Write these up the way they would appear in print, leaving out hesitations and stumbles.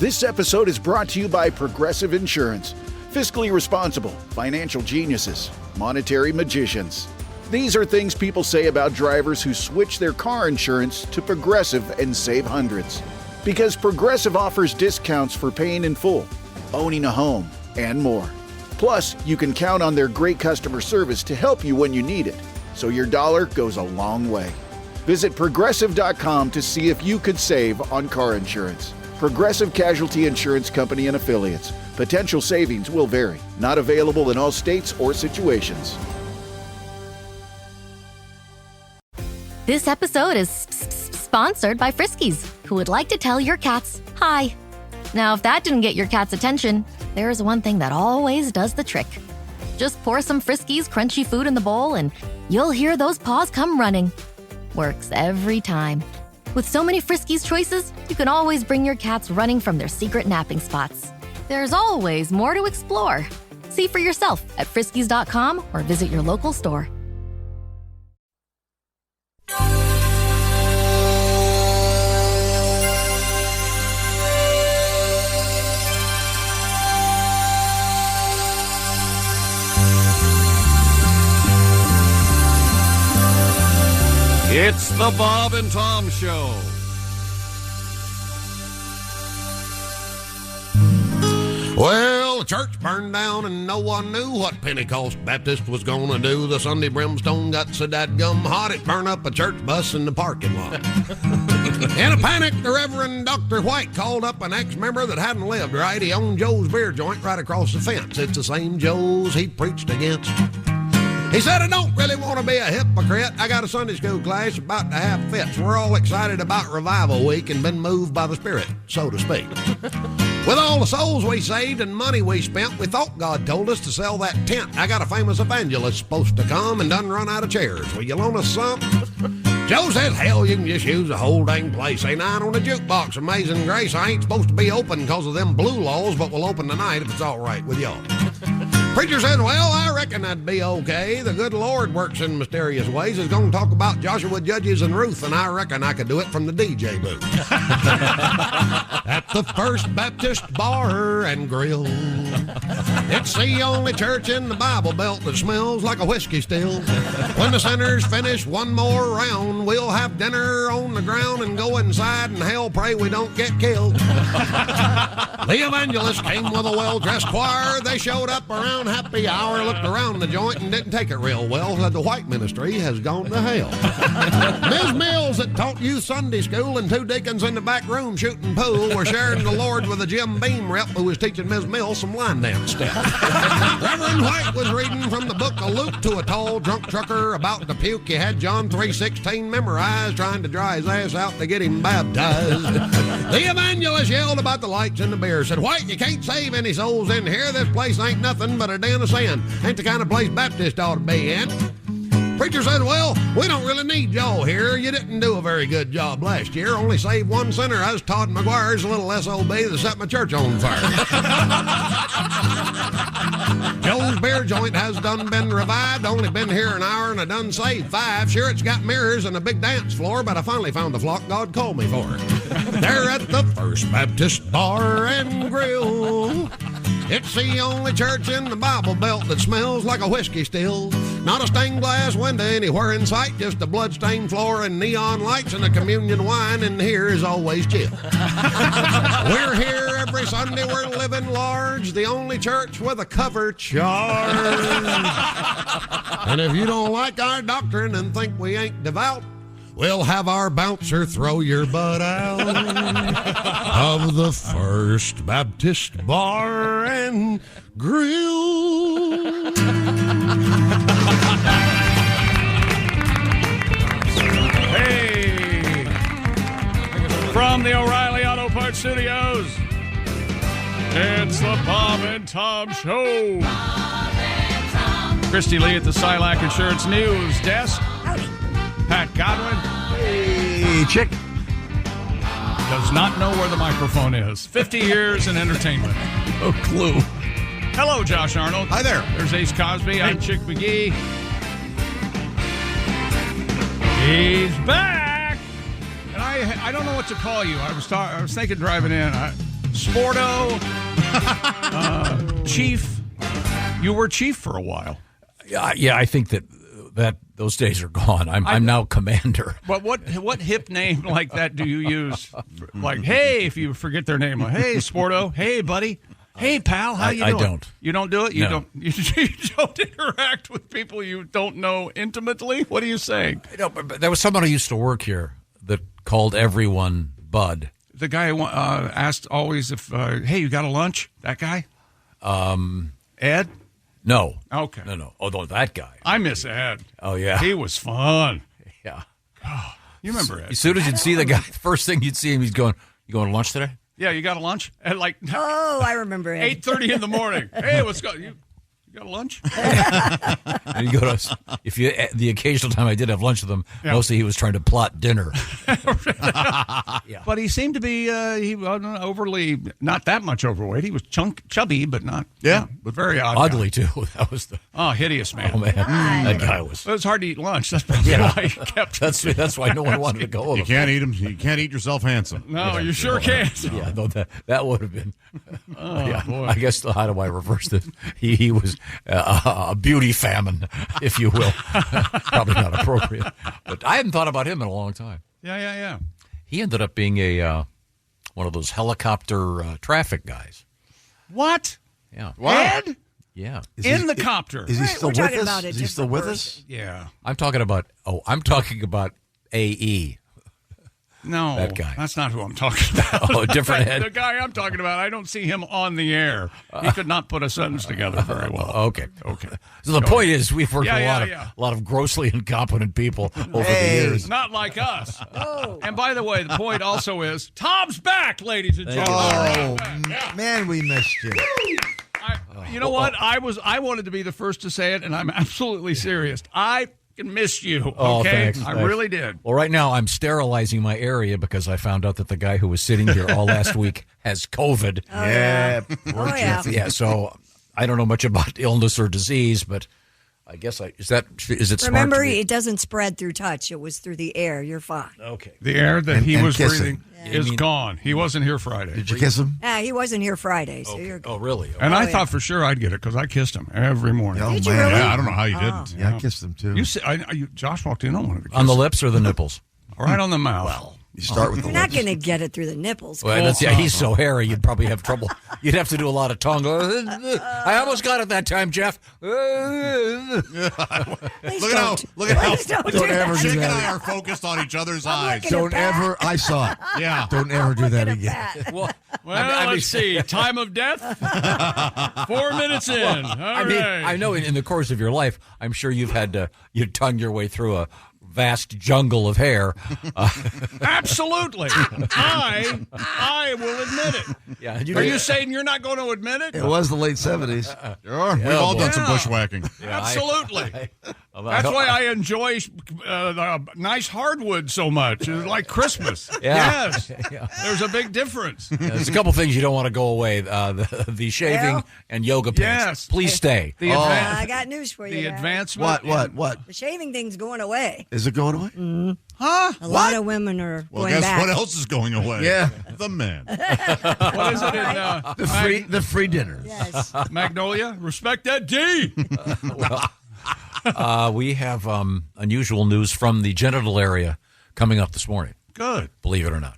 This episode is brought to you by Progressive Insurance. Fiscally responsible, financial geniuses, monetary magicians. These are things people say about drivers who switch their car insurance to Progressive and save hundreds. Because Progressive offers discounts for paying in full, owning a home, and more. Plus, you can count on their great customer service to help you when you need it, so your dollar goes a long way. Visit Progressive.com to see if you could save on car insurance. Progressive Casualty Insurance Company and Affiliates. Potential savings will vary. Not available in all states or situations. This episode is sponsored by Friskies, who would like to tell your cats hi. Now, if that didn't get your cat's attention, there is one thing that always does the trick. Just pour some Friskies crunchy food in the bowl and you'll hear those paws come running. Works every time. With so many Friskies choices, you can always bring your cats running from their secret napping spots. There's always more to explore. See for yourself at Friskies.com or visit your local store. It's the Bob and Tom Show. Well, the church burned down and no one knew what Pentecost Baptist was going to do. The Sunday brimstone got so dadgum hot it burned up a church bus in the parking lot. In a panic, the Reverend Dr. White called up an ex-member that hadn't lived right. He owned Joe's beer joint right across the fence. It's the same Joe's he preached against. He said, I don't really want to be a hypocrite. I got a Sunday school class about to have fits. We're all excited about Revival Week and been moved by the Spirit, so to speak. With all the souls we saved and money we spent, we thought God told us to sell that tent. I got a famous evangelist supposed to come and done run out of chairs. Will you loan us some? Joe said, hell, you can just use the whole dang place. Say 9 on the jukebox, Amazing Grace. I ain't supposed to be open because of them blue laws, but we'll open tonight if it's all right with y'all. Preacher said, well, I reckon that'd be okay. The good Lord works in mysterious ways. He's going to talk about Joshua, Judges, and Ruth, and I reckon I could do it from the DJ booth. At the First Baptist Bar and Grill. It's the only church in the Bible Belt that smells like a whiskey still. When the sinners finish one more round, we'll have dinner on the ground and go inside and hell pray we don't get killed. The evangelist came with a well-dressed choir. They showed up around happy hour, looked around the joint and didn't take it real well. Said the white ministry has gone to hell. Ms. Mills that taught youth Sunday school and 2 deacons in the back room shooting pool were sharing the Lord with a Jim Beam rep who was teaching Ms. Mills some line dance steps. Reverend White was reading from the book of Luke to a tall drunk trucker about to puke. He had John 3:16 memorized, trying to dry his ass out to get him baptized. The evangelist yelled about the lights in the beer. Said, White, you can't save any souls in here. This place ain't nothing but a den of sin. Ain't the kind of place Baptist ought to be in. Preacher said, well, we don't really need y'all here. You didn't do a very good job last year. Only saved one sinner. I was Todd McGuire's little SOB that set my church on fire. Joe's beer joint has done been revived. Only been here an hour and I done saved 5. Sure, it's got mirrors and a big dance floor, but I finally found the flock God called me for. They're at the First Baptist Bar and Grill. It's the only church in the Bible Belt that smells like a whiskey still. Not a stained glass window anywhere in sight, just a blood-stained floor and neon lights and a communion wine, and here is always chill. We're here every Sunday, we're living large, the only church with a cover charge. And if you don't like our doctrine and think we ain't devout, we'll have our bouncer throw your butt out of the First Baptist Bar and Grill. Hey, from the O'Reilly Auto Parts Studios, it's the Bob and Tom Show. Bob and Tom. Christy Lee at the Silac Insurance News Desk. Pat Godwin. Hey, chick. Does not know where the microphone is. 50 years in entertainment. No clue. Hello, Josh Arnold. Hi there. There's Ace Cosby. I'm Chick McGee. He's back. And I don't know what to call you. I was thinking driving in. Sporto, Chief. You were Chief for a while. Yeah, I think that those days are gone. I'm now Commander. But what hip name like that do you use? Like, hey, if you forget their name, like, hey, Sporto, hey, buddy, hey, pal, how you doing? I don't. You don't do it? You No. don't. You don't interact with people you don't know intimately. What are you saying? But there was someone who used to work here that called everyone Bud. The guy who asked always if, hey, you got a lunch? That guy? Ed? No. Okay. No. Oh, no, that guy. I miss Ed. Oh, yeah. He was fun. Yeah. You remember Ed? As soon as you'd see the guy, first thing you'd see him, he's going, "You going to lunch today?" Yeah, you got a lunch? At like Oh, I remember it. 8:30 in the morning. Hey, what's going on? You got a lunch? And you go to, if you, the occasional time I did have lunch with him, mostly he was trying to plot dinner. But he seemed to be he wasn't overly, not that much overweight. He was chubby, but not. But very odd. Ugly, guy. too. That was the, Hideous man. oh, man. That guy was. It was hard to eat lunch. That's probably why he kept. That's why no one wanted to go with You him. can't eat them. You can't eat yourself handsome. No, you sure can't. Yeah, no, that would have been. Boy. I guess how do I reverse this? He was a beauty famine, if you will. Probably not appropriate, but I hadn't thought about him in a long time. Yeah. He ended up being a one of those helicopter traffic guys. What? Yeah, Ed? yeah. In the copter. Is he Right, still we're with talking us? about a Is he still different with person. us? Yeah. I'm talking about AE. No, That guy. That's not who I'm talking about. Oh, a different Ed. The guy I'm talking about, I don't see him on the air. He could not put a sentence together very well. Okay. So the point is, we've worked with a lot of grossly incompetent people over the years. Not like us. Oh. And by the way, the point also is Tom's back, ladies and gentlemen. Oh, Yeah. man, we missed you. You know what? I wanted to be the first to say it, and I'm absolutely serious. I miss you. Oh, Okay, thanks. I Thanks. really did. Well, right now I'm sterilizing my area because I found out that the guy who was sitting here all last week has COVID. Yeah. Oh, yeah. Yeah, so I don't know much about illness or disease, but I guess is it smart? Remember, to be- it doesn't spread through touch. It was through the air. You're fine. Okay. The air that he And was kissing. breathing is gone. He wasn't here Friday. Did you kiss him? Yeah, he wasn't here Friday, so you're good. Oh, really? And I Oh, thought for sure I'd get it because I kissed him every morning. Oh, Did you man. really? Yeah, I don't know how you didn't. Yeah, I kissed him, too. You see, Josh walked in on one of the kisses. On the lips or the nipples? Right on the mouth. You start with the You're not lips. going to get it through the nipples. Well, he's so hairy, you'd probably have trouble. You'd have to do a lot of tongue. I almost got it that time, Jeff. Please Look at how don't. Please don't Don't ever do Chick and that. I are focused on each other's I'm eyes. looking Don't at ever. I saw it. Yeah. Don't ever do that Look again. at that. Well, Well, let's see. Time of death? 4 minutes in. All right. I know in the course of your life, I'm sure you've had to tongue your way through a vast jungle of hair. Absolutely. I will admit it. Yeah, Are you saying you're not going to admit it? It was the late 70s. Sure. We've all done some Yeah. bushwhacking. Absolutely. That's why I enjoy the nice hardwood so much. It's like Christmas. Yeah. Yes. There's a big difference. There's a couple things you don't want to go away: the shaving Well, and yoga pants. Yes. Please stay. The, I got news for you. the Dad. advancement. What? The shaving thing's going away. Is it going away? A lot of women are Well, going guess back. what else is going away? Yeah. The men. What is it in The free dinner. Yes. Magnolia? Respect that D. We have unusual news from the genital area coming up this morning. Good. Believe it or not,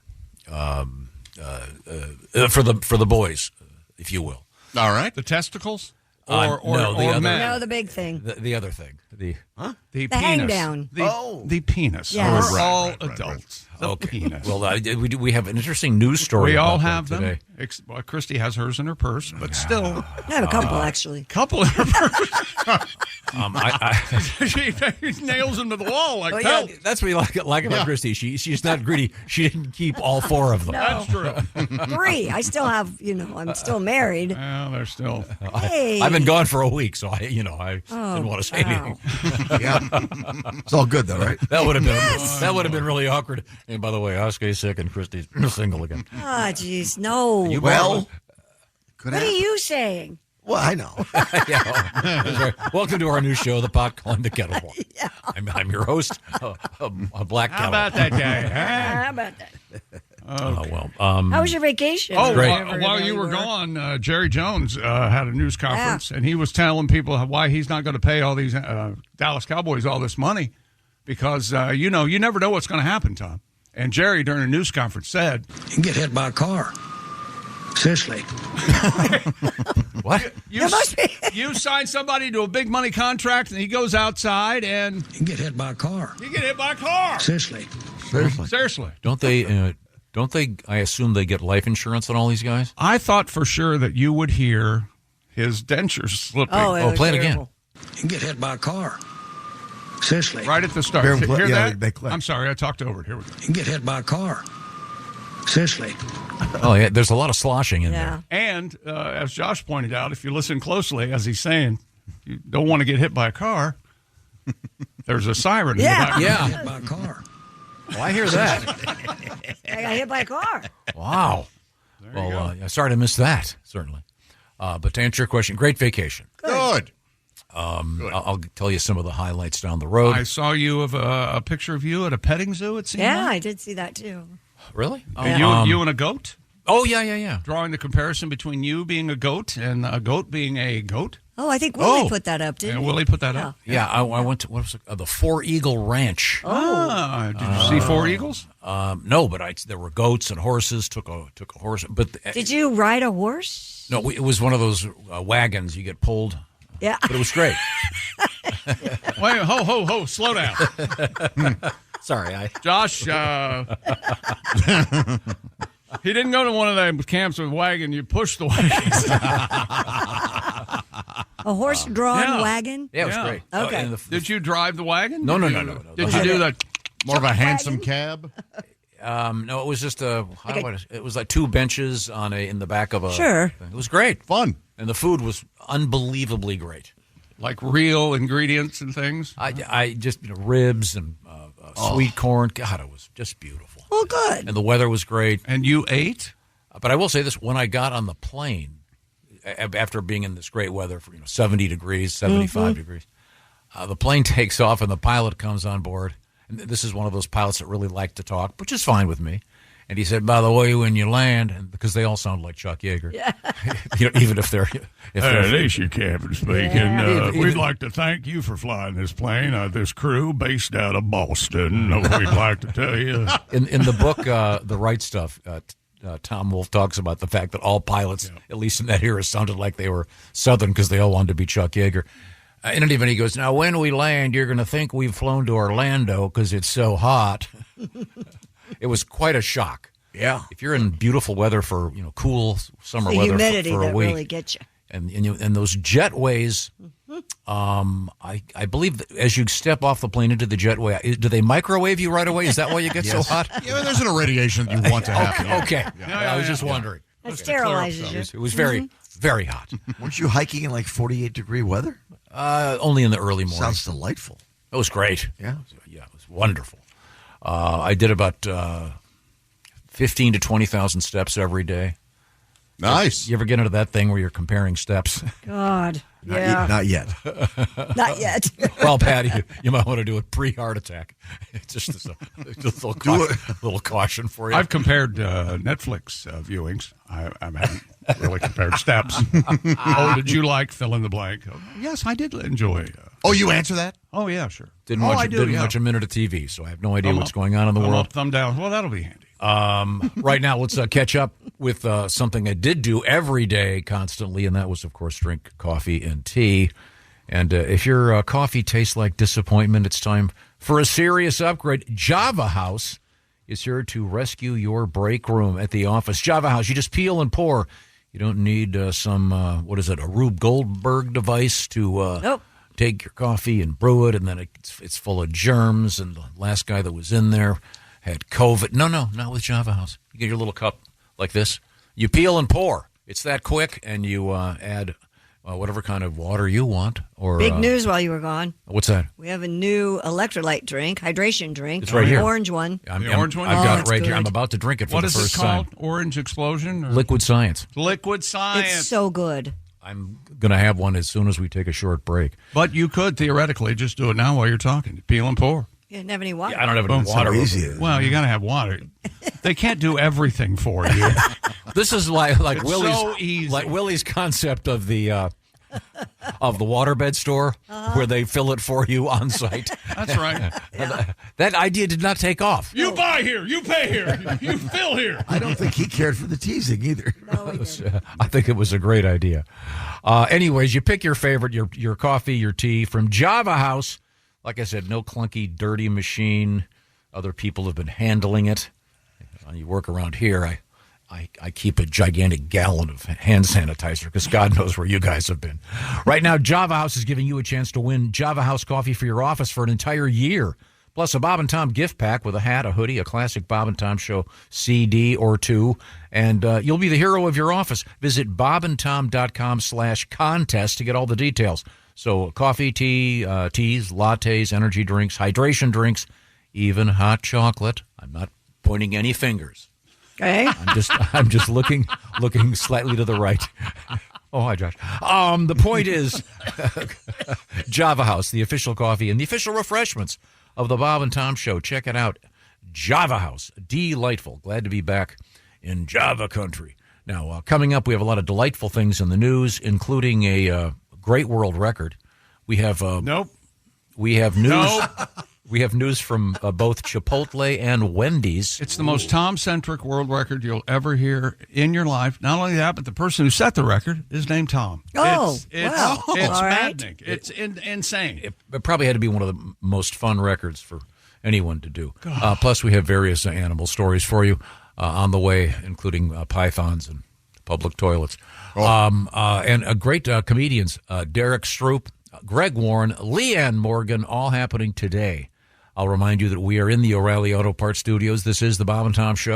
for the boys, if you will. All right. The testicles? No, the other- men? No, the big thing. The other thing. The The penis. hang down. The penis. Yes. We're all right, right. adults. The Okay. penis. Well, we have an interesting news story. we all about that have them. today. Well, Christy has hers in her purse, but still, I have a couple, actually. couple in her purse. I She nails them to the wall like yeah, pelt. that's what you like about Christy. She's not greedy. She didn't keep all four of them. That's true. 3. I still have, I'm still married. Well, they're still. Hey. I've been gone for a week, so I didn't want to say anything. Yeah. It's all good, though, right? That would have been really awkward. And by the way, Oscar's sick and Christy's single again. Ah, jeez, no. Well, could What are happen. you saying? Well, I know. That's right. Welcome to our new show, The Pot Calling the Kettle Black. I'm your host, a black How kettle. about that guy? huh? How about that? How was your vacation? Oh, Great. while you were gone, Jerry Jones had a news conference, and he was telling people why he's not going to pay all these Dallas Cowboys all this money because, you never know what's going to happen, Tom. And Jerry, during a news conference, said, You can get hit by a car. Seriously. What? You sign somebody to a big money contract, and he goes outside, and You can get hit by a car. you get hit by a car. Seriously. Seriously. Don't they? I assume they get life insurance on all these guys. I thought for sure that you would hear his dentures slipping Play it again. You can get hit by a car. Seriously. right at the start. Hear 'em click. Hear Yeah, that? they click. I'm sorry, I talked over it. Here we go. You can get hit by a car. Seriously. Oh yeah, there's a lot of sloshing in Yeah. And as Josh pointed out, if you listen closely, as he's saying, you don't want to get hit by a car. There's a siren in the background. Yeah. Hit by a car. Well, I hear that. I got hit by a car. Wow. Well, sorry to miss that. Certainly. But to answer your question, great vacation. Good. I'll tell you some of the highlights down the road. I saw you of a picture of you at a petting zoo. It seemed Yeah, like. I did see that too. Really? And you and a goat. Oh yeah. Drawing the comparison between you being a goat and a goat being a goat. Oh, I think Willie put that up, didn't And he? Willie put that up. Yeah, I went to the Four Eagle Ranch. Did you see Four Eagles? No, but there were goats and horses. Took a horse, but Did you ride a horse? no, it was one of those wagons you get pulled. Yeah. But it was great. Wait, ho, slow down. Sorry, Josh, he didn't go to one of the camps with a wagon. You pushed the wagon. A horse-drawn Yeah. wagon? Yeah, it was Yeah. great. Okay. And Did you drive the wagon? No. Did you do that? More of a handsome cab. No, it was just it was like two benches in the back of a. Sure. It was great, Fun. and the food was unbelievably great. Like real ingredients and things? I just ribs and sweet corn. God, it was just beautiful. Well, good. And the weather was great. And you ate? But I will say this: when I got on the plane, after being in this great weather for 70 degrees, 75 degrees, the plane takes off and the pilot comes on board. And this is one of those pilots that really like to talk, which is fine with me. And he said, "By the way, when you land," and because they all sound like Chuck Yeager, even if they're This your captain speaking. Yeah. We'd like to thank you for flying this plane. This crew based out of Boston. We'd like to tell you. in the book, The Right Stuff. Tom Wolfe talks about the fact that all pilots, at least in that era, sounded like they were Southern because they all wanted to be Chuck Yeager. In any event, he goes, "Now, when we land, you're going to think we've flown to Orlando because it's so hot." It was quite a shock. Yeah. If you're in beautiful weather for cool summer The weather humidity for a that week, really gets you. and those jetways, I believe that as you step off the plane into the jetway, do they microwave you right away? Is that why you get so hot? Yeah, there's an irradiation that you want to happen. Okay. I was just wondering. It sterilizes you. It was very, very hot. Weren't you hiking in like 48-degree weather? Only in the early morning. Sounds delightful. It was great. Yeah. Yeah, it was wonderful. I did about 15 to 20,000 steps every day. Nice. You ever get into that thing where you're comparing steps? God. Not Yeah. Not yet. Not yet. Well, Patty, you might want to do it pre-heart attack. It's just a little caution for you. I've compared Netflix viewings. I haven't really compared steps. Oh, did you like fill in the blank? Oh, yes, I did enjoy. Oh, you answer that? Oh, yeah, sure. Didn't oh, watch, I do, didn't yeah. watch a minute of TV, so I have no idea Thumb what's up, going on in the thumb world. Up, thumb down. Well, that'll be handy. Right now, let's catch up with something I did do every day constantly, and that was, of course, drink coffee and tea. And if your coffee tastes like disappointment, it's time for a serious upgrade. Java House is here to rescue your break room at the office. Java House, you just peel and pour. You don't need a Rube Goldberg device to Nope. take your coffee and brew it, and then it's full of germs, and the last guy that was in there had COVID. No, not with Java House. You get your little cup like this. You peel and pour. It's that quick, and you add whatever kind of water you want. Or Big news while you were gone. What's that? We have a new electrolyte drink, hydration drink. It's right here. Orange one. Orange one? I've got it's it right here. good. I'm about to drink it for What the is first it called? time. Orange Explosion? Or? Liquid Science. Liquid Science. It's so good. I'm going to have one as soon as we take a short break. But you could theoretically just do it now while you're talking. Peel and pour. You didn't have any water. Yeah, I don't have any water. So easy. Well, you got to have water. They can't do everything for you. This is like It's Willie's so easy. like Willie's concept of the waterbed store where they fill it for you on site. That's right. That idea did not take off. You buy here. You pay here. You fill here. I don't think he cared for the teasing either. No, he didn't. I think it was a great idea. Anyways, you pick your favorite, your coffee, your tea from Java House. Like I said, no clunky, dirty machine. Other people have been handling it. You work around here, I keep a gigantic gallon of hand sanitizer because God knows where you guys have been. Right now, Java House is giving you a chance to win Java House coffee for your office for an entire year. Plus a Bob and Tom gift pack with a hat, a hoodie, a classic Bob and Tom Show CD or two. And you'll be the hero of your office. Visit bobandtom.com/contest to get all the details. So coffee, tea, teas, lattes, energy drinks, hydration drinks, even hot chocolate. I'm not pointing any fingers. Okay. I'm just looking slightly to the right. Oh, hi, Josh. The point is, Java House, the official coffee and the official refreshments of the Bob and Tom Show. Check it out. Java House. Delightful. Glad to be back in Java country. Now, coming up, we have a lot of delightful things in the news, including a great world record. We have Nope. We have news. Nope. We have news from both Chipotle and Wendy's. It's the most Tom-centric world record you'll ever hear in your life. Not only that, but the person who set the record is named Tom. Oh, it's wow. It's All right. maddening. It's insane. It probably had to be one of the most fun records for anyone to do. Plus, we have various animal stories for you on the way, including pythons and public toilets. And great comedians, Derek Stroop, Greg Warren, Leanne Morgan, all happening today. I'll remind you that we are in the O'Reilly Auto Parts Studios. This is the Bob and Tom Show.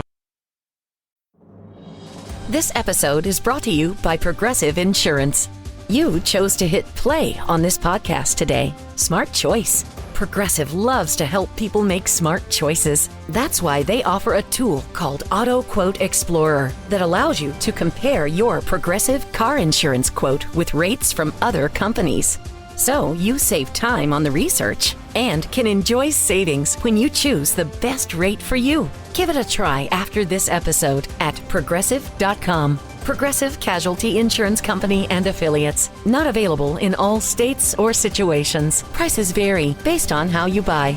This episode is brought to you by Progressive Insurance. You chose to hit play on this podcast today. Smart choice. Progressive loves to help people make smart choices. That's why they offer a tool called Auto Quote Explorer that allows you to compare your Progressive car insurance quote with rates from other companies. So you save time on the research and can enjoy savings when you choose the best rate for you. Give it a try after this episode at Progressive.com. Progressive Casualty Insurance Company and Affiliates. Not available in all states or situations. Prices vary based on how you buy.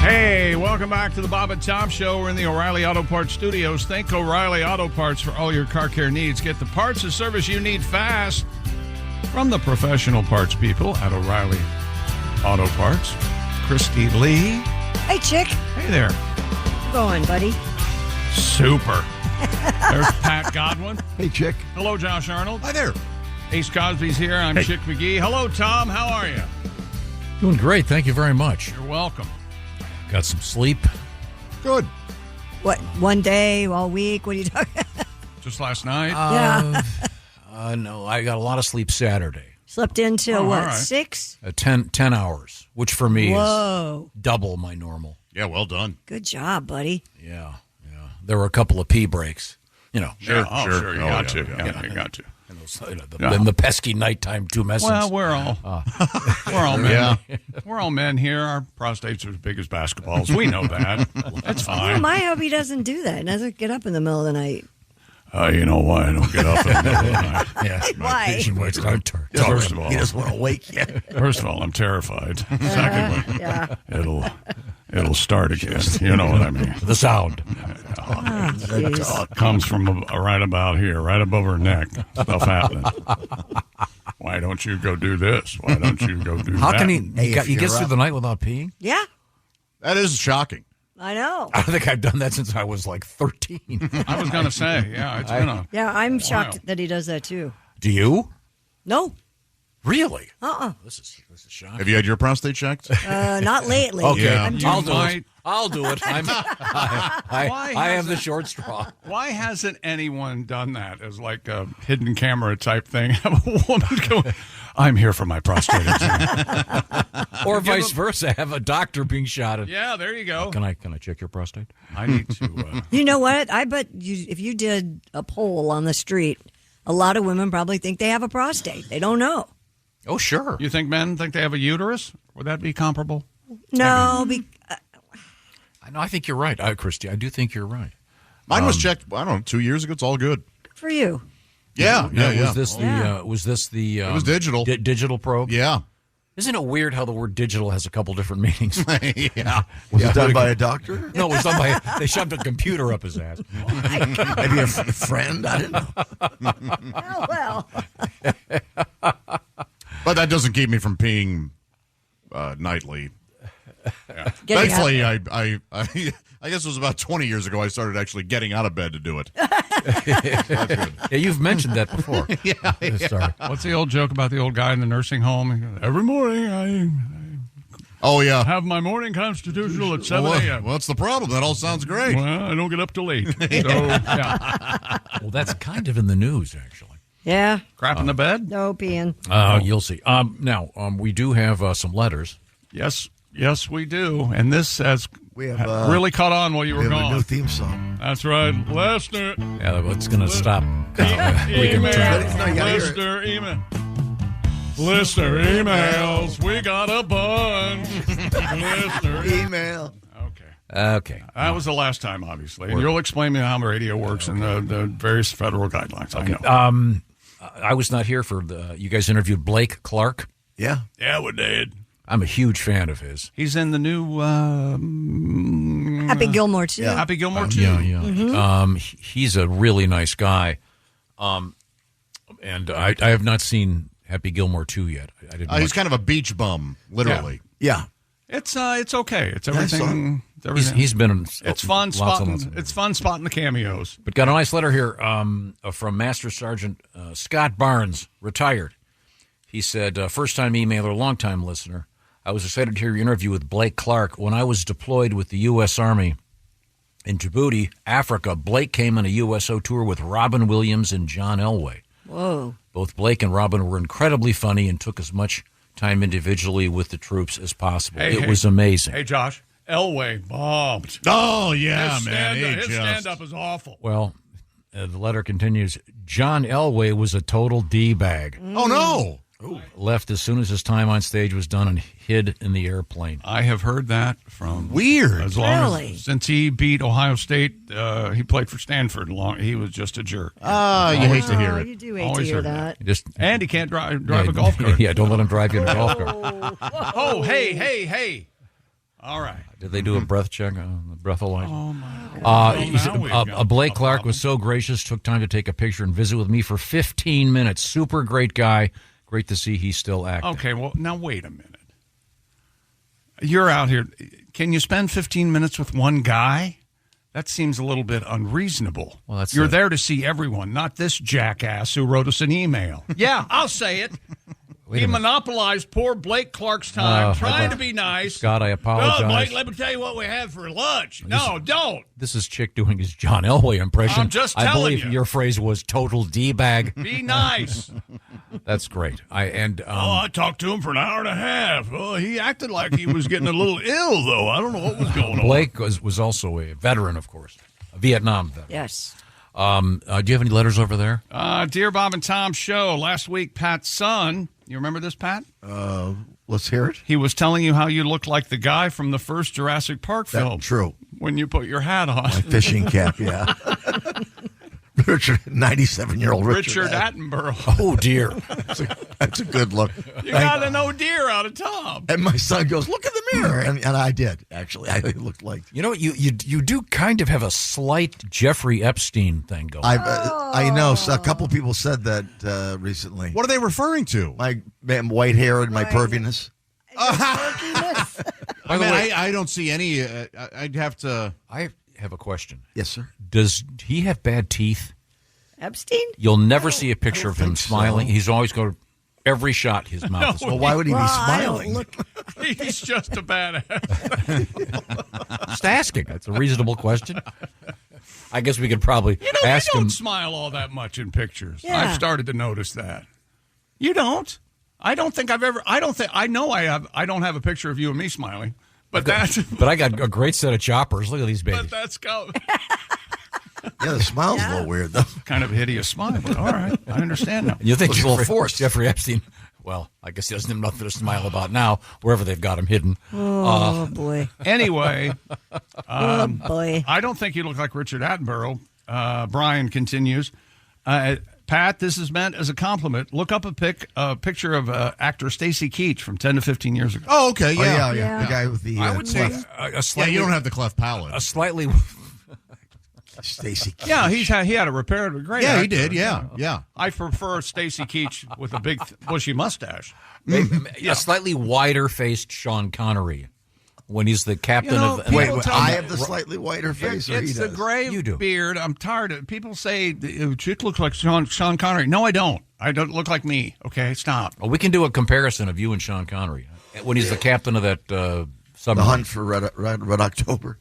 Hey, welcome back to the Bob and Tom Show. We're in the O'Reilly Auto Parts Studios. Thank O'Reilly Auto Parts for all your car care needs. Get the parts and service you need fast from the professional parts people at O'Reilly Auto Parts. Christy Lee. Hey, chick. Hey there. How's it going, buddy? Super. There's Pat Godwin. Hey, chick. Hello, Josh Arnold. Hi there. Ace Cosby's here. I'm Chick McGee. Hello, Tom. How are you? Doing great. Thank you very much. You're welcome. Got some sleep. Good. What, one day, all week? What are you talking Just last night? No, I got a lot of sleep Saturday. Slept in till what, all right. 6? 10 hours, which for me Whoa. is double my normal. Yeah, well done. Good job, buddy. Yeah. There were a couple of pee breaks. You know, Sure. You got to. yeah. Yeah, you got to. and the pesky nighttime tumescence. Well, we're all men. We're all men here. Our prostates are as big as basketballs. We know that. That's Well, fine. my hubby doesn't do that. He doesn't get up in the middle of the night. You know why I don't get up in the middle of the night? yeah. Why? First of all, He doesn't want to wake yet. First of all, I'm terrified. Secondly, Yeah. it'll start again. You know what I mean? The sound. Oh, jeez. Comes from right about here, right above her neck. Stuff happening. Why don't you go do this? Why don't you go do How that? can he? Hey, He if gets you're through up- the night without peeing? Yeah, That is shocking. I know. I think I've done that since I was like 13. I was going to say, yeah, it's been a... Yeah, I'm shocked Wow. that he does that too. Do you? No. Really? This This is shocking. Have you had your prostate checked? Not lately. Okay, Yeah. I'm You I'll do might- it. I'll do it. I am the short straw. Why hasn't anyone done that as like a hidden camera type thing? Have a woman go, I'm here for my prostate exam. Or vice versa. Have a doctor being shot at. Yeah, there you go. Can I check your prostate? I need to... You know what? I bet if you did a poll on the street, a lot of women probably think they have a prostate. They don't know. Oh, sure. You think men think they have a uterus? Would that be comparable? No, I think you're right, Christy. I do think you're right. Mine was checked, I don't know, 2 years ago. It's all good. good for you. Yeah. Was this the? It was digital. Digital probe. Yeah. Isn't it weird how the word digital has a couple different meanings? Yeah. Was it done by a doctor? No, it was done by. They shoved a computer up his ass. Maybe a friend? I didn't know. Oh, well. But that doesn't keep me from peeing nightly. Getting Thankfully, I guess it was about 20 years ago I started actually getting out of bed to do it. Yeah, you've mentioned that before. Yeah. Sorry. What's the old joke about the old guy in the nursing home? He goes, every morning Oh, yeah. I have my morning constitutional at 7 a.m. What's the problem? That all sounds great. Well, I don't get up till 8. So, yeah. Well, that's kind of in the news, actually. Yeah. Crap in the bed? No peeing. You'll see. Now, we do have some letters. Yes, we do. And this has really caught on while you were We have gone. a new theme song. That's right. Lester. Yeah, it's going to stop. We can turn Listener email. Listener emails. We got a bunch. Listener Email. Okay. That was the last time, obviously. And you'll explain to me how radio works and the various federal guidelines. I know. I was not here for you guys interviewed Blake Clark. Yeah. Yeah, we did. I'm a huge fan of his. He's in the new Happy Gilmore, too. Yeah. Happy Gilmore, too. Yeah. Mm-hmm. He's a really nice guy. And I have not seen Happy Gilmore 2 yet. I didn't. He's kind of a beach bum, literally. Yeah. It's okay. It's everything. It's everything. He's been in It's fun spotting. It's fun spotting the cameos. But got a nice letter here from Master Sergeant Scott Barnes, retired. He said, first-time emailer, long-time listener. I was excited to hear your interview with Blake Clark. When I was deployed with the U.S. Army in Djibouti, Africa, Blake came on a USO tour with Robin Williams and John Elway. Whoa. Both Blake and Robin were incredibly funny and took as much time individually with the troops as possible. It was amazing. Hey, Josh, Elway bombed. Oh, yeah, His man. His stand-up is awful. Well, the letter continues. John Elway was a total D-bag. Oh, no. Left as soon as his time on stage was done and hid in the airplane. I have heard that from Weird. as long Really? since he beat Ohio State. He played for Stanford. He was just a jerk. You hate to hear it. You do hate to Always hear heard that. And he can't drive a golf cart. Yeah, don't let him drive you in a golf cart. Oh, hey. All right. Did they do a breath check? The breathalyzer? Oh, my God. Now Blake Clark was so gracious, took time to take a picture and visit with me for 15 minutes. Super great guy. Great to see he's still active. Okay, well, now wait a minute. You're out here. Can you spend 15 minutes with one guy? That seems a little bit unreasonable. Well, You're there to see everyone, not this jackass who wrote us an email. Yeah, I'll say it. He monopolized poor Blake Clark's time trying to be nice. Scott, I apologize. No, Blake, let me tell you what we had for lunch. No, don't. This is Chick doing his John Elway impression. I'm just I telling believe you. your phrase was total D-bag. Be nice. That's great. I talked to him for an hour and a half. Oh, he acted like he was getting a little ill, though. I don't know what was going on. Blake was also a veteran, of course, a Vietnam veteran. Yes. Do you have any letters over there? Dear Bob and Tom show, last week Pat's son, you remember this, Pat? Let's hear it. He was telling you how you looked like the guy from the first Jurassic Park film. True. When you put your hat on. My fishing cap, yeah. Richard, 97-year-old Richard Attenborough. Oh, dear. That's a good look. You got an "oh dear" out of Tom. And my son goes, look in the mirror. And I did, actually. I looked like. You know, you do kind of have a slight Jeffrey Epstein thing going on. I know. So a couple people said that recently. What are they referring to? My white hair and my perviness. By the way, I don't see any. I'd have to. I have a question. Yes, sir. Does he have bad teeth? Epstein? You'll never see a picture of him think smiling. so. He's always got every shot. His mouth is Well, why would he be I don't smiling? look. He's just a badass. just asking. That's a reasonable question. I guess we could probably ask you don't him. smile all that much in pictures. Yeah. I've started to notice that. You don't. I don't think I've ever. I don't think. I know I have. I don't have a picture of you and me smiling. But that's. But I got a great set of choppers. Look at these babies. But that's Yeah, the smile's a little weird, though. kind of a hideous smile. But all right, I understand now. You think Looks a little forced. Jeffrey Epstein Well, I guess he doesn't have nothing to smile about now, wherever they've got him hidden. Oh, boy. Anyway, Oh, boy. I don't think you look like Richard Attenborough. Brian continues. Pat, this is meant as a compliment. Look up a picture of actor Stacy Keach from 10 to 15 years ago. Oh, okay, yeah. The guy with the I would say cleft. a slightly, you don't have the cleft palate. a slightly. Stacy. Yeah, he had a repaired great. Yeah, he actor. did. Yeah. I prefer Stacy Keach with a big bushy mustache. A slightly wider faced Sean Connery when he's the captain of. people tell I me- have the slightly whiter face, or he It's the does? gray You do. beard. I'm tired of people say chick looks like Sean Connery. No, I don't. I don't look like me. Okay, stop. Well, we can do a comparison of you and Sean Connery when he's the captain of that The submarine. Hunt for Red October.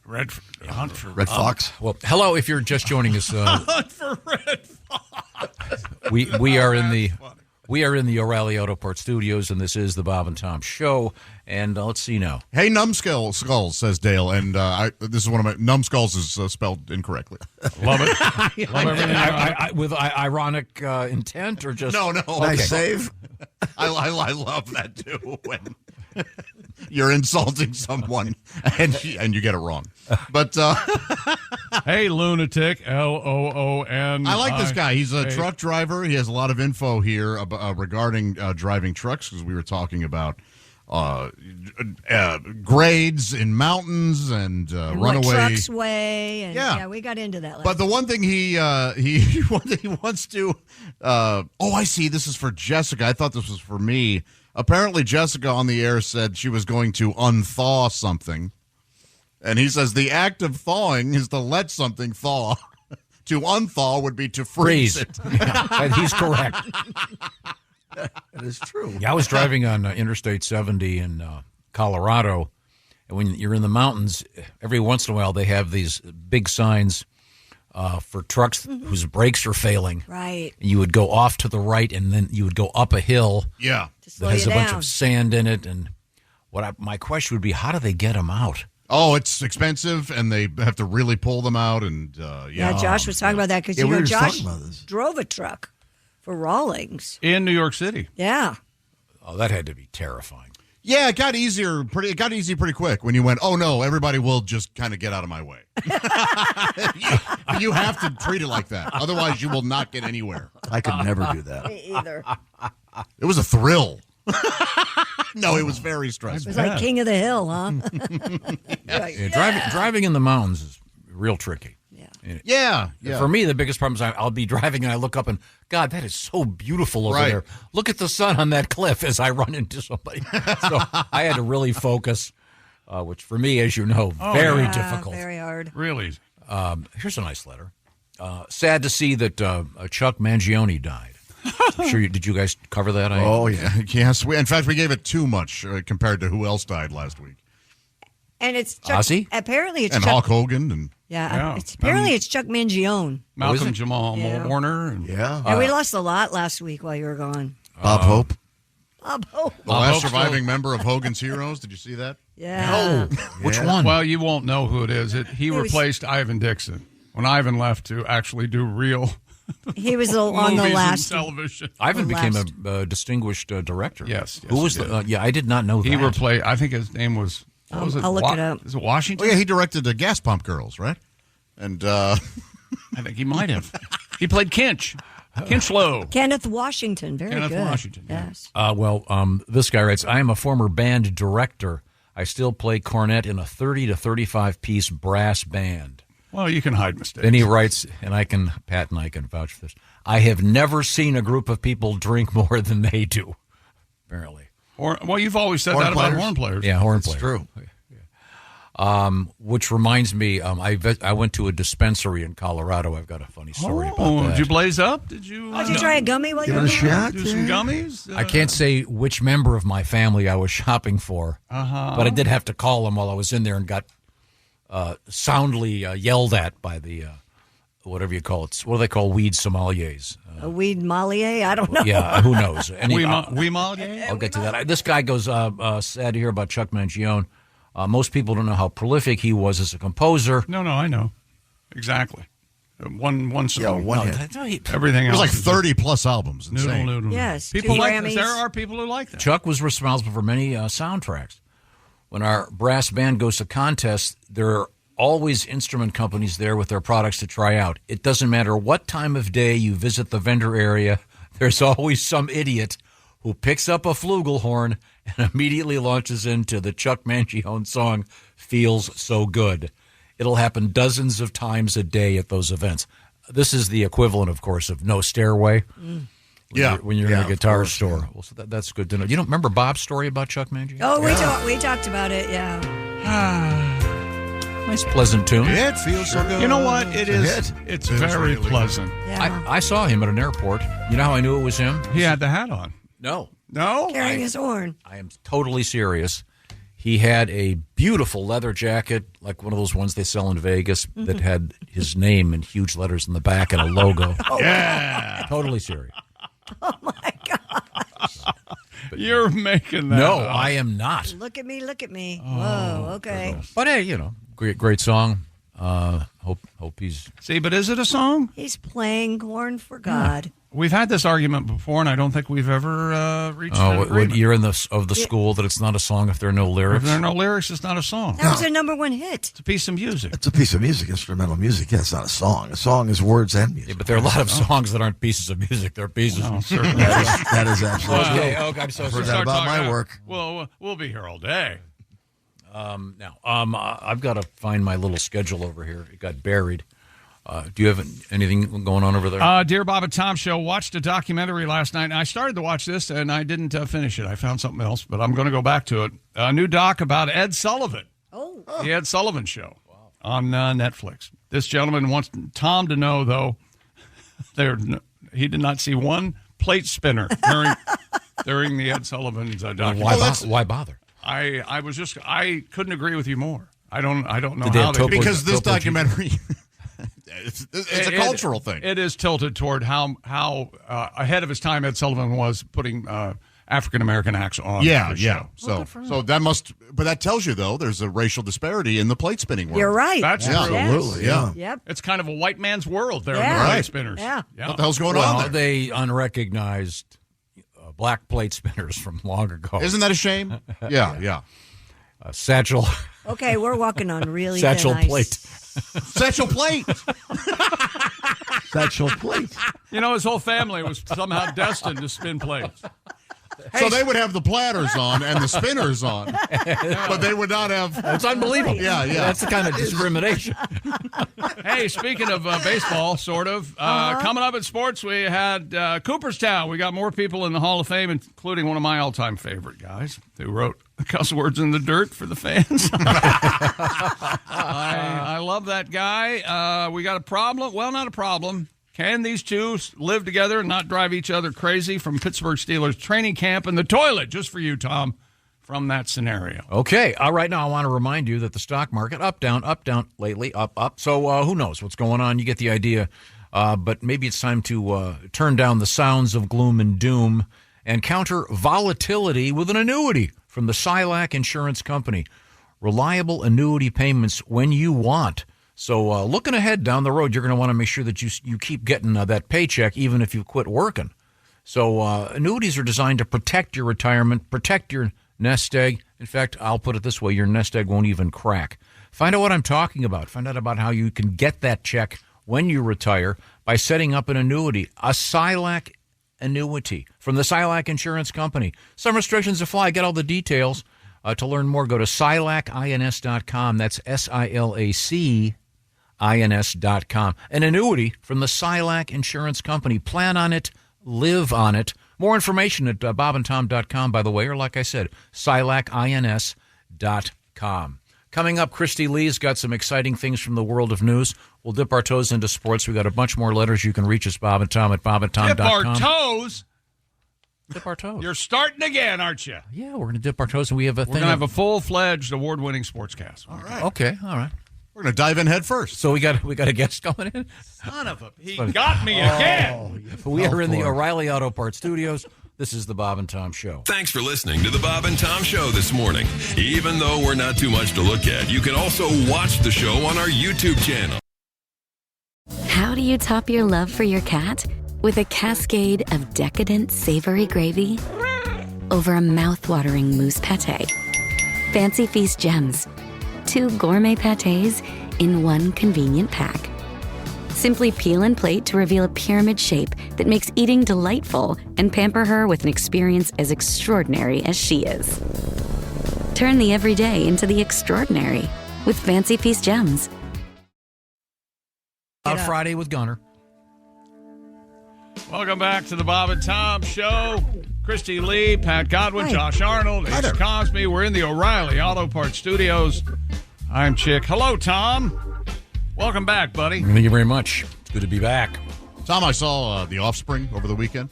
Hunt for Red Fox. Well, hello. If you're just joining us, Hunt for Red. we are in the O'Reilly Auto Parts Studios, and this is the Bob and Tom Show. And let's see now. Hey, numbskulls, says Dale, and this is one of my numbskulls is spelled incorrectly. Love it. Love everything. With ironic intent, or just No. Nice save. I love that too when you're insulting someone and you get it wrong. But Hey, lunatic. LOON. I like this guy. He's a truck driver. He has a lot of info here regarding driving trucks, because we were talking about grades in mountains and And runaway. what trucks weigh. And, Yeah. we got into that last But the one thing he wants to I see, this is for Jessica. I thought this was for me. Apparently Jessica on the air said she was going to unthaw something. And he says the act of thawing is to let something thaw. To unthaw would be to freeze it. And he's correct. That is true. Yeah, I was driving on Interstate 70 in Colorado, and when you're in the mountains, every once in a while they have these big signs for trucks whose brakes are failing. Right. And you would go off to the right, and then you would go up a hill Yeah. slow that has you a bunch down. of sand in it. And my question would be, how do they get them out? Oh, it's expensive, and they have to really pull them out. And Yeah, Josh was talking about that because, Yeah, we were just Josh talking about this. drove a truck for Rawlings. In New York City. Yeah. Oh, that had to be terrifying. Yeah, it got easier. It got easy pretty quick when you went, oh no, everybody will just kind of get out of my way. you have to treat it like that, otherwise you will not get anywhere. I could never do that. Me either. It was a thrill. No, it was very It stressful. was like King of the Hill, huh? Yeah, driving in the mountains is real tricky. Yeah. For me, the biggest problem is I'll be driving and I look up and, God, that is so beautiful over Right. there. Look at the sun on that cliff as I run into somebody. So I had to really focus, which for me, as you know, very difficult. Very hard. Really? Here's a nice letter. Sad to see that Chuck Mangione died. I'm sure did you guys cover that? Oh, yeah. Yes. In fact, we gave it too much compared to who else died last week. And it's Chuck, Ozzy? apparently it's And Chuck. Hulk Hogan. And Yeah. Apparently it's Chuck Mangione. Malcolm Jamal Warner. And Yeah. And we lost a lot last week while you were gone. Bob Hope. Bob Hope. the last Hope's surviving member of Hogan's Heroes. Did you see that? Yeah. Which one? Well, you won't know who it is. He was- replaced Ivan Dixon when Ivan left to actually do real He was on the movies last. and television. Ivan the became last- a distinguished director. Yes, Who was he the? I did not know that. He replaced. I think his name was. What was it? I'll look it up. Is it Washington? Oh, yeah. He directed the Gas Pump Girls, right? And I think he might have. He played Kinch. Kinchlow. Kenneth Washington. Very Kenneth good. Washington, yeah. Yes. This guy writes, I am a former band director. I still play cornet in a 30 to 35 piece brass band. Well, you can hide mistakes. Then he writes, and Pat and I can vouch for this. I have never seen a group of people drink more than they do, apparently. Well, you've always said Horn that about players. horn players. Yeah, horn It's player. true. Which reminds me, I went to a dispensary in Colorado. I've got a funny story about that. Did you blaze up? Did you? Did you try a gummy while you Give were it a gone? shot. Do some gummies? I can't say which member of my family I was shopping for, but I did have to call him while I was in there and got soundly yelled at by the whatever you call it. What do they call weed sommeliers? A weed mollier? I don't know. Yeah, who knows? We Mollier? I'll get to that. This guy goes, sad to hear about Chuck Mangione. Most people don't know how prolific he was as a composer. No, I know. Exactly. One song. one hit. Everything There's else. like 30 plus albums. Insane. Noodle. Yes, People two like Grammys. There are people who like that. Chuck was responsible for many soundtracks. When our brass band goes to contests, there are always instrument companies there with their products to try out. It doesn't matter what time of day you visit the vendor area, there's always some idiot who picks up a flugelhorn and immediately launches into the Chuck Mangione song, Feels So Good. It'll happen dozens of times a day at those events. This is the equivalent, of course, of No Stairway. When you're in a guitar store. Well, so that's good to know. You don't remember Bob's story about Chuck Mangione? Oh, we talked about it, yeah. Nice, pleasant tune. It feels so good. You know what? It's very really pleasant. Yeah. I saw him at an airport. You know how I knew it was him? He had the hat on. No. Carrying his horn. I am totally serious. He had a beautiful leather jacket, like one of those ones they sell in Vegas, that had his name in huge letters in the back and a logo. Yeah. Totally serious. Oh, my gosh. You're making that No, up. I am not. Look at me. Whoa, okay. But hey, great song. Hope he's. See, but is it a song? He's playing horn for God. We've had this argument before, and I don't think we've ever reached an Oh, agreement. you're in the school that it's not a song if there are no lyrics. If there are no lyrics, it's not a song. That was a number one hit. It's a piece of music. It's a piece of music, instrumental music. Yeah, it's not a song. A song is words and music. Yeah, but there are a lot of songs that aren't pieces of music. They're pieces. Oh, certainly. That is absolutely true. Okay, I'm so I've sorry. heard that about my work. Well, we'll be here all day. Now, I've got to find my little schedule over here. It got buried. Do you have anything going on over there? Dear Bob and Tom Show, watched a documentary last night, and I started to watch this, and I didn't finish it. I found something else, but I'm going to go back to it. A new doc about Ed Sullivan. Oh. The Ed Sullivan Show on Netflix. This gentleman wants Tom to know, though, he did not see one plate spinner during the Ed Sullivan's documentary. Why bother? I couldn't agree with you more. I don't know Did they how have Because this Topo documentary, it's a cultural thing. It is tilted toward how ahead of his time Ed Sullivan was putting African American acts on. Yeah, the yeah. show. So that tells you though there's a racial disparity in the plate spinning world. You're right. That's Yes. true. Absolutely, yeah. Yep. It's kind of a white man's world there in Yeah. the plate Right. spinners. Yeah. What the hell's going on Well, there? they unrecognized black plate spinners from long ago. Isn't that a shame? Yeah. Satchel. Okay, we're walking on really Satchel thin ice. plate. Satchel plate. Satchel plate. You know, his whole family was somehow destined to spin plates. So they would have the platters on and the spinners on, but they would not have. It's unbelievable. Yeah. That's the kind of discrimination. Hey, speaking of baseball, sort of, coming up in sports, we had Cooperstown. We got more people in the Hall of Fame, including one of my all-time favorite guys who wrote cuss words in the dirt for the fans. I love that guy. We got a problem. Well, not a problem. Can these two live together and not drive each other crazy? From Pittsburgh Steelers training camp in the toilet, just for you, Tom, from that scenario. Okay. Right now, I want to remind you that the stock market, up, down, lately, up. So who knows what's going on? You get the idea. But maybe it's time to turn down the sounds of gloom and doom and counter volatility with an annuity from the Silac Insurance Company. Reliable annuity payments when you want. So looking ahead down the road, you're going to want to make sure that you keep getting that paycheck even if you quit working. So annuities are designed to protect your retirement, protect your nest egg. In fact, I'll put it this way, your nest egg won't even crack. Find out what I'm talking about. Find out about how you can get that check when you retire by setting up an annuity, a Silac annuity from the Silac Insurance Company. Some restrictions apply. Get all the details. To learn more, go to SilacINS.com. That's SILACINS.com. An annuity from the Silac Insurance Company. Plan on it. Live on it. More information at bobandtom.com, by the way, or like I said, SilacINS.com. Coming up, Christy Lee's got some exciting things from the world of news. We'll dip our toes into sports. We got a bunch more letters. You can reach us, Bob and Tom, at bobandtom.com. Dip our toes? Dip our toes. You're starting again, aren't you? Yeah, we're going to dip our toes, and we have a We're going to have a full-fledged, award-winning sportscast. All right. Okay, all right. We're going to dive in head first. So we got a guest coming in. Son of a... He got me again. We are in the O'Reilly Auto Parts Studios. This is the Bob and Tom Show. Thanks for listening to the Bob and Tom Show this morning. Even though we're not too much to look at, you can also watch the show on our YouTube channel. How do you top your love for your cat? With a cascade of decadent savory gravy over a mouth-watering mousse pâté. Fancy Feast Gems. 2 gourmet pâtés in one convenient pack. Simply peel and plate to reveal a pyramid shape that makes eating delightful and pamper her with an experience as extraordinary as she is. Turn the everyday into the extraordinary with Fancy Feast Gems. Friday with Gunner. Welcome back to the Bob and Tom Show. Christy Lee, Pat Godwin, Josh Arnold, Ace Cosby. We're in the O'Reilly Auto Parts Studios. I'm Chick. Hello, Tom. Welcome back, buddy. Thank you very much. It's good to be back. Tom, I saw The Offspring over the weekend.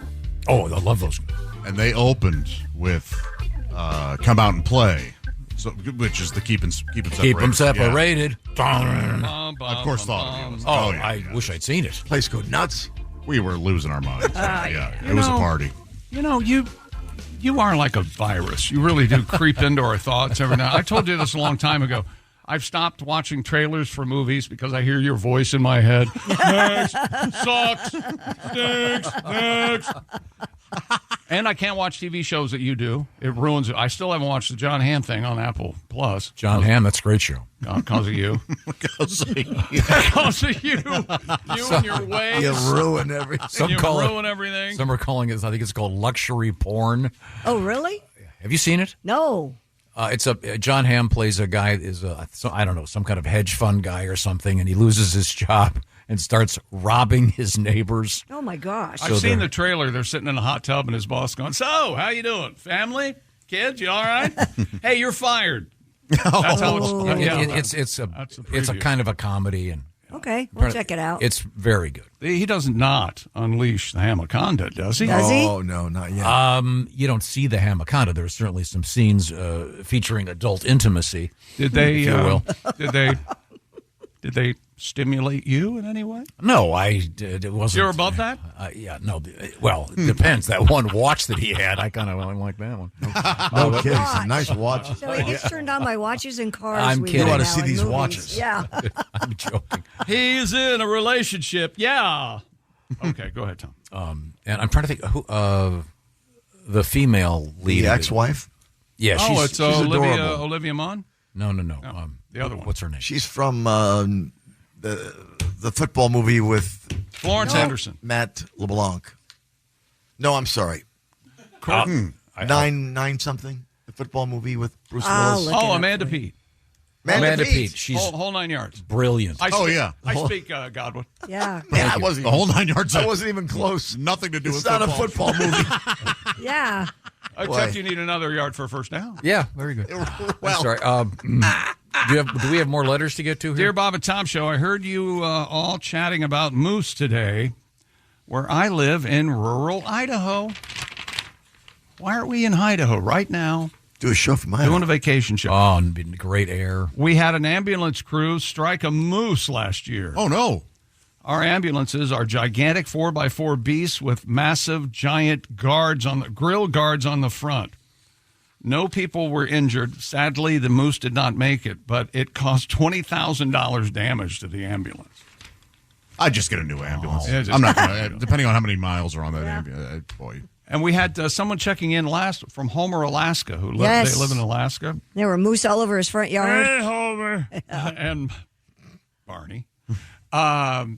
Oh, I love those. And they opened with Come Out and Play, which is the Keep Them Separated. Keep them separated. Yeah. Of course, thought of it. I wish I'd seen it. Place go nuts. We were losing our minds. It was a party. You know, you are like a virus. You really do creep into our thoughts every now. I told you this a long time ago. I've stopped watching trailers for movies because I hear your voice in my head. Next, sucks, stinks, next. And I can't watch TV shows that you do. It ruins it. I still haven't watched the John Hamm thing on Apple Plus. John Hamm, that's a great show. Because of you. Because of you. Because of you. You and your ways. You ruin everything. Ruin everything. Some are calling it, I think it's called luxury porn. Oh, really? Have you seen it? No. It's John Hamm plays a guy I don't know, some kind of hedge fund guy or something, and he loses his job and starts robbing his neighbors. Oh my gosh! I've seen the trailer. They're sitting in a hot tub, and his boss going, "So, how you doing? Family, kids, you all right? Hey, you're fired." That's how it's a kind of a comedy, and okay, we'll check it out. It's very good. He does not unleash the Hamaconda, does he? Does he? Oh no, not yet. You don't see the Hamaconda. There's certainly some scenes featuring adult intimacy. Did they? If you will. Did they stimulate you in any way? No, it wasn't. You're above that? Yeah, no. Well, it depends. That one watch that he had, I kind of like that one. No kidding. Some nice watches. So he gets turned on by watches and cars. I'm kidding. You want to now see in these movies. watches. Yeah. I'm joking. He's in a relationship. Yeah. Okay, go ahead, Tom. And I'm trying to think who the female lead. The ex-wife? Yeah, it's she's adorable. Olivia Munn? No. The other one. What's her name? She's from the football movie with Florence Anderson. Matt LeBlanc. No, I'm sorry. Nine something. The football movie with Bruce Willis. Amanda Peet. Amanda Peet. She's whole 9 yards. brilliant. I speak Godwin. Yeah. Yeah, I wasn't The whole 9 yards. I wasn't even close. Nothing to do It's with not football. a football movie. Yeah. Except you need another yard for a first down. Yeah, very good. Well, sorry. Do we have more letters to get to here? Dear Bob and Tom Show, I heard you all chatting about moose today, where I live in rural Idaho. Why aren't we in Idaho right now? do a show from my doing a vacation show. Oh, and great air. We had an ambulance crew strike a moose last year. Oh, no. Our ambulances are gigantic 4x4 beasts with massive, giant guards on the grill guards on the front. No people were injured. Sadly, the moose did not make it, but it cost $20,000 damage to the ambulance. I'd just get a new ambulance. Yeah, I'm not going to, depending on how many miles are on that ambulance. Boy. And we had someone checking in last from Homer, Alaska, who they live in Alaska. There were moose all over his front yard. Hey, Homer. And Barney.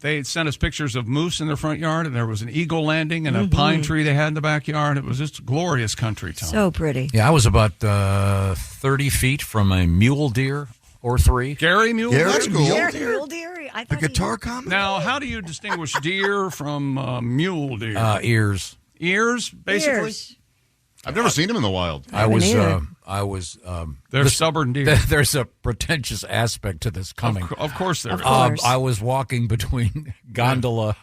They sent us pictures of moose in their front yard, and there was an eagle landing and a pine tree they had in the backyard. It was just glorious country, Tom. So pretty. Yeah, I was about 30 feet from a mule deer or three. Gary mule deer? That's cool. Mule deer? I The thought guitar comment? Now, how do you distinguish deer from mule deer? Ears. Ears, basically? Ears. I've never seen him in the wild. I was. They're stubborn deer. There's a pretentious aspect to this coming. Of course there is. I was walking between Gondola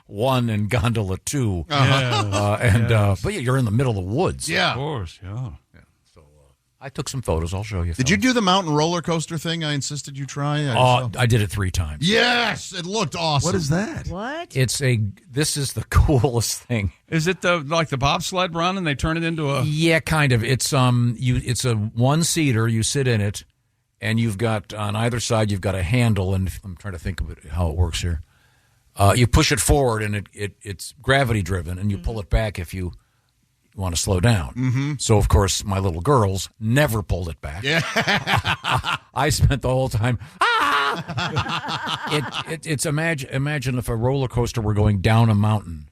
1 and Gondola 2. But you're in the middle of the woods. Yeah. Of course, yeah. So I took some photos. I'll show you. Did you do the mountain roller coaster thing I insisted you try? I did it 3 times. Yes, it looked awesome. What is that? What? This is the coolest thing. Is it like the bobsled run and they turn it into a... Yeah, kind of. It's it's a one-seater. You sit in it, and you've got, on either side, you've got a handle, and I'm trying to think of how it works here. You push it forward, and it's gravity-driven, and you pull it back if you want to slow down. Mm-hmm. So, of course, my little girls never pulled it back. Yeah. I spent the whole time, It's imagine if a roller coaster were going down a mountain.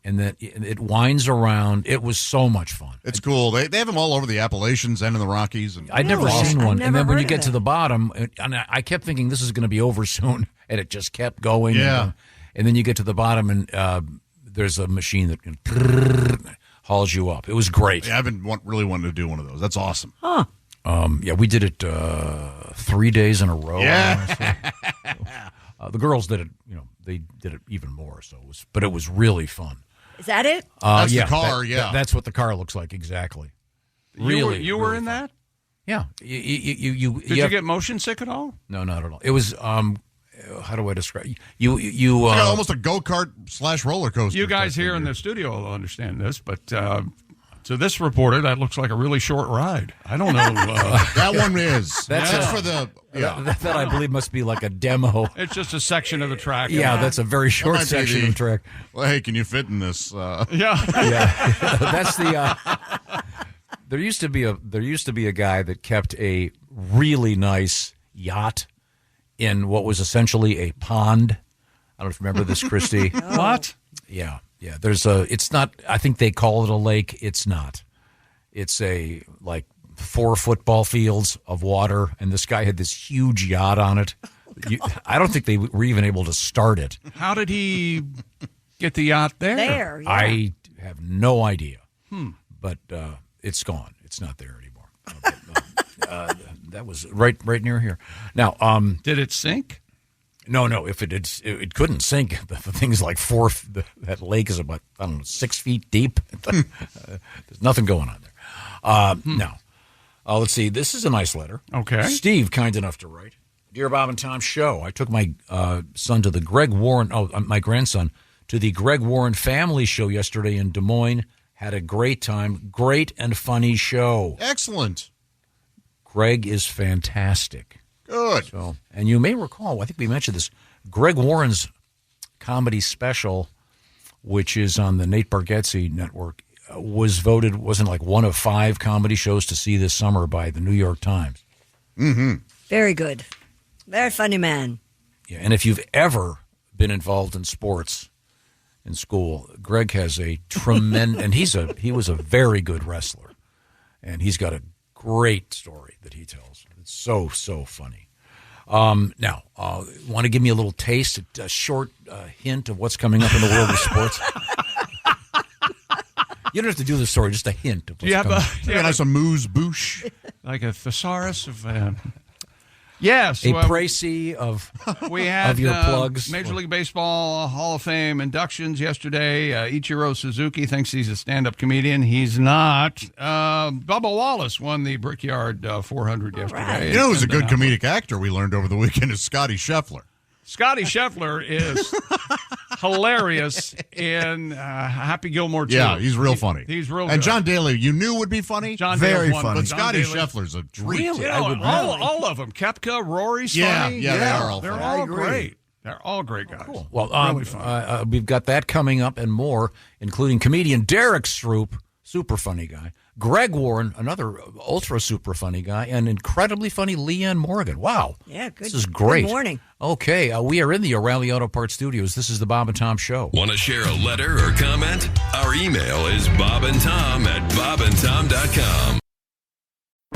And then it winds around. It was so much fun. It's cool. They have them all over the Appalachians and in the Rockies. And I'd never seen one. And then when you get to the bottom, and I kept thinking this is going to be over soon, and it just kept going. Yeah. And then you get to the bottom, and there's a machine that hauls you up. It was great. Yeah, I've been really wanting to do one of those. That's awesome. Huh. Yeah, we did it 3 days in a row. Yeah. The girls did it, they did it even more. But it was really fun. Is that it? That's yeah, the car, yeah. That's what the car looks like, exactly. Really, you were really in fun. that? Yeah. Did you get motion sick at all? No, not at all. It was, how do I describe you? Almost a go-kart / roller coaster. You guys here in the studio will understand this, but to this reporter, that looks like a really short ride. I don't know. That one is. That's for the... Yeah. That I believe must be like a demo. It's just a section of the track. Yeah, that's a very short section of the track. Well, hey, can you fit in this? Yeah. Yeah. That's the... There used to be a guy that kept a really nice yacht in what was essentially a pond. I don't know if you remember this, Christy. What? Yeah. It's not, I think they call it a lake. It's not. It's a, 4 football fields of water, and this guy had this huge yacht on it. I don't think they were even able to start it. How did he get the yacht there? There, yeah. I have no idea. But it's gone. It's not there anymore. That was right near here. Now, did it sink? No. If it couldn't sink. The thing's like that lake is about 6 feet deep. There's nothing going on there. Now, let's see. This is a nice letter. Okay. Steve, kind enough to write. Dear Bob and Tom Show, I took my son to the Greg Warren. My grandson to the Greg Warren Family Show yesterday in Des Moines. Had a great time. Great and funny show. Excellent. Greg is fantastic. Good. So, and you may recall, I think we mentioned this, Greg Warren's comedy special, which is on the Nate Bargatze network, was voted, wasn't one of 5 comedy shows to see this summer by the New York Times. Mm-hmm. Very good. Very funny man. Yeah, and if you've ever been involved in sports in school, Greg has a tremendous, and he was a very good wrestler, and he's got a great story that he tells. It's so funny. Now, want to give me a little taste, a short hint of what's coming up in the world of sports? You don't have to do the story, just a hint of what's coming. Do you have some amuse-bouche? Like a thesaurus of... Yes. A précis of your plugs. Major League Baseball Hall of Fame inductions yesterday. Ichiro Suzuki thinks he's a stand-up comedian. He's not. Bubba Wallace won the Brickyard 400 yesterday. Right. You know who's a good comedic actor we learned over the weekend is Scotty Scheffler. Scotty Scheffler is hilarious in Happy Gilmore 2. Yeah, he's real funny. He's real good. And John Daly, you knew would be funny? Very funny. But Scotty Scheffler's a treat. Really? All of them. Kepka, Rory's funny. Yeah, they are all They're funny. all great. They're all great guys. Cool. Well, really fun. we've got that coming up and more, including comedian Derek Stroop, super funny guy. Greg Warren, another ultra super funny guy, and incredibly funny Leanne Morgan. Wow. Yeah, good. This is great. Good morning. Okay, we are in the O'Reilly Auto Parts Studios. This is the Bob and Tom Show. Want to share a letter or comment? Our email is bobandtom@bobandtom.com.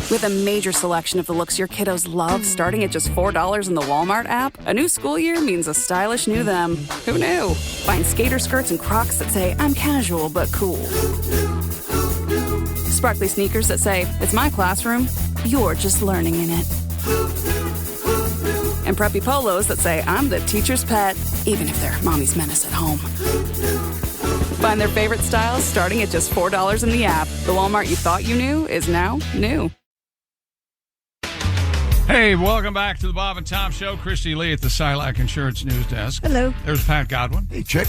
With a major selection of the looks your kiddos love starting at just $4 in the Walmart app, a new school year means a stylish new them. Who knew? Find skater skirts and Crocs that say, I'm casual but cool. Sparkly sneakers that say, it's my classroom, you're just learning in it. And preppy polos that say, I'm the teacher's pet, even if they're mommy's menace at home. Find their favorite styles starting at just $4 in the app. The Walmart you thought you knew is now new. Hey, welcome back to the Bob and Tom Show. Christy Lee at the Silac Insurance News Desk. Hello. There's Pat Godwin. Hey, Chick.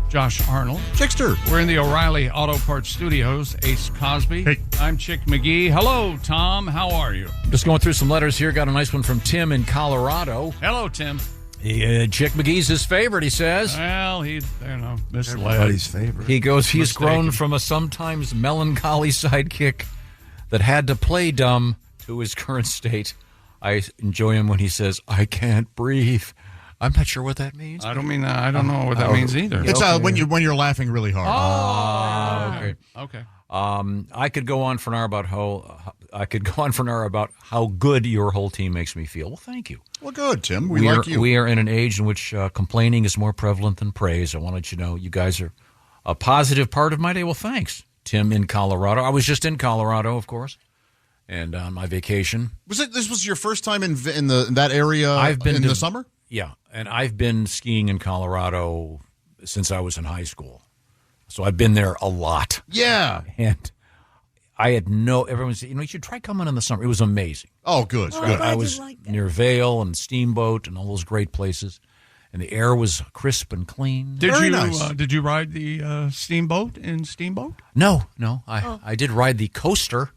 Josh Arnold. Chickster. We're in the O'Reilly Auto Parts Studios. Ace Cosby. Hey. I'm Chick McGee. Hello, Tom. How are you? Just going through some letters here. Got a nice one from Tim in Colorado. Hello, Tim. Chick McGee's his favorite, he says. Well, he, misled. Everybody's favorite. He goes, he's Mistaken. grown from a sometimes melancholy sidekick that had to play dumb to his current state. I enjoy him when he says, I can't breathe. I'm not sure what that means. I don't know what that means either. It's when you're laughing really hard. Okay. Okay. I could go on for an hour about how good your whole team makes me feel. Well, thank you. Well, good, Tim. We like you. We are in an age in which complaining is more prevalent than praise. I wanted you to know you guys are a positive part of my day. Well, thanks, Tim in Colorado. I was just in Colorado, of course, and on my vacation. This was your first time in that area in the summer? Yeah, and I've been skiing in Colorado since I was in high school. So I've been there a lot. Yeah. And I had everyone said, you should try coming in the summer. It was amazing. Oh, good. Good. I was near Vail and Steamboat and all those great places. And the air was crisp and clean. Did you ride the steamboat in Steamboat? No. I did ride the coaster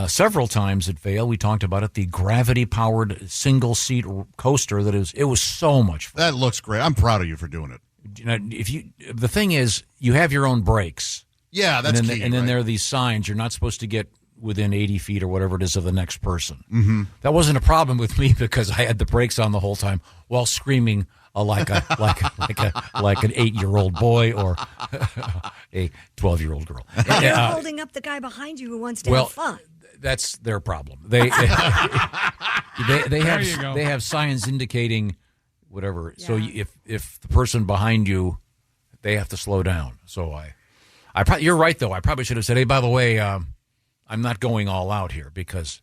several times at Vail. We talked about it, the gravity-powered single-seat coaster. It was so much fun. That looks great. I'm proud of you for doing it. The thing is, you have your own brakes. Yeah, that's and then, key. And then right? there are these signs. You're not supposed to get within 80 feet or whatever it is of the next person. Mm-hmm. That wasn't a problem with me because I had the brakes on the whole time while screaming like an 8-year-old boy or a 12-year-old girl. You're holding up the guy behind you who wants to have fun. That's their problem. They have signs indicating whatever. Yeah. So if the person behind you, they have to slow down. So you're right though. I probably should have said, hey, by the way, I'm not going all out here, because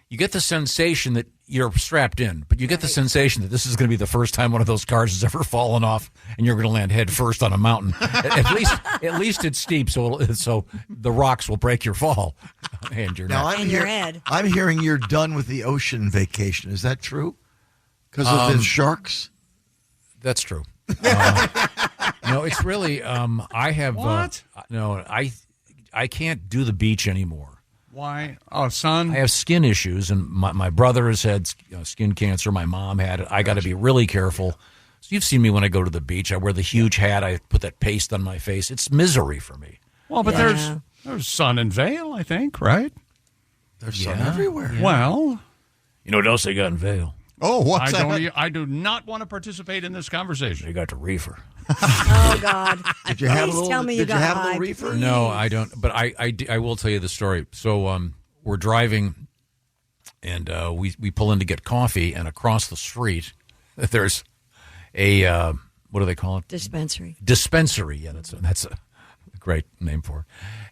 you get the sensation that you're strapped in, but you get the sensation that this is going to be the first time one of those cars has ever fallen off, and you're going to land head first on a mountain. At least it's steep, so the rocks will break your fall. And your head. I'm hearing you're done with the ocean vacation. Is that true? Because of the sharks? That's true. No, it's really. I have. What? I can't do the beach anymore. Why? Oh, son. I have skin issues, and my brother has had skin cancer. My mom had it. I got to be really careful. So you've seen me when I go to the beach. I wear the huge hat. I put that paste on my face. It's misery for me. Well, but there's sun in Vail, I think, right? There's sun everywhere. Yeah. Well, you know what else they got in Vail? Oh, what's that? I do not want to participate in this conversation. They got the reefer. Oh, God. Did you have a Please tell me you Did you got have a high, little reefer? please. No, I don't. But I will tell you the story. So we're driving, and we pull in to get coffee, and across the street there's a what do they call it? Dispensary. Dispensary. Yeah, that's a great name for it.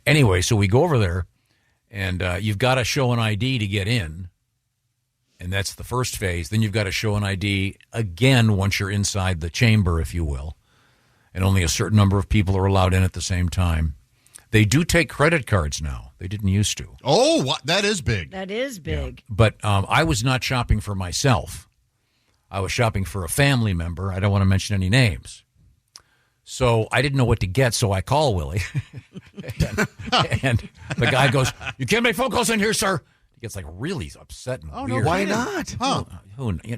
Anyway, so we go over there, and you've got to show an ID to get in. And that's the first phase. Then you've got to show an ID again once you're inside the chamber, if you will. And only a certain number of people are allowed in at the same time. They do take credit cards now. They didn't used to. Oh, that is big. That is big. Yeah. But I was not shopping for myself. I was shopping for a family member. I don't want to mention any names. So I didn't know what to get, so I call Willie. and the guy goes, "You can't make phone calls in here, sir." He gets really upset and weird. Why not? Huh.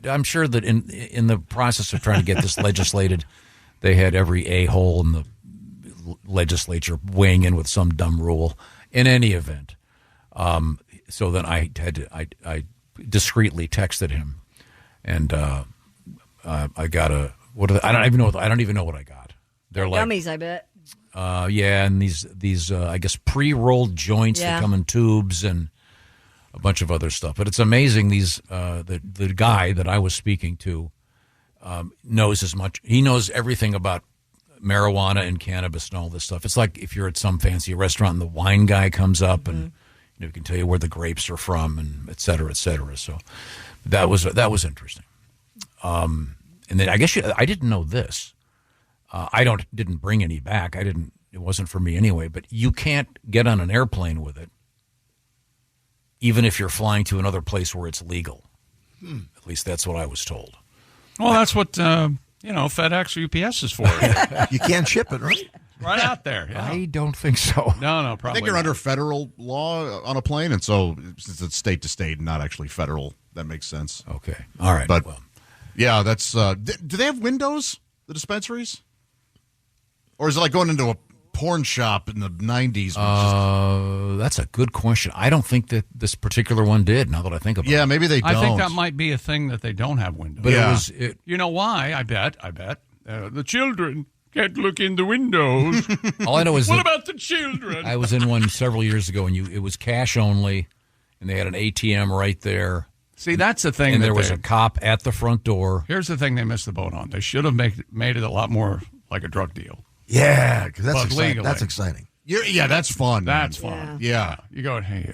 I'm sure that in the process of trying to get this legislated, they had every a-hole in the legislature weighing in with some dumb rule. In any event, so then I discreetly texted him, and I got I don't even know what I got. They're Gummies, I bet. Yeah, and these I guess pre-rolled joints that come in tubes and a bunch of other stuff. But it's amazing. The guy that I was speaking to knows as much. He knows everything about marijuana and cannabis and all this stuff. It's like if you're at some fancy restaurant and the wine guy comes up and he can tell you where the grapes are from and et cetera, et cetera. So that was interesting. And then I guess I didn't know this. I didn't bring any back. It wasn't for me anyway. But you can't get on an airplane with it, even if you're flying to another place where it's legal. At least that's what I was told. Well, that's what FedEx or UPS is for. You can't ship it, right? Right out there. Yeah. I don't think so. No, probably. I think you're not. under federal law on a plane, and so since it's state to state, not actually federal, that makes sense. Okay. All right. But Yeah, that's. Do they have windows, the dispensaries? Or is it like going into a porn shop in the 90s? That's a good question. I don't think that this particular one did, now that I think about it. Yeah, maybe they don't. I think that might be a thing that they don't have windows. But you know why? I bet. The children can't look in the windows. All I know is what about the children? I was in one several years ago, and it was cash only, and they had an ATM right there. See, that's the thing. And there was a cop at the front door. Here's the thing they missed the boat on. They should have made it a lot more like a drug deal. Yeah, because that's But exciting. legally. That's exciting. Yeah, that's fun. That's fun. Yeah. You go, hey,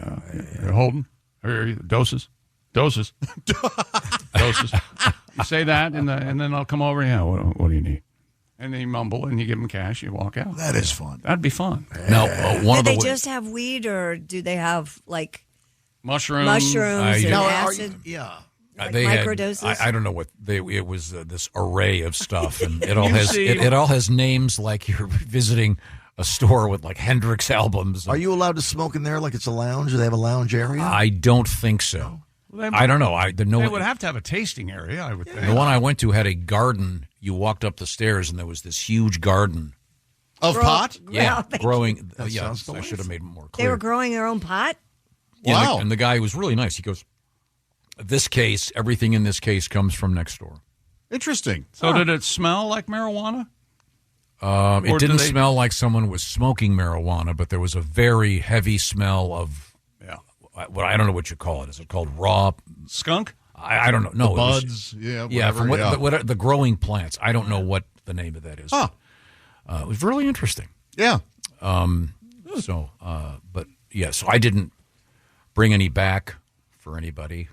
you're holding? Doses? You say that, and then I'll come over. Yeah, what do you need? And then you mumble, and you give them cash. You walk out. That is fun. That'd be fun. Now, Do they just have weed, or do they have like mushrooms and acid? Yeah. Like they microdoses? I don't know what it was. This array of stuff, and it all it all has names like you're visiting a store with like Hendrix albums. Are you allowed to smoke in there like it's a lounge? Do they have a lounge area? I don't think so. I don't know. They would have to have a tasting area, I would think. The one I went to had a garden. You walked up the stairs, and there was this huge garden of pot. Yeah, growing. That sounds I should have made it more They clear. were growing their own pot? Yeah, Wow. and the guy was really nice. He goes, everything in this case comes from next door. Interesting. So did it smell like marijuana? It didn't smell like someone was smoking marijuana, but there was a very heavy smell of, well, I don't know what you call it. Is it called raw skunk? I don't know. No, The buds, from what the growing plants. I don't know what the name of that is. Huh. It was really interesting. Yeah. So I didn't bring any back for anybody.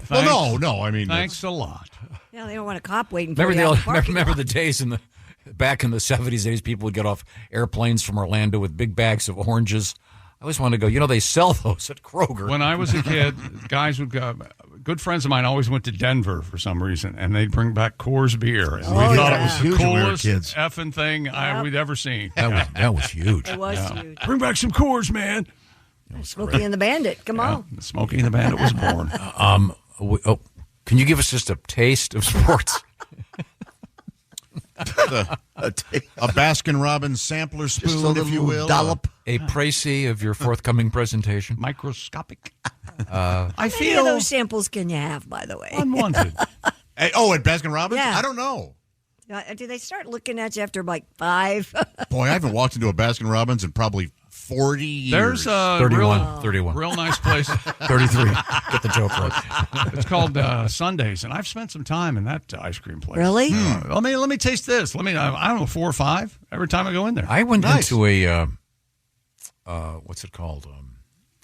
Well, no. I mean, thanks a lot. Yeah, they don't want a cop waiting for you. Remember the days back in the 70s, 80s, people would get off airplanes from Orlando with big bags of oranges. I always wanted to go, they sell those at Kroger. When I was a kid, guys would go. Good friends of mine always went to Denver for some reason, and they'd bring back Coors beer. And we thought it was the coolest effing thing we'd ever seen. That was huge. It was huge. Bring back some Coors, man. Smokey and the Bandit. Come on. Smokey and the Bandit was born. Can you give us just a taste of sports? a Baskin-Robbins sampler spoon, if you will. Dollop. A précis of your forthcoming presentation. Microscopic. How many of those samples can you have, by the way? Unwanted. At Baskin-Robbins? Yeah. I don't know. Do they start looking at you after like 5? Boy, I haven't walked into a Baskin-Robbins in probably 40 years. There's a 31. Real nice place. 33. Get the joke right. It's called Sundays, and I've spent some time in that ice cream place. Really? Let me taste this. I don't know, 4 or 5 every time I go in there. I went into a what's it called?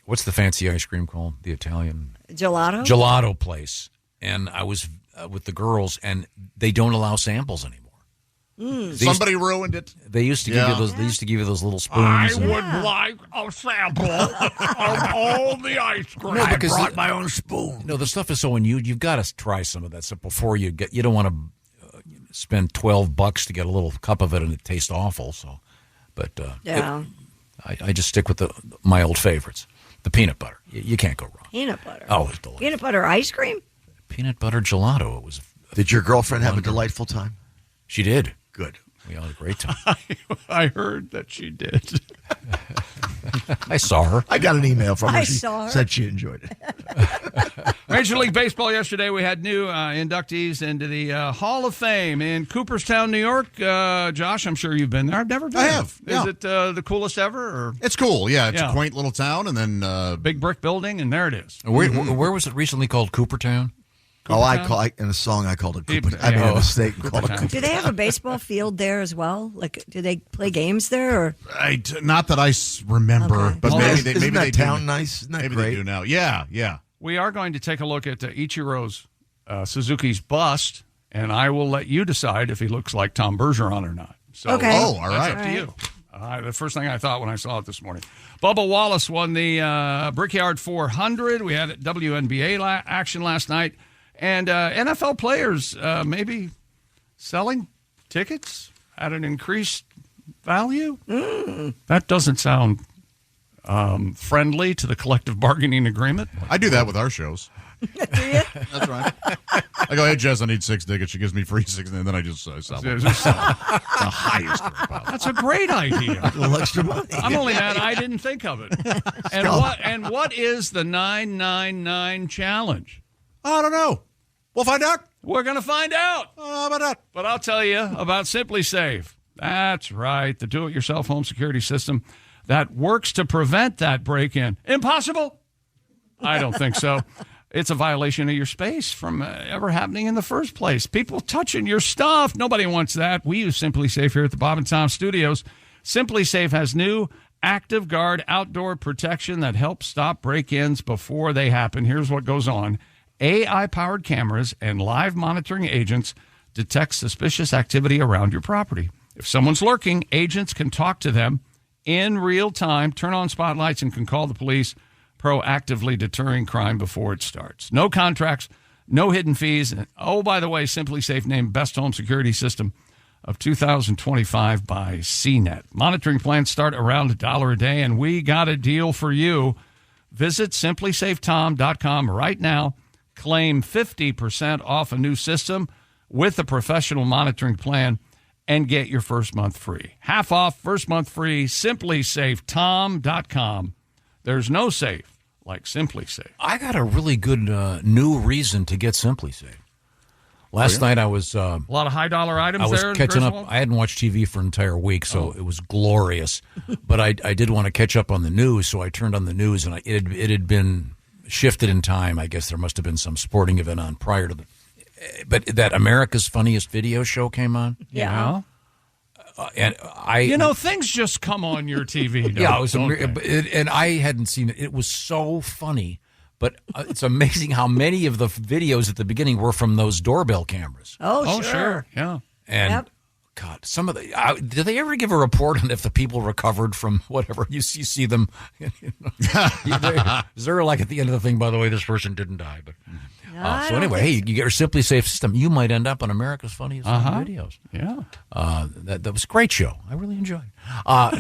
What's the fancy ice cream called? The Italian gelato place. And I was with the girls, and they don't allow samples anymore. Somebody ruined it. They used to give you those. They used to give you those little spoons. I would like a sample of all the ice cream. No, because I brought my own spoon. No, the stuff is so unusual. You've got to try some of that stuff before you get. You don't want to spend $12 to get a little cup of it, and it tastes awful. So, but I just stick with my old favorites. The peanut butter. You can't go wrong. Peanut butter. Oh, it's delicious. Peanut butter ice cream? Peanut butter gelato. It was. Did your girlfriend have a delightful time? She did. Good. We all had a great time. I heard that she did. I saw her. I got an email from her. I She saw her. said she enjoyed it. Major League Baseball yesterday, we had new inductees into the Hall of Fame in Cooperstown, New York. Josh, I'm sure you've been there. I've never been. I have. Is it the coolest ever? Or? It's cool. Yeah, it's a quaint little town, and then big brick building, and there it is. Where was it recently called? Coopertown? In a song I called it Cooper. I made a mistake and called it Cooper. Do they have a baseball field there as well? Like, do they play games there? Or? Not that I remember, Okay. but maybe they Isn't that do. town nice? Isn't that Maybe great? they do now. Yeah. We are going to take a look at Ichiro's Suzuki's bust, and I will let you decide if he looks like Tom Bergeron or not. So, Okay. Oh, all right. That's up to you. The first thing I thought when I saw it this morning. Bubba Wallace won the Brickyard 400. We had WNBA action last night. And NFL players maybe selling tickets at an increased value. That doesn't sound friendly to the collective bargaining agreement. I do that with our shows. Do you? That's right. I go, hey, Jess, I need 6 tickets. She gives me free 6, and then I just sell them. The highest. That's a great idea. A little extra money. I'm only mad I didn't think of it. And what is the 999 challenge? I don't know. We'll find out. We're going to find out. But I'll tell you about Simply Safe. That's right, the do-it-yourself home security system that works to prevent that break-in. Impossible? I don't think so. It's a violation of your space from ever happening in the first place. People touching your stuff. Nobody wants that. We use Simply Safe here at the Bob and Tom Studios. Simply Safe has new Active Guard outdoor protection that helps stop break-ins before they happen. Here's what goes on. AI-powered cameras and live monitoring agents detect suspicious activity around your property. If someone's lurking, agents can talk to them in real time, turn on spotlights, and can call the police, proactively deterring crime before it starts. No contracts, no hidden fees. And, oh, by the way, Simply Safe named Best Home Security System of 2025 by CNET. Monitoring plans start around $1 a day, and we got a deal for you. Visit simplysafetom.com right now. Claim 50% off a new system with a professional monitoring plan and get your first month free. Half off, first month free, simplysafetom.com. There's no safe like Simply Safe. I got a really good new reason to get Simply Safe. Last night I was... a lot of high-dollar items I was there? catching up. Griswold? I hadn't watched TV for an entire week, so it was glorious. But I did want to catch up on the news, so I turned on the news, and it had been shifted in time. I guess there must have been some sporting event on prior to the... But that America's Funniest Video show came on. Yeah. And things just come on your TV. Yeah, it was and I hadn't seen it. It was so funny, but it's amazing how many of the videos at the beginning were from those doorbell cameras. Oh, sure. Yeah. And God, some of the did they ever give a report on if the people recovered from whatever you see them? Is there like at the end of the thing? By the way, this person didn't die, but. So anyway, hey, you get your Simply Safe system. You might end up on America's Funniest Videos. Yeah. That was a great show. I really enjoyed it.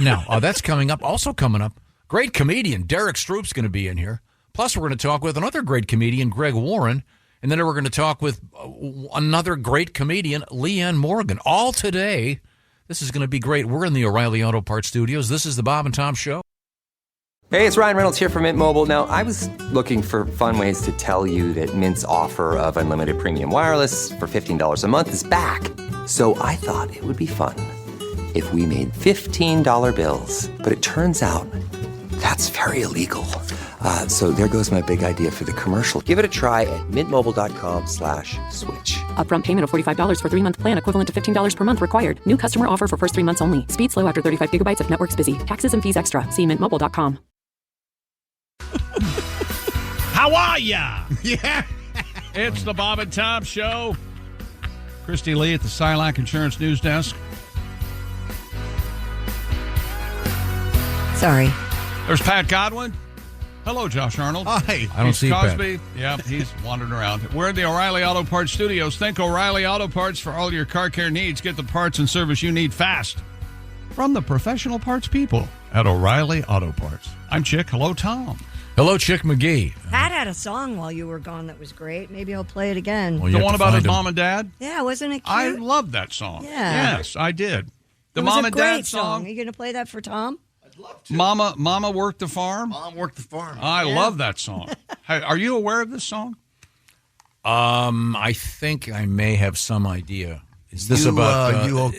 Now, that's coming up. Also coming up, great comedian Derek Stroop's going to be in here. Plus, we're going to talk with another great comedian, Greg Warren. And then we're going to talk with another great comedian, Leanne Morgan. All today. This is going to be great. We're in the O'Reilly Auto Parts Studios. This is the Bob and Tom Show. Hey, it's Ryan Reynolds here from Mint Mobile. Now, I was looking for fun ways to tell you that Mint's offer of unlimited premium wireless for $15 a month is back. So I thought it would be fun if we made $15 bills. But it turns out that's very illegal. So there goes my big idea for the commercial. Give it a try at mintmobile.com/switch. Upfront payment of $45 for 3-month plan, equivalent to $15 per month required. New customer offer for first 3 months only. Speed slow after 35 gigabytes if network's busy. Taxes and fees extra. See mintmobile.com. How are ya? Yeah. It's the Bob and Tom Show. Christy Lee at the Silac Insurance News Desk. Sorry. There's Pat Godwin. Hello, Josh Arnold. Hi. I don't see Cosby. Pat. Yeah, he's wandering around. We're in the O'Reilly Auto Parts Studios. Think O'Reilly Auto Parts for all your car care needs. Get the parts and service you need fast from the professional parts people at O'Reilly Auto Parts. I'm Chick. Hello, Tom. Hello, Chick McGee. Pat had a song while you were gone that was great. Maybe I'll play it again. Well, The one about his mom and dad? Yeah, wasn't it cute? I loved that song. Yeah. Yes, I did. The It was mom a and great dad song. Are you going to play that for Tom? Mama worked the farm. Mom worked the farm. I love that song. Hey, are you aware of this song? I think I may have some idea. Is this You, about you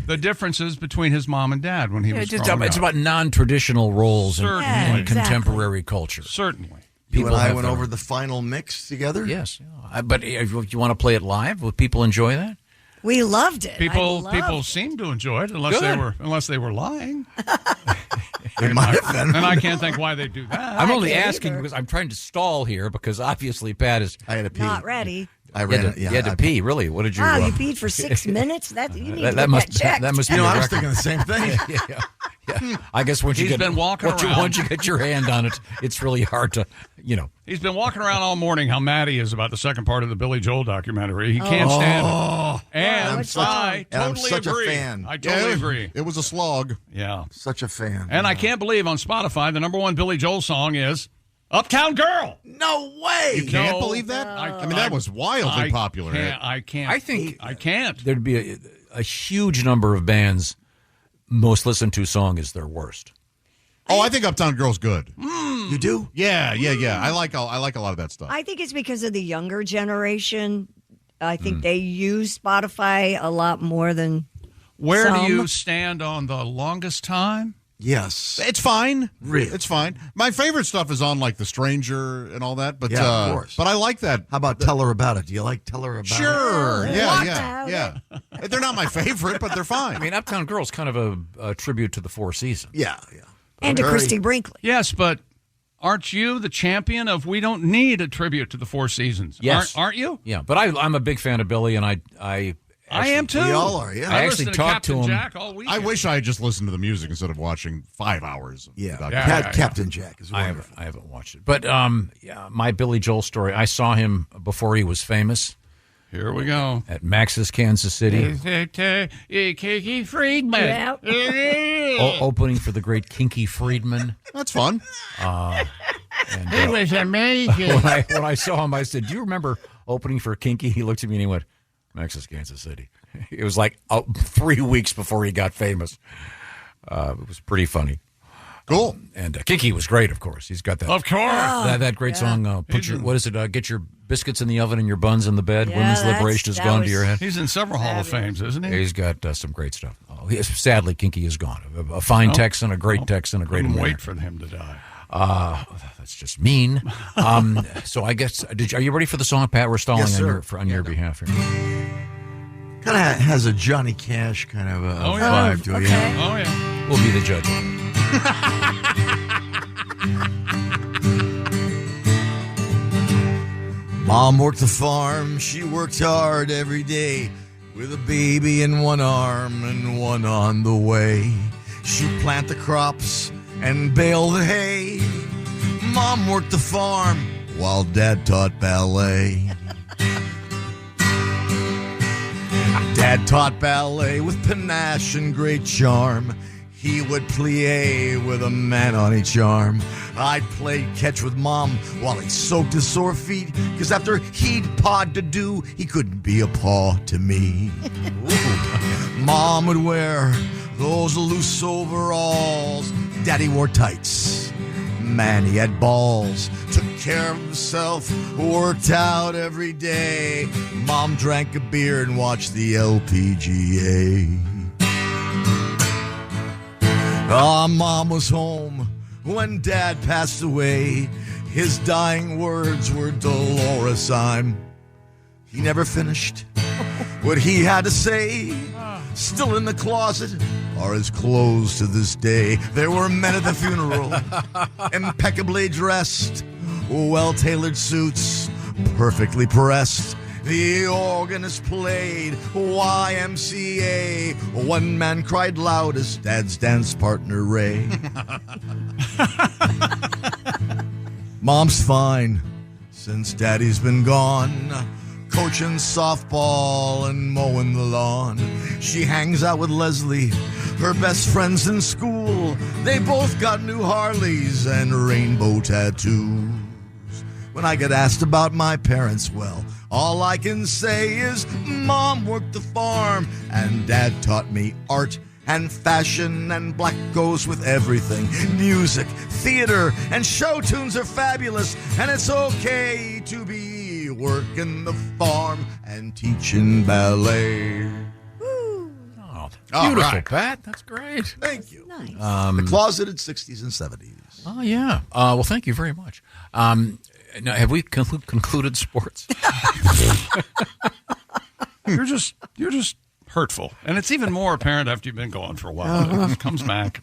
The differences between his mom and dad when he was it's growing about up. non-traditional roles in, Certainly. Yeah, in exactly. contemporary culture. Certainly. You and I have went their- over the final mix together? Yes, but if you want to play it live, will people enjoy that? We loved it. People seem to enjoy it unless Good. they were lying. It might have been. And I can't think why they do that. I'm only can't asking either. because I'm trying to stall here because obviously Pat is. I had to pee. Not ready. I You ran had it. to, Yeah, you had to I- pee, really? What did you? Wow, you peed for 6 minutes? You need to get that must checked. that must be You know, the I was record. thinking the same thing. Yeah. I guess once you He's get been walking around. once you get your hand on it, it's really hard to, He's been walking around all morning how mad he is about the second part of the Billy Joel documentary. He can't stand it. And I'm such I a- and I'm totally such a agree. fan. I totally Yeah, agree. It was a slog. Yeah. Such a fan. And I can't believe on Spotify, the number one Billy Joel song is Uptown Girl. No way. You can't believe that? I mean, that was wildly popular. I can't. I think I can't. There'd be a huge number of bands' most listened to song is their worst. Oh, I think Uptown Girl's good. You do? Yeah. I like a lot of that stuff. I think it's because of the younger generation. I think they use Spotify a lot more than Where some. do you stand on The Longest Time? Yes. It's fine. Really? It's fine. My favorite stuff is on like The Stranger and all that. But Yeah, of course. But I like that. How about Tell Her About It? Do you like Tell Her About It? Sure. Yeah. They're not my favorite, but they're fine. I mean, Uptown Girl's kind of a tribute to the Four Seasons. Yeah. And to Christy Brinkley. Yes, but aren't you the champion of we don't need a tribute to the Four Seasons? Yes. Aren't you? Yeah, but I'm a big fan of Billy, and I am too. We all are, yeah. I actually listened talked to Captain him. Jack all weekend. I wish I had just listened to the music instead of watching 5 hours. Yeah. Yeah. Captain Jack is I wonderful. haven't watched it. But my Billy Joel story, I saw him before he was famous. Here we go. At Max's Kansas City. Kiki Friedman. Opening for the great Kinky Friedman. That's fun. It was amazing. When I saw him, I said, "Do you remember opening for Kinky?" He looked at me and he went, "Max's Kansas City." It was like 3 weeks before he got famous. It was pretty funny. Cool. And Kinky was great, of course. He's got that. Of course. That great song, what is it? Get your biscuits in the oven and your buns in the bed. Yeah, Women's liberation has gone to your head. He's in several Hall of Fames, isn't he? He's got some great stuff. Sadly, Kinky is gone. A fine Texan, a great Texan, a great American. Wait for him to die. That's just mean. So I guess, are you ready for the song, Pat? We're stalling Yes, on your behalf here. Kind of has a Johnny Cash kind of a vibe to it. okay. Yeah. Oh, yeah. We'll be the judge. Mom worked the farm. She worked hard every day with a baby in one arm and one on the way. She'd plant the crops and bale the hay. Mom worked the farm while Dad taught ballet. Dad taught ballet with panache and great charm. He would plie with a man on each arm. I'd play catch with Mom while he soaked his sore feet, 'cause after he'd pawed to do, he couldn't be a paw to me. Mom would wear those loose overalls. Daddy wore tights. Man, he had balls. Took care of himself, worked out every day. Mom drank a beer and watched the LPGA. Mom was home when Dad passed away. His dying words were Dolores, He never finished what he had to say. Still in the closet are his clothes to this day. There were men at the funeral, impeccably dressed, well-tailored suits, perfectly pressed. The organist played YMCA. One man cried loudest, Dad's dance partner Ray. Mom's fine since Daddy's been gone, coaching softball and mowing the lawn. She hangs out with Leslie, her best friends in school. They both got new Harleys and rainbow tattoos. When I get asked about my parents, well, all I can say is Mom worked the farm and Dad taught me art and fashion, and black goes with everything. Music, theater, and show tunes are fabulous, and it's okay to be working the farm and teaching ballet. Oh, beautiful, right. Pat. That's great. Thank you. Nice. The closeted 60s and 70s. Oh, yeah. Well, thank you very much. Now, have we concluded sports? You're just hurtful, and it's even more apparent after you've been gone for a while. It comes back.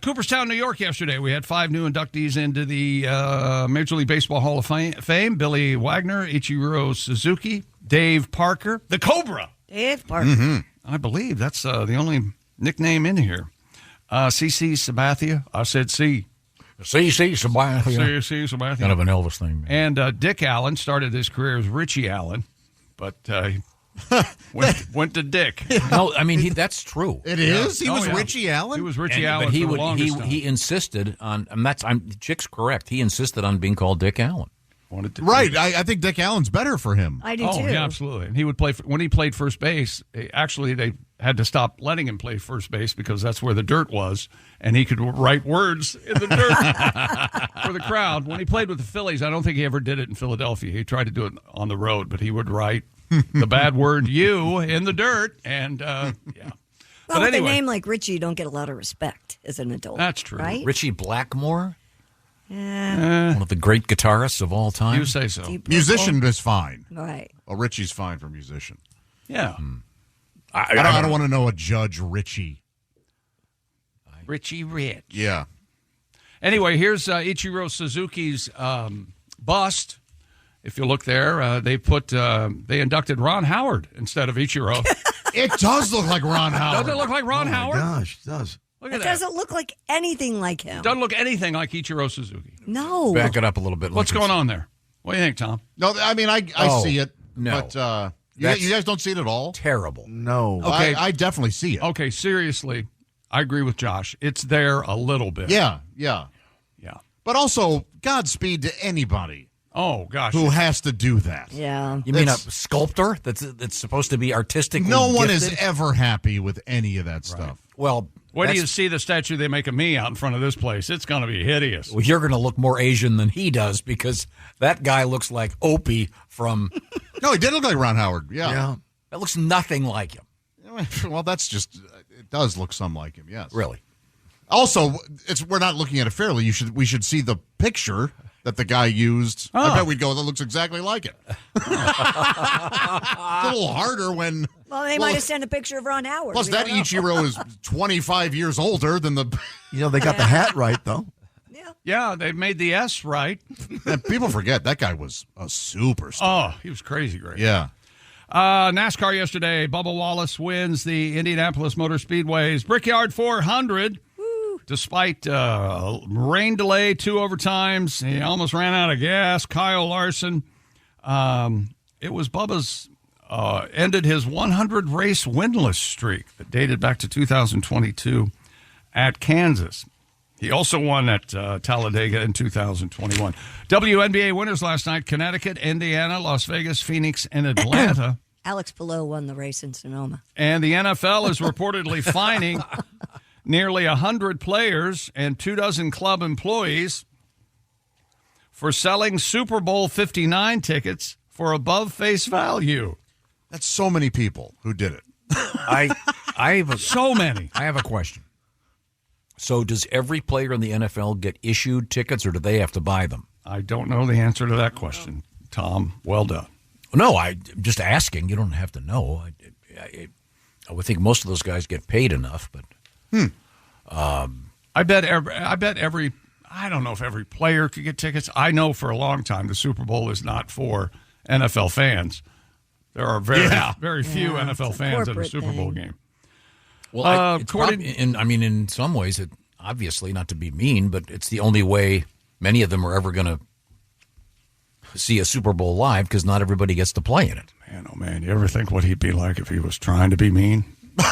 Cooperstown, New York. Yesterday, we had 5 new inductees into the Major League Baseball Hall of Fame: Billy Wagner, Ichiro Suzuki, Dave Parker, the Cobra. Dave Parker. Mm-hmm. I believe that's the only nickname in here. CC Sabathia. I said C. C.C. Sabathia. C.C. Sabathia. Kind of an Elvis thing. And Dick Allen started his career as Richie Allen, but went to Dick. No, I mean that's true. It is. He was Richie Allen. He was Richie Allen. But for the longest time. he insisted on. Chick's correct. He insisted on being called Dick Allen. Right. I think Dick Allen's better for him. I do too. Yeah, absolutely. And he would play when he played first base. Actually, they had to stop letting him play first base because that's where the dirt was, and he could write words in the dirt for the crowd. When he played with the Phillies, I don't think he ever did it in Philadelphia. He tried to do it on the road, but he would write the bad word "you" in the dirt, and yeah. Well, but with anyway, a name like Richie, you don't get a lot of respect as an adult. That's true. Right? Richie Blackmore, Yeah. one of the great guitarists of all time. You say so. Musician is fine. Right. Well, Richie's fine for musician. Yeah. I don't want to know a Judge Richie. Richie Rich. Yeah. Anyway, here's Ichiro Suzuki's bust. If you look there, they inducted Ron Howard instead of Ichiro. It does look like Ron Howard. Does it look like Ron Howard? Gosh, it does. Look It at that. doesn't look like anything like him. Doesn't look anything like Ichiro Suzuki. No. Back it up a little bit. What's going on there? What do you think, Tom? No, I mean, I see it. no. But you That's guys don't see it at all? Terrible. No. Okay. I definitely see it. Okay, seriously, I agree with Josh. It's there a little bit. Yeah. Yeah. But also, Godspeed to anybody Oh, gosh. who has to do that. Yeah. You mean a sculptor that's supposed to be artistically No one gifted? is ever happy with any of that stuff. Well, Wait till that's- you see the statue they make of me out in front of this place. It's going to be hideous. well, you're going to look more Asian than he does because that guy looks like Opie from. No, he did look like Ron Howard. Yeah. That looks nothing like him. Well, that's just, it does look some like him, yes. Really. Also, we're not looking at it fairly. We should see the picture that the guy used. I bet we'd go, that looks exactly like it. It's a little harder when... Well, they might have sent a picture of Ron Howard. Plus, We that don't know. Ichiro is 25 years older than the... You know, they got the hat right, though. Yeah, they made the S right. And people forget, that guy was a superstar. Oh, he was crazy great. Yeah. NASCAR yesterday, Bubba Wallace wins the Indianapolis Motor Speedway's Brickyard 400. Despite rain delay, 2 overtimes, he almost ran out of gas. Kyle Larson, it was Bubba's, ended his 100-race winless streak that dated back to 2022 at Kansas. He also won at Talladega in 2021. WNBA winners last night, Connecticut, Indiana, Las Vegas, Phoenix, and Atlanta. Alex Pillow won the race in Sonoma. And the NFL is reportedly fining nearly 100 players and 24 club employees for selling Super Bowl 59 tickets for above face value. That's so many people who did it. I have so many. I have a question. So does every player in the NFL get issued tickets, or do they have to buy them? I don't know the answer to that question, Tom. Well done. No, I'm just asking. You don't have to know. I would think most of those guys get paid enough, but I bet every. I don't know if every player could get tickets. I know for a long time the Super Bowl is not for NFL fans. There are very few NFL fans at a Super Bowl game. Well, in some ways, it obviously, not to be mean, but it's the only way many of them are ever going to see a Super Bowl live because not everybody gets to play in it. Man, oh man, you ever think what he'd be like if he was trying to be mean? You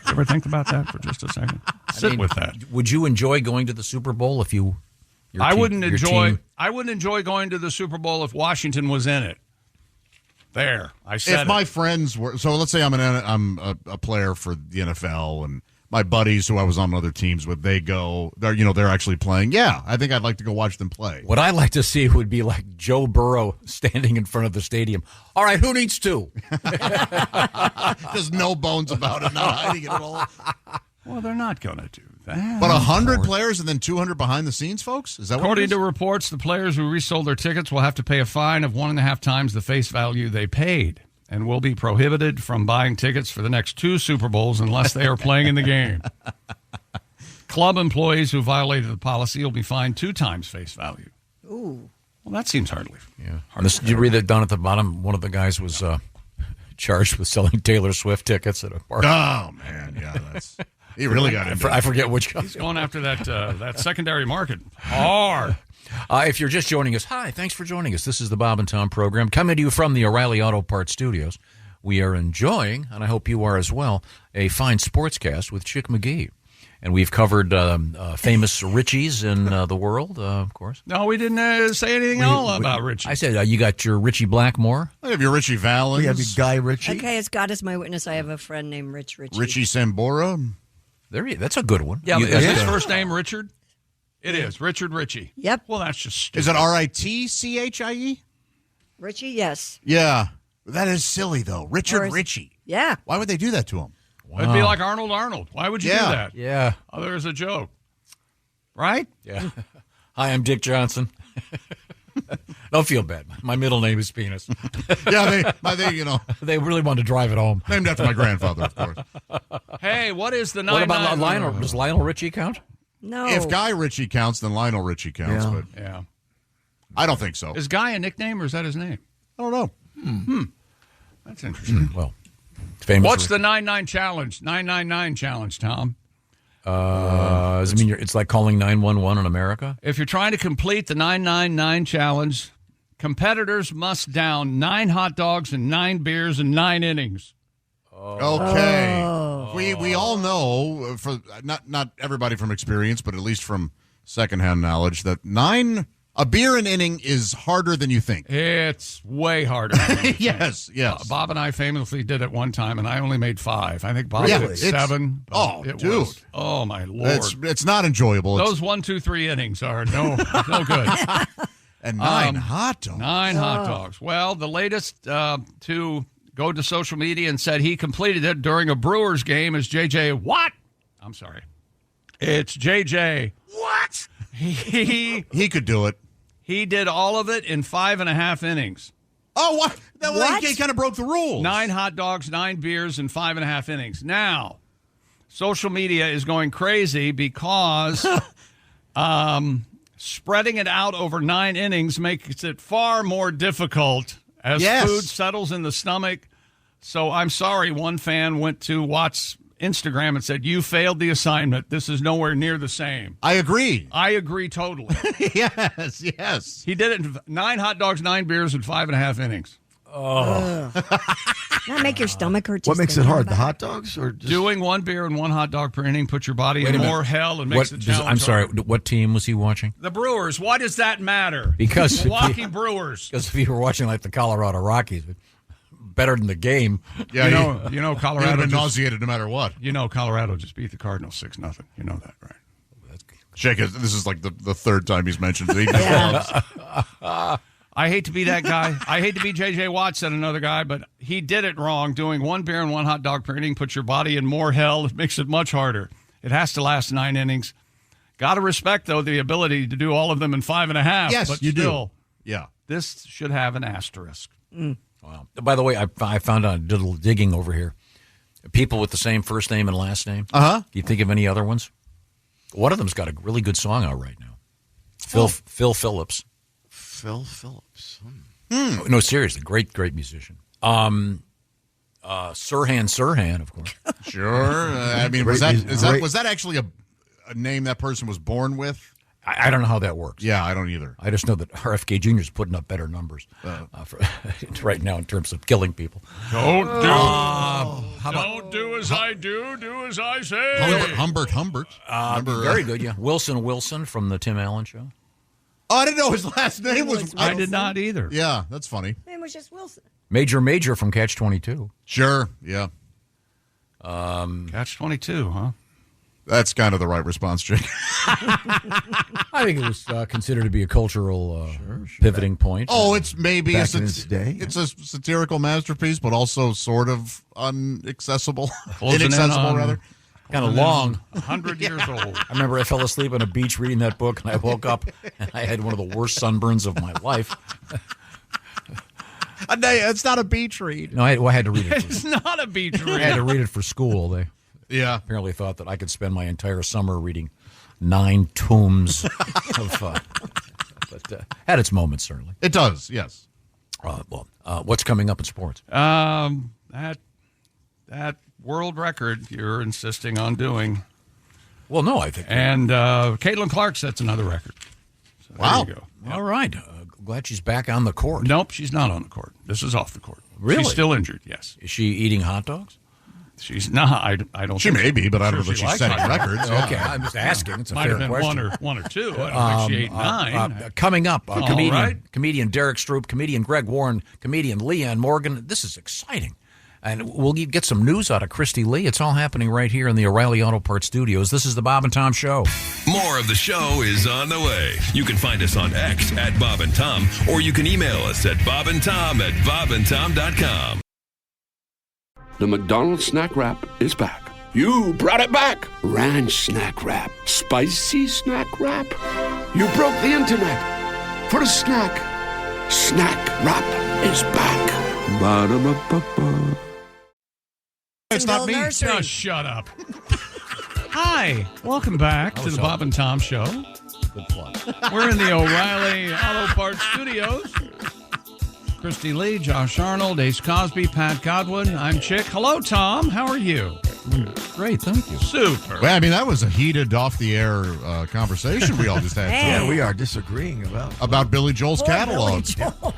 ever think about that for just a second? Sit with that. Would you enjoy going to the Super Bowl if you? I wouldn't enjoy going to the Super Bowl if Washington was in it. There, I said if my friends were, so let's say I'm a player for the NFL, and my buddies who I was on other teams with, they're actually playing. Yeah, I think I'd like to go watch them play. What I'd like to see would be like Joe Burrow standing in front of the stadium. All right, who needs to? There's no bones about it, not hiding it at all. Well, they're not going to do that. But 100 players and then 200 behind the scenes, folks? Is that what According it is? to reports, the players who resold their tickets will have to pay a fine of 1.5 times the face value they paid and will be prohibited from buying tickets for the next 2 Super Bowls unless they are playing in the game. Club employees who violated the policy will be fined 2 times face value. Ooh. Well, that seems hardly. Yeah. Did you read that down at the bottom? One of the guys was charged with selling Taylor Swift tickets at a party. Oh, man. Yeah, that's... He really got it. I forget which guy. He's going after that secondary market hard. If you're just joining us, hi, thanks for joining us. This is the Bob and Tom program coming to you from the O'Reilly Auto Parts Studios. we are enjoying, and I hope you are as well, a fine sportscast with Chick McGee. And we've covered famous Richies in the world, of course. No, we didn't say anything about Richie. I said you got your Richie Blackmore. I have your Richie Valens. We have your Guy Ritchie. Okay, as God is my witness, I have a friend named Rich Ritchie. Richie Sambora. That's a good one. Yeah, is his first name Richard? It is. Richard Ritchie. Yep. Well, that's just stupid. Is it Ritchie? Richie, yes. Yeah. That is silly, though. Richard Ritchie. Yeah. Why would they do that to him? Wow. It'd be like Arnold. Why would you do that? Yeah. Oh, there's a joke. Right? Yeah. Hi, I'm Dick Johnson. Don't feel bad. My middle name is Penis. Yeah, they really wanted to drive it home. Named after my grandfather, of course. Hey, what is the 9-9? What about Lionel? Does Lionel Richie count? No. If Guy Ritchie counts, then Lionel Richie counts. Yeah. But yeah. I don't think so. Is Guy a nickname or is that his name? I don't know. That's interesting. Well, famous. What's the 9-9 challenge? 999 challenge, Tom. Does it mean it's like calling 911 in America? If you're trying to complete the 999 challenge, competitors must down 9 hot dogs and 9 beers in 9 innings. Okay. We all know, for not everybody from experience, but at least from secondhand knowledge, that a beer an inning is harder than you think. It's way harder. Yes. Bob and I famously did it one time, and I only made 5. I think Bob did 7. Dude. Oh, my Lord. It's not enjoyable. Those 1, 2, 3 innings are no good. And 9 hot dogs. 9 hot dogs. Well, the latest to go to social media and said he completed it during a Brewers game is JJ Watt. I'm sorry. It's JJ. What? He could do it. He did all of it in 5.5 innings. Oh, what? He kind of broke the rules. 9 hot dogs, 9 beers, in 5.5 innings. Now, social media is going crazy because spreading it out over 9 innings makes it far more difficult as food settles in the stomach. So I'm sorry, one fan went to Watt's Instagram and said, "You failed the assignment. This is nowhere near the same." I agree. I agree totally. Yes. He did it in 9 hot dogs, 9 beers, in 5.5 innings. That make your stomach hurt? What makes it hard? The hot dogs, or just... Doing 1 beer and 1 hot dog per inning puts your body in more hell and makes the challenge I'm sorry. harder. What team was he watching? The Brewers. Why does that matter? Because Milwaukee Brewers. Because if you were watching like the Colorado Rockies, better than the game. Yeah, you know, Colorado You'd have been just, nauseated no matter what. You know, Colorado just beat the Cardinals 6-0. You know that, right? Jake, this is like the 3rd time he's mentioned it. I hate to be that guy. I hate to be J.J. Watt, said another guy, but he did it wrong. Doing 1 beer and 1 hot dog per inning puts your body in more hell. It makes it much harder. It has to last 9 innings. Got to respect, though, the ability to do all of them in 5.5. Yes, but you still, do. Yeah. This should have an asterisk. Wow. By the way, I found out, did a little digging over here. People with the same first name and last name. Uh-huh. Do you think of any other ones? One of them's got a really good song out right now. Phil Phillips. Phil Phillips. No, seriously, great musician. Sirhan, of course. Sure. I mean, was that actually a name that person was born with? I don't know how that works. Yeah, I don't either. I just know that RFK Jr. is putting up better numbers right now in terms of killing people. Don't do as I do as I say. Humbert. Very good, yeah. Wilson from the Tim Allen Show. Oh, I didn't know his last name was. I did not either. Yeah, that's funny. His name was just Wilson. Major from Catch-22. Sure, yeah. Catch-22, huh? That's kind of the right response, Jake. I think it was considered to be a cultural pivoting point. Oh, it's maybe Back in its day. It's a satirical masterpiece, but also sort of inaccessible, rather. Kind of long. 100 years old. I remember I fell asleep on a beach reading that book, and I woke up, and I had one of the worst sunburns of my life. It's not a beach read. No, I had to read it. It's not a beach read. I had to read it for school. They apparently thought that I could spend my entire summer reading 9 tomes but had its moments, certainly. It does, yes. What's coming up in sports? That world record you're insisting on doing. Well, no, I think. And Caitlin Clark sets another record. So wow. There you go. All right. Glad she's back on the court. Nope, she's not on the court. This is off the court. Really? She's still injured, yes. Is she eating hot dogs? She's not. I don't She think may be, but I don't know sure that she's likes setting hot dogs. records. Yeah. Okay, I'm just asking. It's a Might fair have been question. one or two. I don't think she ate 9. Coming up, right. comedian Derek Stroop, comedian Greg Warren, comedian Leanne Morgan. This is exciting. And we'll get some news out of Christy Lee. It's all happening right here in the O'Reilly Auto Parts studios. This is the Bob and Tom Show. More of the show is on the way. You can find us on X at Bob and Tom, or you can email us at bobandtom@bobandtom.com. The McDonald's Snack Wrap is back. You brought it back. Ranch Snack Wrap. Spicy Snack Wrap. You broke the internet. For a snack. Snack Wrap is back. Ba-da-ba-ba-ba. It's not me. Just shut up. Hi, welcome back to the Bob and Tom Show. Good plug. We're in the O'Reilly Auto Parts studios. Christy Lee, Josh Arnold, Ace Cosby, Pat Godwin. I'm Chick. Hello, Tom. How are you? Great, thank you. Super. Well, I mean, that was a heated off-the-air conversation we all just had. Hey. Yeah, we are disagreeing about Billy Joel's Poor catalog. Billy Joel.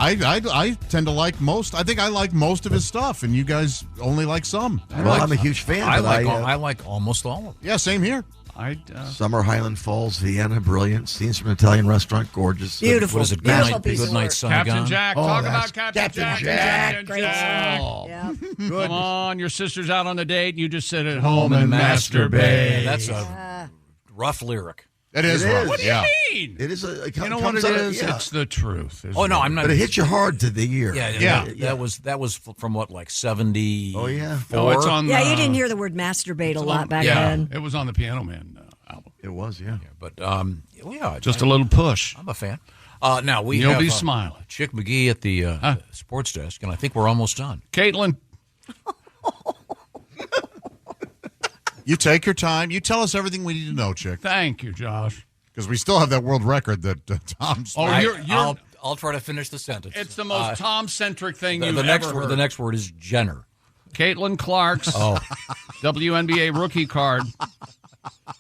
I tend to like most. I think I like most of his stuff, and you guys only like some. Well, I'm a huge fan. I but like almost all of them. Yeah, same here. Summer, Highland Falls, Vienna, brilliant. Scenes from an Italian restaurant, gorgeous. Beautiful. What is it? Beautiful piece Good of night, work. Saigon. Captain Jack. Oh, Talk that's about Captain Jack. Jack. Great Jack. song. Yeah. Come on, your sister's out on a date, and you just sit at home and masturbate. That's a rough lyric. It is It rough. is. What do you mean? It is a. You know what it is? It's the truth. Oh no, I'm not. But it hits you hard to the ear. Yeah. That was from what, like 70. Oh yeah. Oh, it's on. Yeah, you didn't hear the word masturbate a lot back yeah, then. it was on the Piano Man album. It was. Yeah. But yeah, Just a little push. I'm a fan. Now we You'll have be smiling. Chick McGee at the sports desk, and I think we're almost done. Caitlin. You take your time. You tell us everything we need to know, Chick. Thank you, Josh. Because we still have that world record that Tom's. Oh, I'll try to finish the sentence. It's the most Tom-centric thing you've next ever word. heard. The next word is Jenner. Caitlin Clark's WNBA rookie card.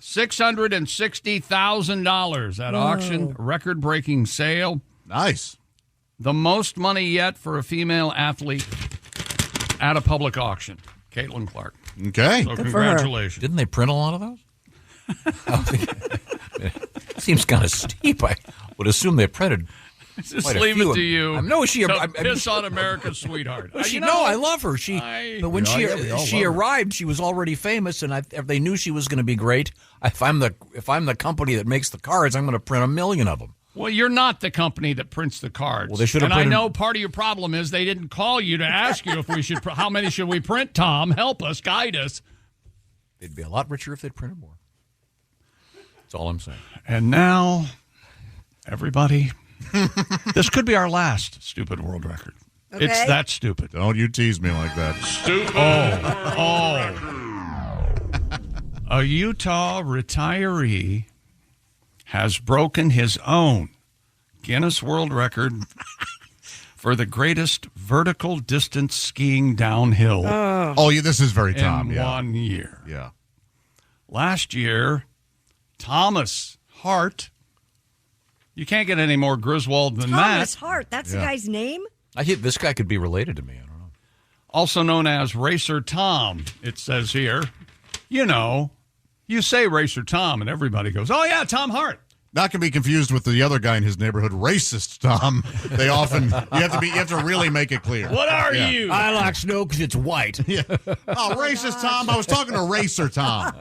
$660,000 at auction. Record-breaking sale. Nice. The most money yet for a female athlete at a public auction. Caitlin Clark. Okay. So congratulations. Didn't they print a lot of those? Seems kind of steep. I would assume they printed. Just quite a leave few. it to you. I know she. to piss on America's sweetheart. I love her. But when she arrived, she was already famous, and they knew she was going to be great. If I'm the company that makes the cards, I'm going to print 1 million of them. Well, you're not the company that prints the cards. Well, they should have. And I know part of your problem is they didn't call you to ask you if we should. How many should we print? Tom, help us, guide us. They'd be a lot richer if they'd printed more. That's all I'm saying. And now, everybody, this could be our last stupid world record. Okay. It's that stupid. Don't you tease me like that. Stupid. A Utah retiree has broken his own Guinness World Record for the greatest vertical distance skiing downhill. Oh, yeah, this is very Tom. In Yeah. 1 year. Yeah. Last year, Thomas Hart. You can't get any more Griswold than Thomas that. Hart. That's the guy's name? I think this guy could be related to me. I don't know. Also known as Racer Tom, it says here. You know, you say Racer Tom, and everybody goes, "Oh yeah, Tom Hart." Not to be confused with the other guy in his neighborhood, Racist Tom. They often you have to really make it clear. What are you? I like snow because it's white. Yeah. Oh, Racist Tom. I was talking to Racer Tom.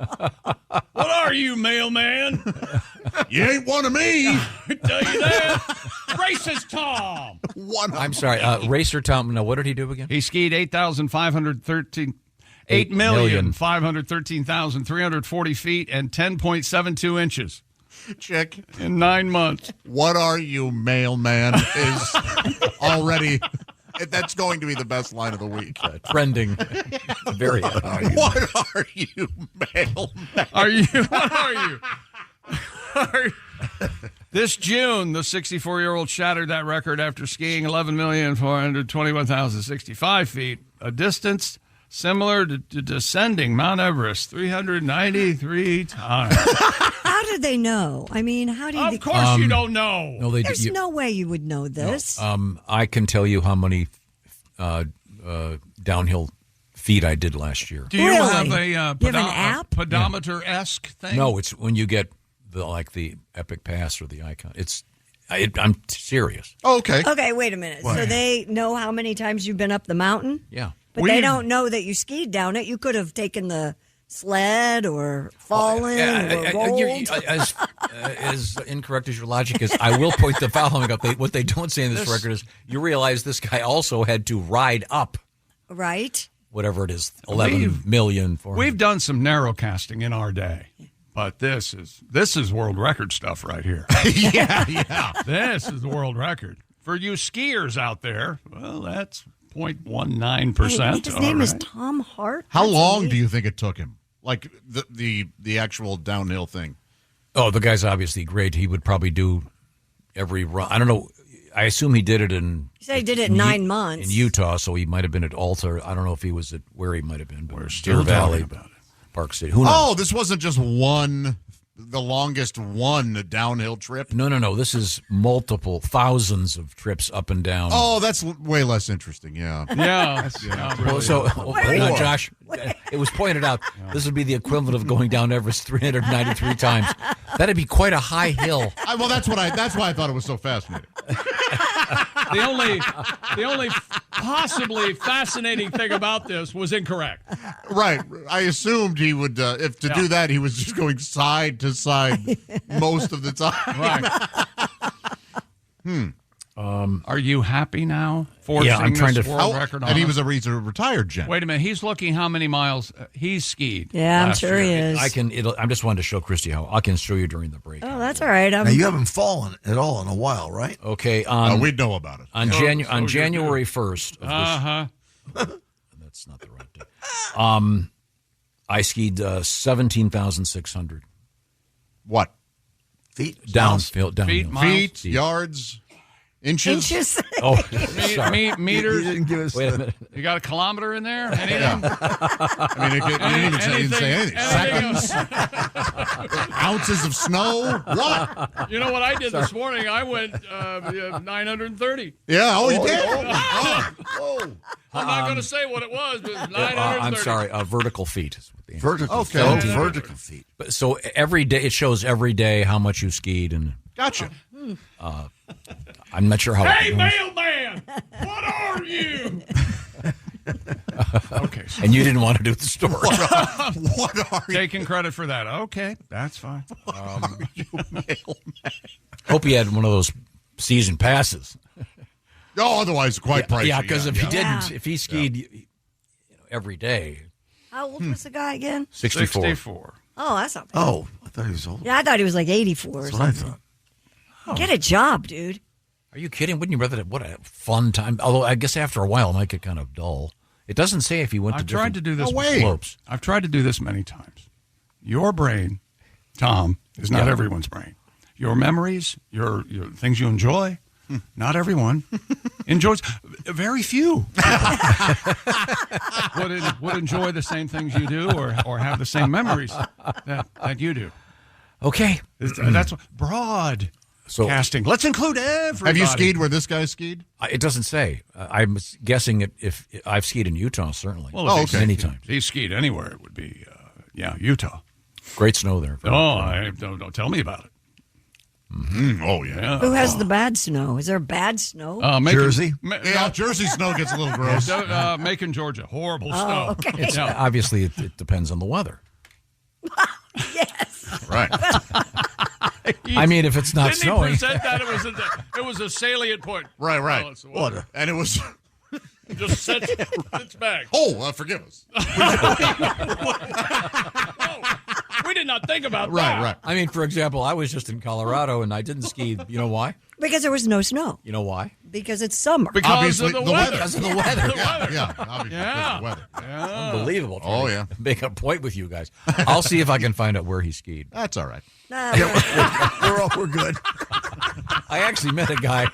What are you, mailman? You ain't one of me. I tell you that. Racist Tom. I'm sorry. Racer Tom. No, what did he do again? He skied 8,513. 8,513,340 feet and 10.72 inches. Chick. In 9 months. What are you, mailman? Is already. That's going to be the best line of the week. Trending. Very. What are you, mailman? Are you? What are you? This June, the 64-year-old shattered that record after skiing 11,421,065 feet, a distance similar to descending Mount Everest 393 times. How did they know? I mean, how do you... Of course you don't know. There's no way you would know this. I can tell you how many downhill feat I did last year. Do you have a You have an app? pedometer-esque thing? No, it's when you get the Epic Pass or the Icon. I'm serious. Oh, okay. Okay, wait a minute. What? So they know how many times you've been up the mountain? Yeah. But they don't know that you skied down it. You could have taken the sled or fallen or rolled. As incorrect as your logic is, I will point the following up. What they don't say in this record is you realize this guy also had to ride up. Right. Whatever it is, 11 million. We've done some narrowcasting in our day, but this is world record stuff right here. yeah. This is the world record. For you skiers out there, well, that's 0.19%. His name is Tom Hart. How long do you think it took him? Like the actual downhill thing? Oh, the guy's obviously great. He would probably do every run. I don't know. I assume he did it in. You said he did it in 9 months. In Utah, so he might have been at Alta. I don't know if he was at where he might have been. But We're still Deer Valley, talking about it. Park City. Who knows? Oh, this wasn't just the longest one downhill trip? No. This is multiple thousands of trips up and down. Oh, that's way less interesting, yeah. Yeah. Well, now, Josh, it was pointed out this would be the equivalent of going down Everest 393 times. That'd be quite a high hill. Well, that's why I thought it was so fascinating. The only possibly fascinating thing about this was incorrect. Right. I assumed he would, do that, he was just going side to side most of the time. Right. Are you happy now? Yeah, I'm trying to. World record on and us? he's a retired gent. Wait a minute. He's looking how many miles he's skied. Yeah, I'm last sure he year. is. I'm just wanting to show Christy how I can show you during the break. Oh, that's all right. Now, you haven't fallen at all in a while, right? Okay. We'd know about it. On January 1st. That's not the right day. I skied 17,600. What? Feet? Downhill. Feet, yards, inches. Oh, sorry. Meters. You didn't give us Wait a minute. You got a kilometer in there? Anything? I mean, you didn't say anything. Seconds? Ounces of snow? What? You know what I did this morning? I went 930. Yeah, oh, you did? I'm not going to say what it was, but it was 930. I'm sorry. Vertical feet. Vertical. Okay. Okay. Vertical feet. But so every day it shows every day how much you skied, and Gotcha. I'm not sure how. Hey, mailman! What are you? Okay. So And you didn't want to do the story. What are you? taking credit for that. Okay, that's fine. Hope he had one of those season passes. Oh, otherwise quite pricey. Yeah, because if he Yeah. didn't, if he skied every day, How old was the guy again? 64. Oh, that's not bad. Oh, I thought he was old. Yeah, I thought he was like 84 or That's what I something. thought. Get a job, dude. Are you kidding? Wouldn't you rather? What a fun time! Although I guess after a while it might get kind of dull. It doesn't say if he went to I've tried to do this. slopes. I've tried to do this many times. Your brain, Tom, is not Yeah. everyone's brain. Your memories, your things you enjoy, not everyone enjoys. Very few would enjoy the same things you do or have the same memories that you do. Okay, That's broad casting. Let's include everybody. Have you skied where this guy skied? It doesn't say. I'm guessing if I've skied in Utah, certainly. Well, many times. If he skied anywhere, it would be Utah. Great snow there. Don't tell me about it. Mm-hmm. Oh, yeah. Who has the bad snow? Is there bad snow? Jersey? Yeah, Jersey snow gets a little gross. Macon, Georgia. Horrible snow. Okay. It's, obviously, it depends on the weather. Yes. Right. I mean, if it's not Didn't snowing. he present that it was a salient point? Right. Oh, it's the weather. And it was... Just sits back. Oh, forgive us. We did not think about that. Right. I mean, for example, I was just in Colorado and I didn't ski. You know why? Because there was no snow. You know why? Because it's summer. Because Obviously, of the weather. Because of the weather. Yeah, obviously, because of the weather. Unbelievable. Oh, yeah. Make a point with you guys. I'll see if I can find out where he skied. That's all right. Nah, We're good. I actually met a guy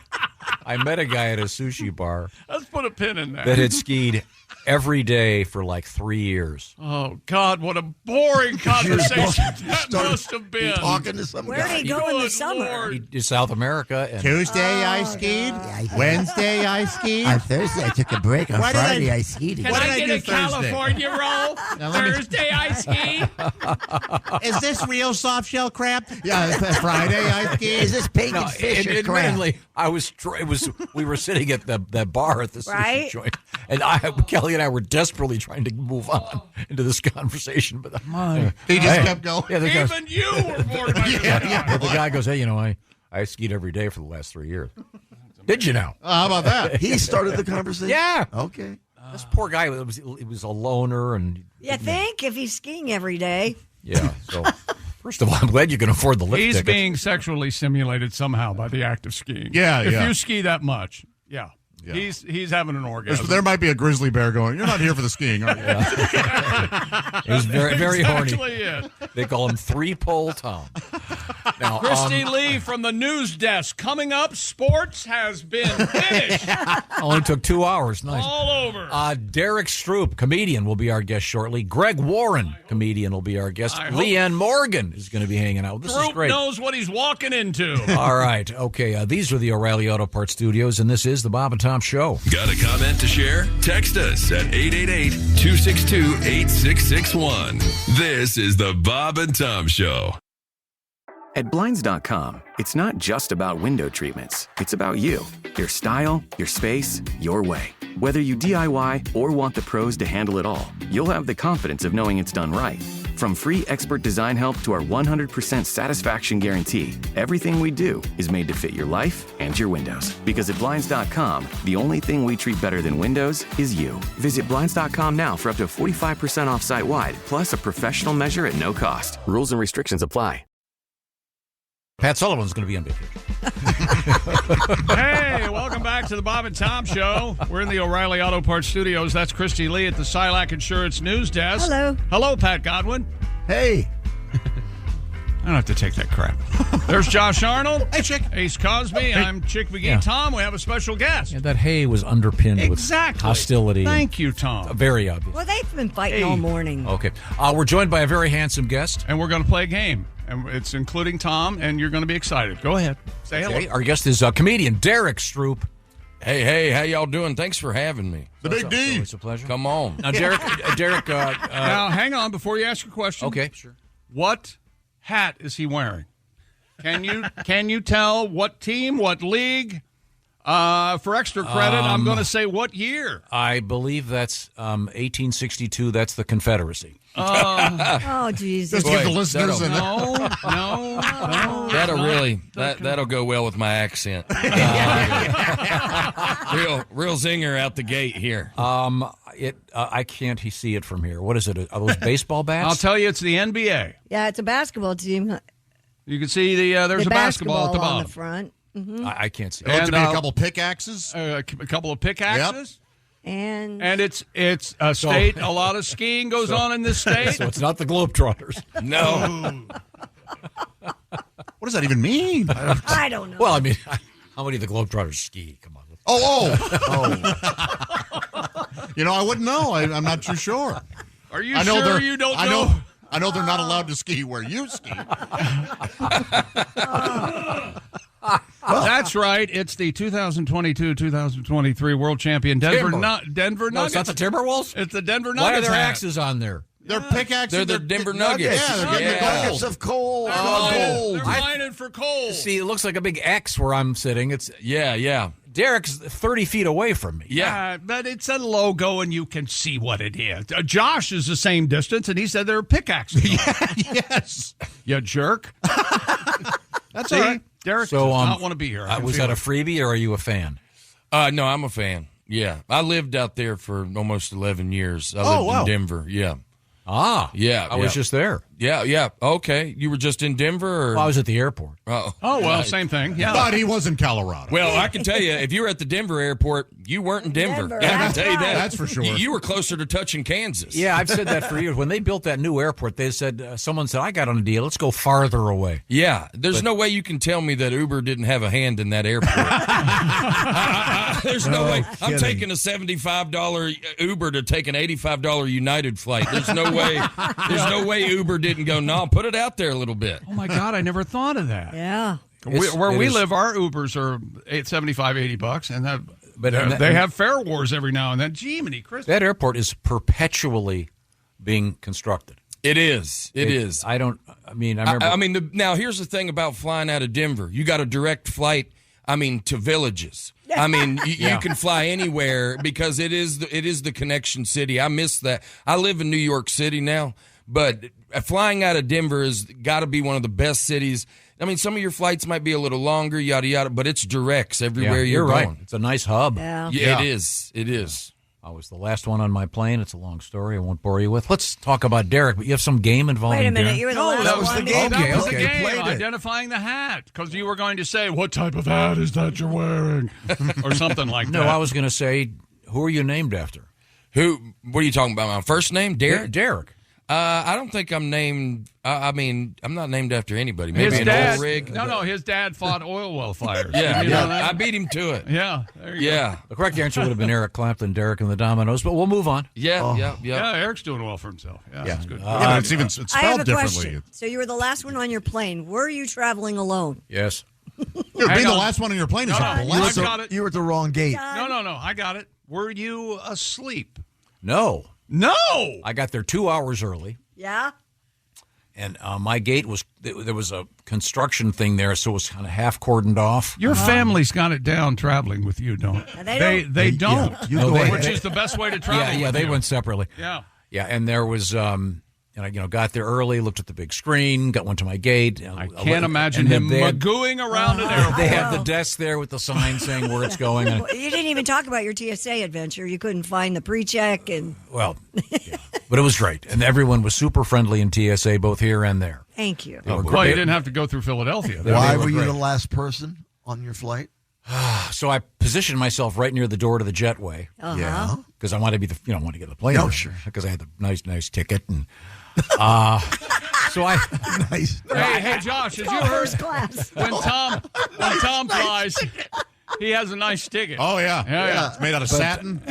I met a guy at a sushi bar Let's put a pin in that. that had skied every day for like 3 years. Oh, God, what a boring conversation that must have been. Talking to some Where did guy. he go in the Good summer? Lord. He did South America. And Tuesday I skied. Wednesday I skied. On Thursday, I took a break. On Why did Friday, I skied. Can I get a California roll? Thursday I ski. Is this real soft shell crab? Yeah, Friday I skied. Is this bacon fish or crab? admittedly, we were sitting at that bar at the sushi Right? joint, and Kelly and I were desperately trying to move on into this conversation, but He just kept going. Yeah, the guy, Even you were bored by this. but the guy goes, "Hey, I skied every day for the last 3 years." Did you know? How about that? He started the conversation? Yeah. Okay. This poor guy he was a loner, and You think if he's skiing every day? yeah. So first of all, I'm glad you can afford the lift He's tickets. being sexually simulated somehow by the act of skiing. Yeah, If yeah. you ski that much, yeah. He's having an orgasm. There might be a grizzly bear going, you're not here for the skiing, are you? He's very, very exactly horny. It. They call him 3-pole Tom. Now, Christy Lee from the news desk. Coming up, sports has been finished. only took 2 hours. Nice. All over. Derek Stroop, comedian, will be our guest shortly. Greg Warren, comedian, will be our guest. I hope- Leanne Morgan is going to be hanging out. This is Group great. knows what he's walking into. All right. Okay. These are the O'Reilly Auto Parts Studios, and this is the Bob and Tom Show. Got a comment to share? Text us at 888-262-8661. This is the Bob and Tom Show. At Blinds.com, it's not just about window treatments. It's about you, your style, your space, your way. Whether you DIY or want the pros to handle it all, you'll have the confidence of knowing it's done right. From free expert design help to our 100% satisfaction guarantee, everything we do is made to fit your life and your windows. Because at Blinds.com, the only thing we treat better than windows is you. Visit Blinds.com now for up to 45% off site-wide, plus a professional measure at no cost. Rules and restrictions apply. Pat Sullivan's going to be on vacation. Hey, welcome back to the Bob and Tom Show. We're in the O'Reilly Auto Parts Studios. That's Christy Lee at the Silac Insurance News Desk. Hello. Hello, Pat Godwin. Hey. I don't have to take that crap. There's Josh Arnold. Hey, Chick. Ace Cosby. I'm Chick McGee. Yeah. Tom, we have a special guest. Yeah, that hay was underpinned Exactly. with hostility. Thank you, Tom. Very obvious. Well, they've been fighting all morning. Okay. We're joined by a very handsome guest. And we're going to play a game. And it's including Tom, and you're going to be excited. Go ahead. Say hello. Okay. Our guest is comedian Derek Stroop. Hey, how y'all doing? Thanks for having me. The Big D. It's a pleasure. Come on. Now, Derek. Now, hang on before you ask your question. Okay, sure. What hat is he wearing? Can you tell what team, what league? For extra credit, I'm going to say what year. I believe that's 1862. That's the Confederacy. Oh, Jesus. Just give the listeners No. That'll go well with my accent. Real zinger out the gate here. I can't see it from here. What is it? Are those baseball bats? I'll tell you, it's the NBA. Yeah, it's a basketball team. You can see there's The a basketball at the on bottom. the front. Mm-hmm. I can't see. It looked to be And, a couple pickaxes. A couple of pickaxes. And it's a state. A lot of skiing goes on in this state. So it's not the Globetrotters. No. What does that even mean? I don't know. Well, I mean, how many of the Globetrotters ski? Come on. Oh. I wouldn't know. I'm not too sure. Are you sure you don't know? I know they're not allowed to ski where you ski. That's right. It's the 2022-2023 World Champion Denver Nuggets. No, it's not the Timberwolves? It's the Denver Nuggets. Why are there hat. axes on there? They're pickaxes. They're the Denver Nuggets. Yeah, they're getting the Nuggets gold. of coal. They're mining for coal. See, it looks like a big X where I'm sitting. It's Yeah. Derek's 30 feet away from me. Yeah. But it's a logo, and you can see what it is. Josh is the same distance, and he said they're pickaxes. Yes. You jerk. That's See? all right. Derek So, does not want to be here. I can was feel that a it. freebie, or are you a fan? No, I'm a fan. Yeah. I lived out there for almost 11 years. I lived in Denver. Yeah. Ah. Yeah. I was just there. Yeah. Okay. You were just in Denver? Or? Well, I was at the airport. Oh, well, same thing. Yeah. But he was in Colorado. Well, I can tell you, if you were at the Denver airport, you weren't in Denver. I can tell you that. That's for sure. You were closer to touching Kansas. Yeah, I've said that for years. When they built that new airport, they said, someone said, I got on a deal. Let's go farther away. Yeah. There's no way you can tell me that Uber didn't have a hand in that airport. There's no way. I'm taking a $75 Uber to take an $85 United flight. There's no way. There's no way Uber didn't go, no, put it out there a little bit. Oh, my God. I never thought of that. Yeah. Where we live, our Ubers are $75, $80, and they have fare wars every now and then. Jiminy Christmas. That airport is perpetually being constructed. It is. It is. I remember. Now, here's the thing about flying out of Denver. You got a direct flight, to villages. You can fly anywhere because it is the connection city. I miss that. I live in New York City now, but flying out of Denver has got to be one of the best cities. Some of your flights might be a little longer, yada, yada, but it's directs everywhere you're going. Right. It's a nice hub. Yeah. It is. It is. I was the last one on my plane. It's a long story I won't bore you with. Let's talk about Derek, but you have some game involving Wait a minute. Derek? You were the last that was one. the game. That was the okay. game. Played it. Identifying the hat. Because you were going to say, what type of hat is that you're wearing? Or something like that. No, I was going to say, who are you named after? Who? What are you talking about? My first name? Derek? Derek. I don't think I'm named. I'm not named after anybody. Maybe His an dad. oil rig. No, his dad fought oil well fires. I beat him to it. Yeah. There you go. The correct answer would have been Eric Clapton, Derek and the Dominoes, but we'll move on. Yeah. Yeah, Eric's doing well for himself. Yeah, that's good. But it's I have spelled a differently. question. So you were the last one on your plane. Were you traveling alone? Yes. Being the last one on your plane is a I blessing. got it. You were at the wrong gate. No. I got it. Were you asleep? No. No. I got there 2 hours early. Yeah. And my gate there was a construction thing there, so it was kind of half cordoned off. Your family's got it down traveling with you, don't they? They don't. Which is the best way to travel. Yeah, with they you. went separately. Yeah. Yeah, and there was, and I got there early, looked at the big screen, went to my gate. I can't imagine him magooing around an airport. They had the desk there with the sign saying where it's going. And, You didn't even talk about your TSA adventure. You couldn't find the pre-check and. well, yeah. But it was great, and everyone was super friendly in TSA, both here and there. Thank you. Well, you didn't have to go through Philadelphia. Why were you the last person on your flight? So I positioned myself right near the door to the jetway. Yeah. Because I wanted to be want to get the plane. Oh, sure. Because I had the nice ticket, and so I Nice. Hey, Josh, have you heard First class. when Tom flies, he has a nice ticket. Oh, yeah. Yeah. It's made out of satin.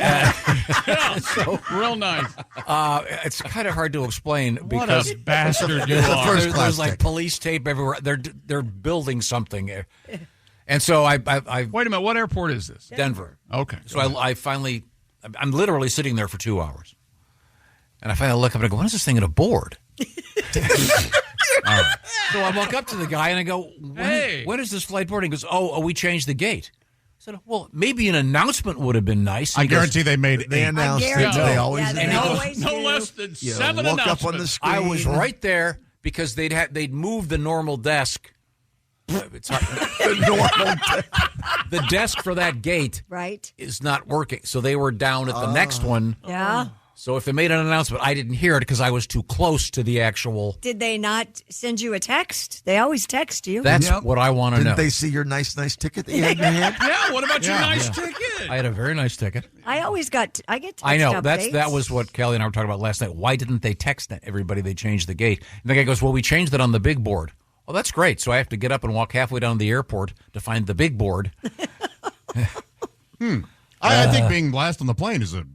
So real nice. it's kind of hard to explain What because a bastard you are. First class there's like ticket. police tape everywhere. They're building something, and so I Wait a minute. What airport is this? Denver. Okay. So I finally, I'm literally sitting there for 2 hours. And I finally look up and I go, when is this thing going to board? All right. So I walk up to the guy and I go, when is this flight boarding? He goes, oh, we changed the gate. I said, well, maybe an announcement would have been nice. I guarantee they made They eight. announced it. guarantee. They always Yeah, they announce. No do. less than You 7 look announcements. up on the screen. I was right there because they'd moved the normal desk. It's hard. The desk for that gate Right. is not working. So they were down at the next one. Yeah. So if they made an announcement, I didn't hear it because I was too close to the actual. Did they not send you a text? They always text you. That's what I want to know. Didn't they see your nice ticket that you had in your hand? Yeah, what about your nice ticket? I had a very nice ticket. I get text I know updates. that was what Kelly and I were talking about last night. Why didn't they text everybody? They changed the gate. And the guy goes, "Well, we changed it on the big board." Oh, that's great. So I have to get up and walk halfway down the airport to find the big board. I think being last on the plane is a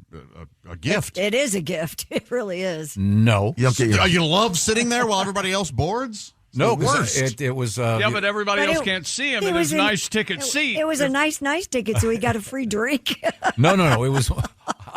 gift. It is a gift. It really is. No, You don't get your. You love sitting there while everybody else boards? no, the worst. it was. Yeah, but everybody But else it- can't see him it in was his in- nice ticket seat. It was a nice ticket, so he got a free drink. No. It was.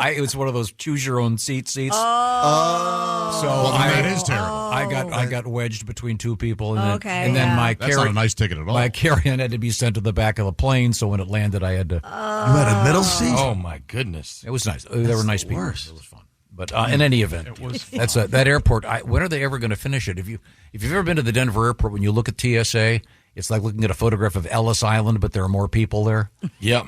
It was one of those choose your own seats. So that is terrible. I got wedged between two people, and Okay, then, and then yeah. my That's not a nice ticket at all. my carry-on had to be sent to the back of the plane. So when it landed, I had to. You had a middle seat. Oh, my goodness. It was nice. They were nice people. worst. It was fun. But in any event, that's that airport. When are they ever going to finish it? If you've ever been to the Denver airport, when you look at TSA, it's like looking at a photograph of Ellis Island, but there are more people there. Yep.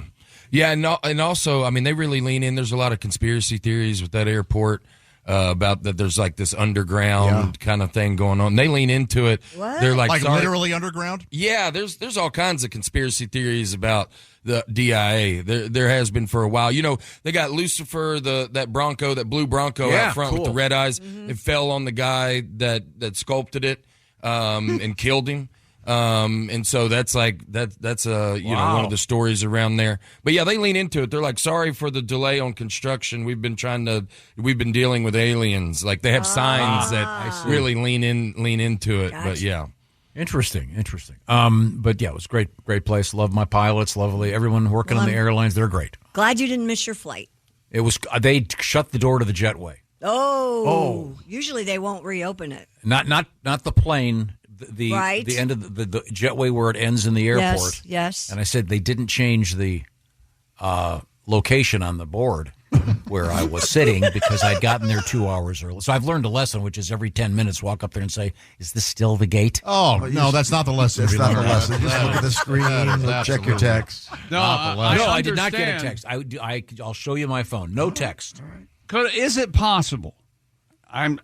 Yeah, and also, I mean, they really lean in. There's a lot of conspiracy theories with that airport. about that there's like this underground kind of thing going on. They lean into it. What? They're like sorry. Literally underground? Yeah, there's all kinds of conspiracy theories about the DIA. There has been for a while. You know, they got Lucifer, that Bronco, that blue Bronco out front with the red eyes. It fell on the guy that sculpted it and killed him. And so that's like that's you know, one of the stories around there. But yeah, they lean into it. They're like, sorry for the delay on construction. We've been dealing with aliens. Like they have signs that really lean into it. Gotcha. But yeah. Interesting. But yeah, it was great place. Love my pilots, lovely. Everyone working on the airlines, they're great. Glad you didn't miss your flight. It was they shut the door to the jetway. Oh. Usually they won't reopen it. Not the plane. The Right. the end of the jetway where it ends in the airport. Yes. And I said they didn't change the location on the board where I was sitting because I'd gotten there 2 hours early. So I've learned a lesson, which is every 10 minutes walk up there and say, "Is this still the gate?" Oh, no, that's not the lesson. That's not the lesson. Just look at the screen, check your text. No, I did not get a text. I'll show you my phone. No text. Is it possible? I'm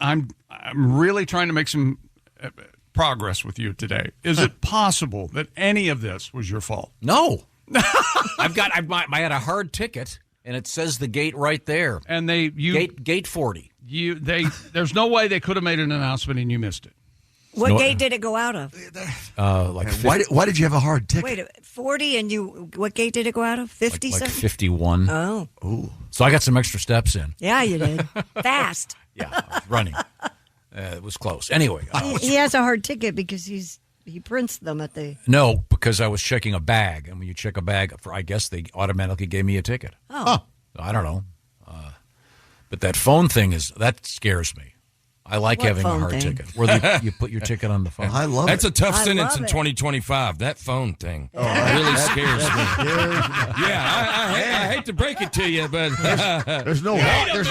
really trying to make some progress with you today. Is it possible that any of this was your fault? No. I had a hard ticket, and it says the gate right there. And gate 40. There's no way they could have made an announcement and you missed it. What gate did it go out of? Why did you have a hard ticket? Wait, 40 and what gate did it go out of? 50 like 51. Oh. Ooh. So I got some extra steps in. Yeah, you did. Fast. Yeah, I was running. It was close. Anyway. He has a hard ticket because he prints them at the... No, because I was checking a bag. And when you check a bag, I guess they automatically gave me a ticket. Oh. I don't know. But that phone thing that scares me. I like What having a phone hard thing? ticket. Where you put your ticket on the phone. I love That's it. a tough I sentence love in it. 2025. That phone thing really scares me. I hate to break it to you, but There's no wires.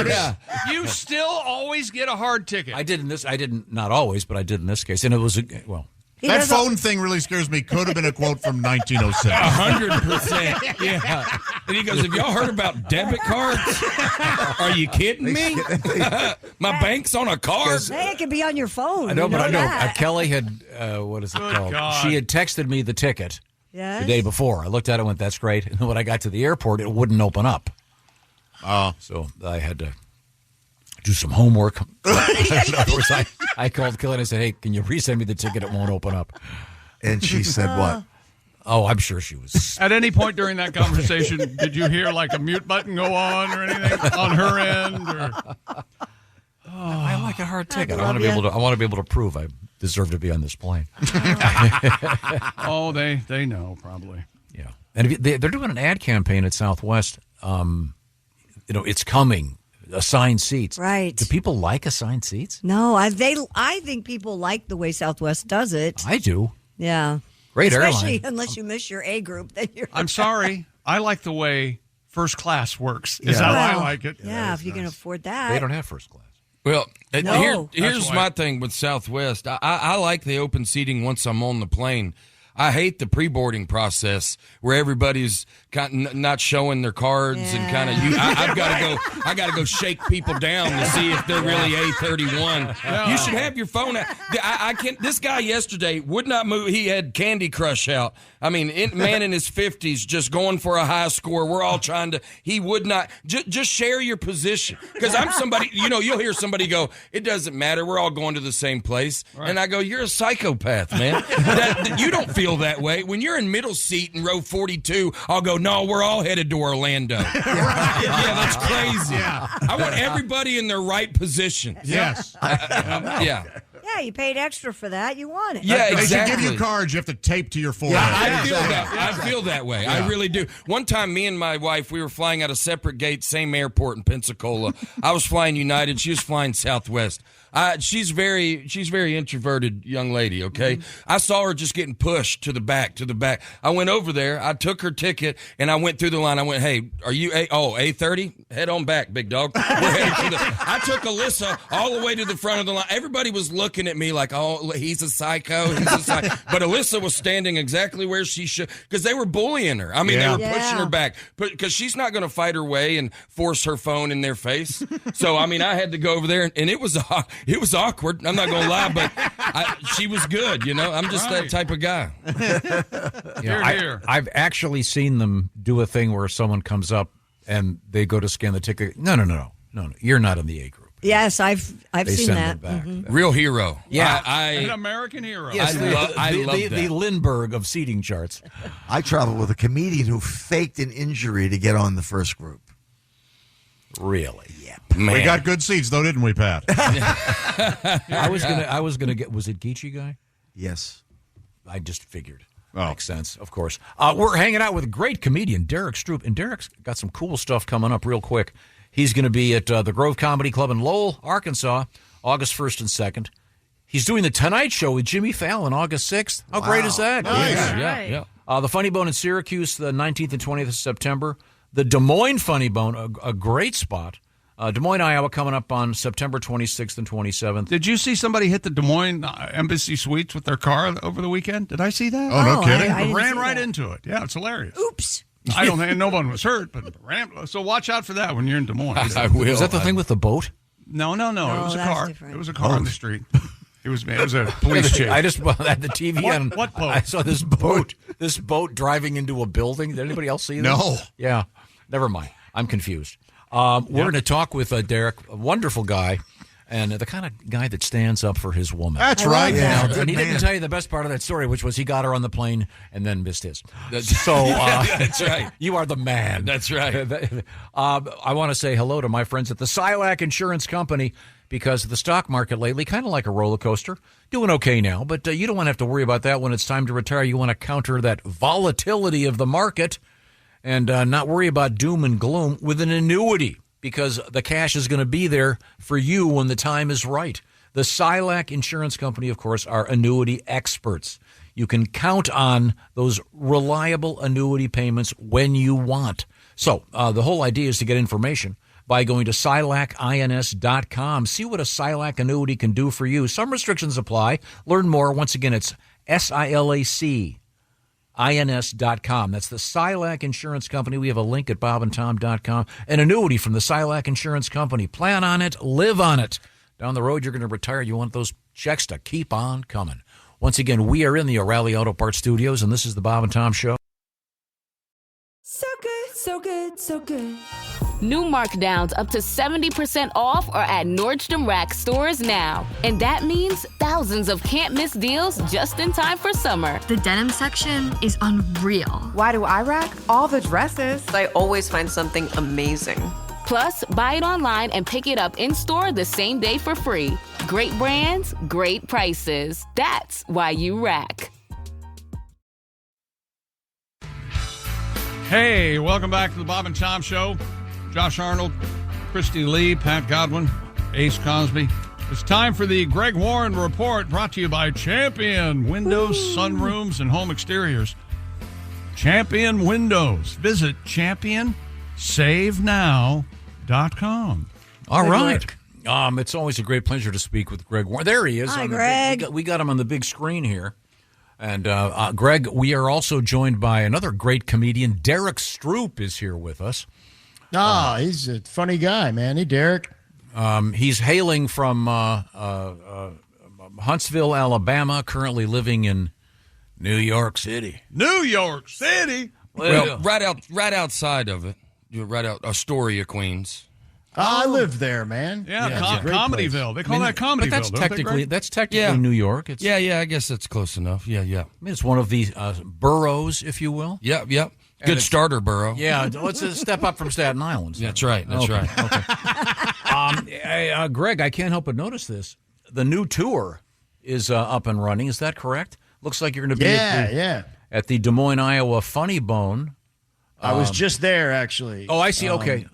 Yeah. You still always get a hard ticket. I didn't, not always, but I did in this case. And it was, He That does phone thing really scares me. Could have been a quote from 1906. 100%. Yeah. And he goes, have y'all heard about debit cards? Are you kidding me? My bank's on a card. Hey, it can be on your phone. I know, You but I know. that. Kelly had, what is it called? God. She had texted me the ticket Yes. the day before. I looked at it and went, that's great. And when I got to the airport, it wouldn't open up. So I had to do some homework. In other words, I called Kelly and I said, hey, can you resend me the ticket? It won't open up. And she said what? Oh, I'm sure she was. At any point during that conversation, did you hear like a mute button go on or anything on her end? Or... I like a hard ticket. I love want to be able to prove I deserve to be on this plane. Oh, they know probably. Yeah, and they're doing an ad campaign at Southwest. It's coming. Assigned seats. Right. Do people like assigned seats? No, I think people like the way Southwest does it. I do. Yeah. Great Especially airline. unless you miss your A group, then you're. I'm sorry. I like the way first class works. Is how I like it. Yeah, if you can afford that. They don't have first class. Well, No. here's my thing with Southwest. I like the open seating once I'm on the plane. I hate the pre-boarding process where everybody's not showing their cards and kind of. I've got to go. I got to go shake people down to see if they're really A31. You should have your phone out. I can't. This guy yesterday would not move. He had Candy Crush out. I mean, man in his 50s, just going for a high score. We're all trying to. He would not. Just share your position because I'm somebody. You'll hear somebody go, "It doesn't matter. We're all going to the same place," and I go, "You're a psychopath, man. You don't feel that way. When you're in middle seat in row 42, I'll go, no, we're all headed to Orlando. Yeah, that's crazy. Yeah. I want everybody in their right position. Yes. Yeah. Yeah, you paid extra for that. You want it. Yeah, They should exactly. give you cards you have to tape to your forehead. I feel that way. I really do. One time, me and my wife, we were flying out of separate gates, same airport in Pensacola. I was flying United. She was flying Southwest. She's very introverted young lady, okay? Mm-hmm. I saw her just getting pushed to the back. I went over there. I took her ticket, and I went through the line. I went, hey, are you A30? Head on back, big dog. We're headed to I took Alyssa all the way to the front of the line. Everybody was looking looking at me like, oh, he's a psycho. But Alyssa was standing exactly where she should, because they were bullying her. I mean, they were pushing her back, because she's not going to fight her way and force her phone in their face. So, I mean, I had to go over there, and it was awkward. I'm not going to lie, but she was good. I'm just that type of guy. I've actually seen them do a thing where someone comes up and they go to scan the ticket. No. You're not in the A group. Yes, I've They seen send that. them back. Mhm. Real hero. Yeah. An American hero. Yes, I love that. The Lindbergh of seating charts. I traveled with a comedian who faked an injury to get on the first group. Really? Yep. Man. We got good seats, though, didn't we, Pat? I was gonna get. Was it Geechee guy? Yes. I just figured. Oh. Makes sense, of course. We're hanging out with a great comedian, Derek Stroop, and Derek's got some cool stuff coming up real quick. He's going to be at the Grove Comedy Club in Lowell, Arkansas, August 1st and 2nd. He's doing the Tonight Show with Jimmy Fallon August 6th. How great is that? Nice. Yeah. The Funny Bone in Syracuse, the 19th and 20th of September. The Des Moines Funny Bone, a great spot. Des Moines, Iowa, coming up on September 26th and 27th. Did you see somebody hit the Des Moines Embassy Suites with their car over the weekend? Did I see that? Oh, no kidding? I didn't ran see right that. into it. Yeah, it's hilarious. Oops. I don't think no one was hurt, but so watch out for that when you're in Des Moines. I will. Is that the thing with the boat? No. It was a that's car. different. It was a car on the street. It was a police chase. I just had the TV on. What boat? I saw this boat driving into a building. Did anybody else see this? No. Yeah. Never mind. I'm confused. We're going to talk with Derek, a wonderful guy, and the kind of guy that stands up for his woman. That's right. Yeah. And he didn't tell you the best part of that story, which was he got her on the plane and then missed his. So That's right. You are the man. That's right. I want to say hello to my friends at the Silac Insurance Company, because the stock market lately, kind of like a roller coaster, doing okay now, but you don't want to have to worry about that when it's time to retire. You want to counter that volatility of the market and not worry about doom and gloom with an annuity, because the cash is going to be there for you when the time is right. The Silac Insurance Company, of course, are annuity experts. You can count on those reliable annuity payments when you want. So the whole idea is to get information by going to silacins.com. See what a Silac annuity can do for you. Some restrictions apply. Learn more. Once again, it's SILAC. INS.com. That's the Silac Insurance Company. We have a link at bobandtom.com. An annuity from the Silac Insurance Company. Plan on it. Live on it. Down the road, you're going to retire. You want those checks to keep on coming. Once again, we are in the O'Reilly Auto Parts Studios, and this is the Bob and Tom Show. So good, so good, so good. New markdowns up to 70% off are at Nordstrom Rack stores now. And that means thousands of can't-miss deals just in time for summer. The denim section is unreal. Why do I rack? All the dresses. I always find something amazing. Plus, buy it online and pick it up in-store the same day for free. Great brands, great prices. That's why you rack. Hey, welcome back to the Bob and Tom Show. Josh Arnold, Christy Lee, Pat Godwin, Ace Cosby. It's time for the Greg Warren Report, brought to you by Champion Windows, Sunrooms, and Home Exteriors. Champion Windows. Visit ChampionSaveNow.com. All right. It's always a great pleasure to speak with Greg Warren. There he is. Hi, Greg. We got him on the big screen here. And, Greg, we are also joined by another great comedian. Derek Stroop is here with us. He's a funny guy, man. Hey, Derek. He's hailing from Huntsville, Alabama, currently living in New York City. New York City? Well, right outside of it. Right out Astoria, Queens. I lived there, man. Yeah, it's a great Comedyville. place. They call that Comedyville. But that's technically New York. It's, yeah, I guess that's close enough. Yeah. I mean, it's one of the boroughs, if you will. Yep. Good starter borough. Yeah, let's step up from Staten Island. That's right. Okay. Greg, I can't help but notice this. The new tour is up and running. Is that correct? Looks like you're going to be at the Des Moines, Iowa Funny Bone. I was just there, actually. Oh, I see. Okay.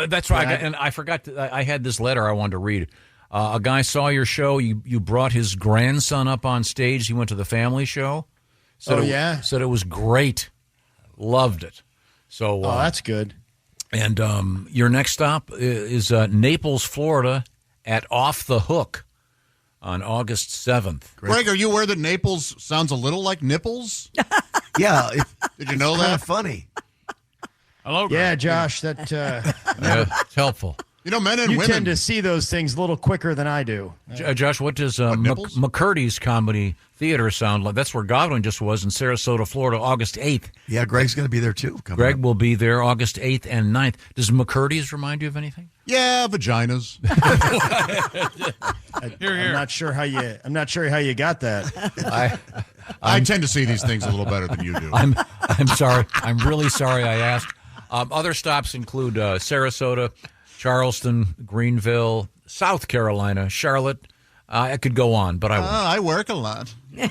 That's right. And I forgot. I had this letter I wanted to read. A guy saw your show. You brought his grandson up on stage. He went to the family show. Said it was great. Loved it. So that's good. And your next stop is Naples, Florida, at Off the Hook. on August 7th. Greg, are you aware that Naples sounds a little like nipples? Yeah. Did you know Kind that? of funny. Hello, Greg. Yeah, Josh, that It's helpful. You know, men and you women tend to see those things a little quicker than I do. Josh, what does nipples? McCurdy's Comedy Theater sound like? That's where Godwin just was in Sarasota, Florida, August 8th. Yeah, Greg's going to be there too. Greg will be there August 8th and 9th. Does McCurdy's remind you of anything? Yeah, vaginas. I'm not sure how you got that. I tend to see these things a little better than you do. I'm sorry. I'm really sorry I asked. Other stops include Sarasota, Charleston, Greenville, South Carolina, Charlotte. I could go on, but I won't. I work a lot. I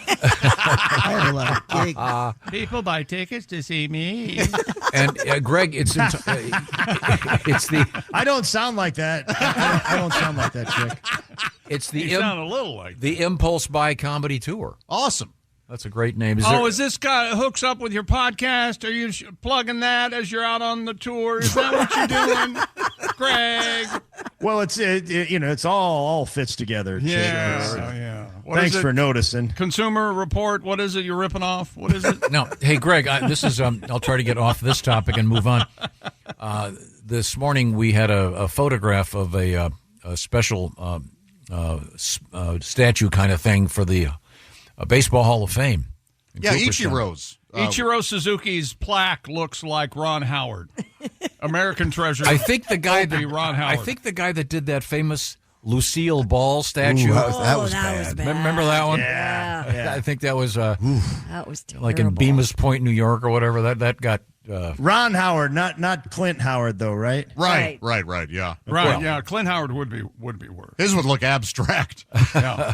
have a lot of gigs. People buy tickets to see me. And Greg, it's the. I don't sound like that. I don't sound like that, chick. It's the. You sound a little like the Impulse Buy Comedy Tour. Awesome. That's a great name. Is this guy hooks up with your podcast? Are you plugging that as you're out on the tour? Is that what you're doing, Greg? Well, it's all fits together. Chick. Yeah. Thanks for noticing. Consumer Report. What is it you're ripping off? What is it? No. Hey, Greg, this is. I'll try to get off this topic and move on. This morning we had a photograph of a special statue kind of thing for the Baseball Hall of Fame. Yeah, Ichiro's. Ichiro Suzuki's plaque looks like Ron Howard. American treasure. I think the guy Ron Howard. I think the guy that did that famous Lucille Ball statue. Ooh, that was bad. Remember that one? Yeah. I think that was that was terrible. like in Bemis Point, New York, or whatever. That got Ron Howard, not Clint Howard, though, right? Right. Yeah. Right. Yeah. Clint Howard would be worse. His would look abstract. Yeah.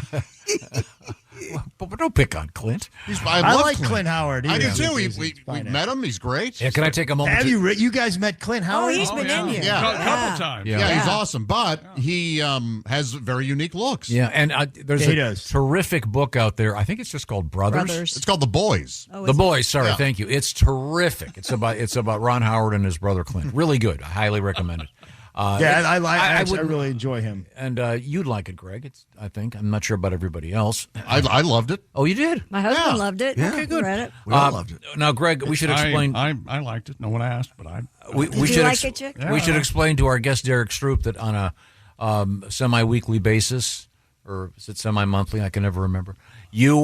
But don't pick on Clint. I like Clint Howard. I do too. We met him. He's great. Yeah, can I take a moment? Have you guys met Clint Howard? Oh, he's been in here. Yeah. A couple times. Yeah, he's awesome, but he has very unique looks. Yeah, and there's He a does. terrific book out there. I think it's just called Brothers. It's called The Boys. Oh, The Boys. Sorry, Yeah. thank you. It's terrific. It's about Ron Howard and his brother Clint. Really good. I highly recommend it. I really enjoy him. And you'd like it, Greg. I think. I'm not sure about everybody else. I loved it. Oh, you did? My husband loved it. Yeah. Okay, good. Read it. We all loved it. Now, Greg, we should explain. I liked it. No one asked, but I. We Did should you like it, Chick? We should explain to our guest Derek Stroop that on a semi-weekly basis, or is it semi-monthly? I can never remember. You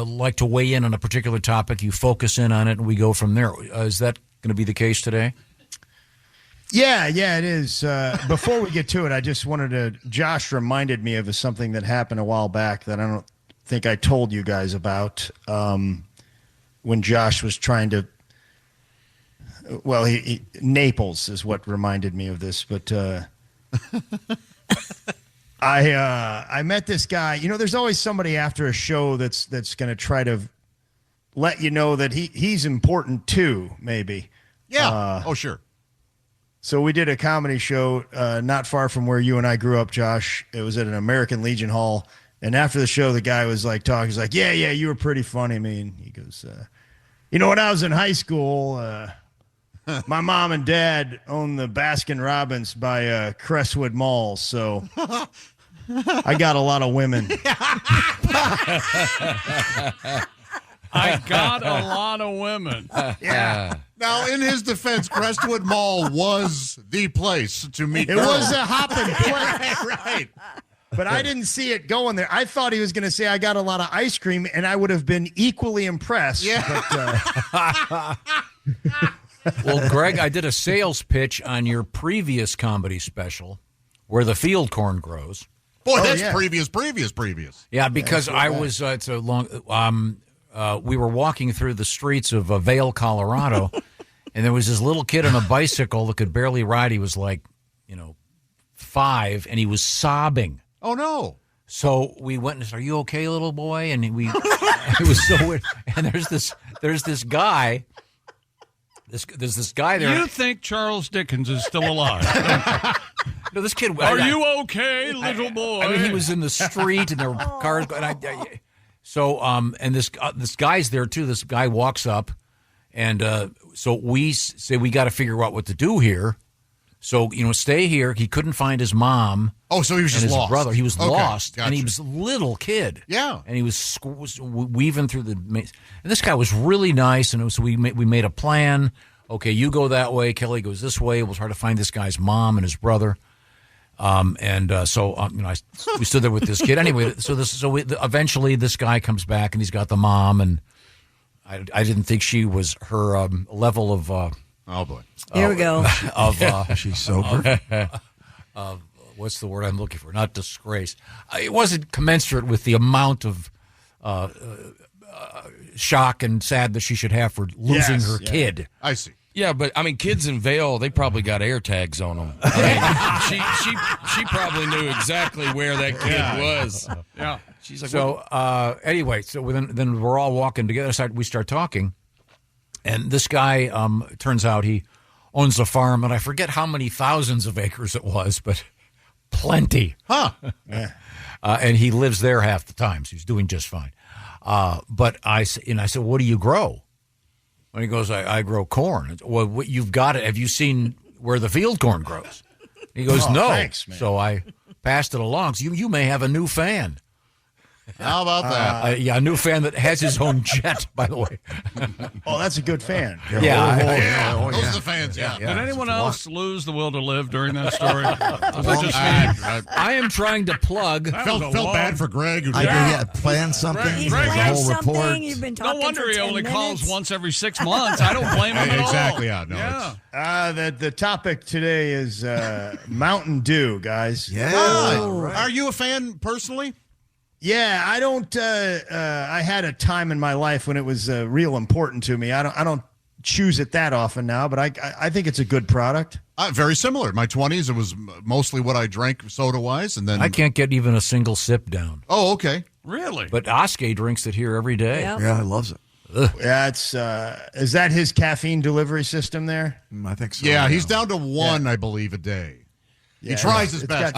like to weigh in on a particular topic. You focus in on it, and we go from there. Is that going to be the case today? Yeah, it is. Before we get to it, I just wanted to. Josh reminded me of something that happened a while back that I don't think I told you guys about. When Josh was trying to. Well, Naples is what reminded me of this, but I met this guy. You know, there's always somebody after a show that's going to try to let you know that he's important too. Maybe. Yeah. Oh, sure. So we did a comedy show not far from where you and I grew up, Josh. It was at an American Legion Hall. And after the show, the guy was like talking. He's like, yeah, you were pretty funny. I mean, he goes, when I was in high school, my mom and dad owned the Baskin Robbins by Crestwood Mall. So I got a lot of women. I got a lot of women. Yeah. Now, in his defense, Crestwood Mall was the place to meet It girls. was a hopping place. Right. But I didn't see it going there. I thought he was going to say I got a lot of ice cream, and I would have been equally impressed. Yeah. But, Well, Greg, I did a sales pitch on your previous comedy special, Where the Field Corn Grows. Boy, that's previous. Yeah, because I was. It's a long. We were walking through the streets of Vail, Colorado, and there was this little kid on a bicycle that could barely ride. He was like, 5, and he was sobbing. Oh no! So we went and said, "Are you okay, little boy?" And it was so weird. And there's this guy. There's this guy there. You think Charles Dickens is still alive? No, this kid. Are you okay, little boy? I mean, he was in the street, and there were cars going. And this guy's there too. This guy walks up, and so we say we got to figure out what to do here. So, stay here. He couldn't find his mom. Oh, so he was and just his lost. brother. He was Okay, lost, gotcha. and he was a little kid. Yeah. And he was weaving through the maze. And this guy was really nice, and so we made a plan. Okay, you go that way. Kelly goes this way. We'll try to find this guy's mom and his brother. We stood there with this kid. Anyway, eventually this guy comes back, and he's got the mom, and I didn't think she was her level of. Oh boy! Here we go. She's sober. What's the word I'm looking for? Not disgrace. It wasn't commensurate with the amount of shock and sad that she should have for losing her kid. I see. Yeah, but I mean, kids in Vail, they probably got air tags on them. I mean, she probably knew exactly where that kid was. Yeah. She's like, so anyway, so then we're all walking together. So we start talking, and this guy turns out he owns a farm, and I forget how many thousands of acres it was, but plenty. Huh? And he lives there half the time, so he's doing just fine. But I said, "What do you grow?" And he goes, I grow corn. Well, what you've got it. Have you seen where the field corn grows? He goes, no. Thanks, man. So I passed it along. So you may have a new fan. How about that? A new fan that has his own jet, by the way. Oh, that's a good fan. Yeah. Those are the fans. Yeah. Did anyone else lose the will to live during that story? Was that just me? I am trying to plug. Felt bad for Greg. Who Plan something. He's There's a planned whole report. something. You've been talking No wonder for he 10 only calls minutes. once every 6 months. I don't blame him at all. Exactly. Yeah. No. Yeah. The topic today is Mountain Dew, guys. Are you a fan personally? Yeah, I don't. I had a time in my life when it was real important to me. I don't choose it that often now, but I think it's a good product. Very similar. In my 20s, it was mostly what I drank soda-wise, and then I can't get even a single sip down. Oh, okay. Really? But Oskay drinks it here every day. Yep. Yeah, he loves it. Yeah, it's is that his caffeine delivery system there? I think so. Yeah, he's down to one, I believe, a day. He tries his best.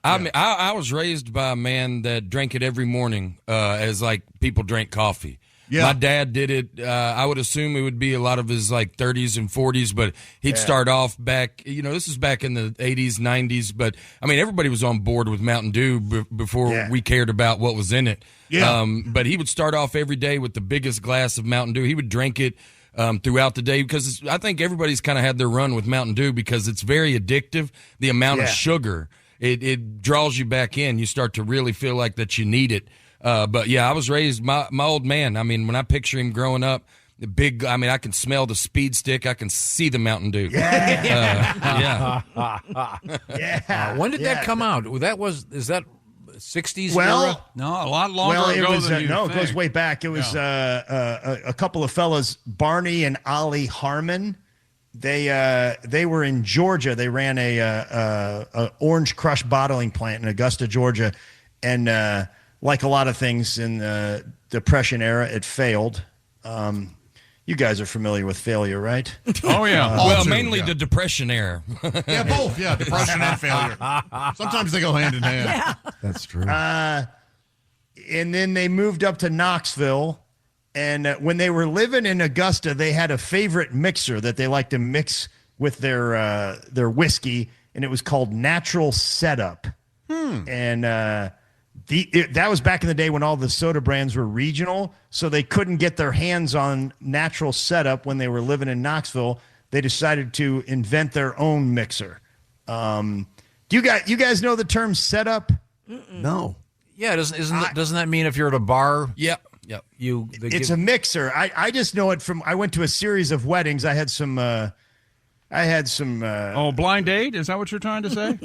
I was raised by a man that drank it every morning as like people drink coffee. Yeah. My dad did it. I would assume it would be a lot of his like 30s and 40s, but he'd start off back, this is back in the 80s, 90s. But I mean, everybody was on board with Mountain Dew before we cared about what was in it. Yeah. But he would start off every day with the biggest glass of Mountain Dew. He would drink it throughout the day because I think everybody's kind of had their run with Mountain Dew because it's very addictive. The amount of sugar, it draws you back in. You start to really feel like that you need it. But yeah, I was raised, my old man, I mean, when I picture him growing up, the big, I mean, I can smell the speed stick. I can see the Mountain Dew. Yeah. When did that come out? Is that 60s Well, era? No, a lot longer ago than you No, think. it goes way back. It was a couple of fellas, Barney and Ollie Harmon. They were in Georgia. They ran a Orange Crush bottling plant in Augusta, Georgia, and like a lot of things in the Depression era, it failed. You guys are familiar with failure, right? Oh, yeah. Well, mainly the Depression era. Yeah, both. Yeah, depression and failure. Sometimes they go hand in hand. Yeah. That's true. And then they moved up to Knoxville. And when they were living in Augusta, they had a favorite mixer that they liked to mix with their whiskey, and it was called Natural Setup. And that was back in the day when all the soda brands were regional, so they couldn't get their hands on Natural Setup when they were living in Knoxville. They decided to invent their own mixer. Do you guys know the term setup? No. Yeah, doesn't that mean if you're at a bar? Yep. It's a mixer. I just know it from. I went to a series of weddings. I had some. Blind date? Is that what you're trying to say?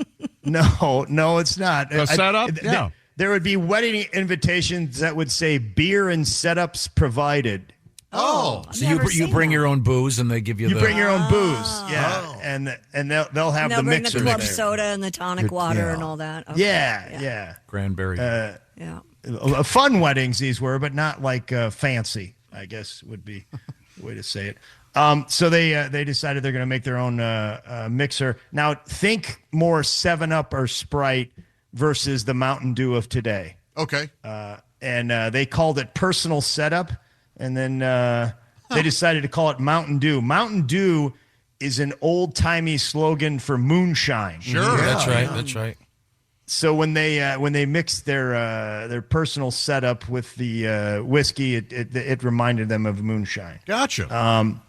No, it's not. A setup? Yeah. There would be wedding invitations that would say beer and setups provided. So you bring your own booze and they give you. You bring your own booze, and they'll have the bring mixer the club there. soda and the tonic water and all that. Okay. Yeah. Cranberry. Yeah. Fun weddings these were, but not like fancy, I guess would be the way to say it. So they decided they're going to make their own mixer. Now think more 7-Up or Sprite versus the Mountain Dew of today. Okay. And they called it Personal Setup, and then they decided to call it Mountain Dew. Mountain Dew is an old-timey slogan for moonshine. Sure, that's right. That's right. So when they mixed their personal setup with the whiskey, it reminded them of moonshine. Gotcha.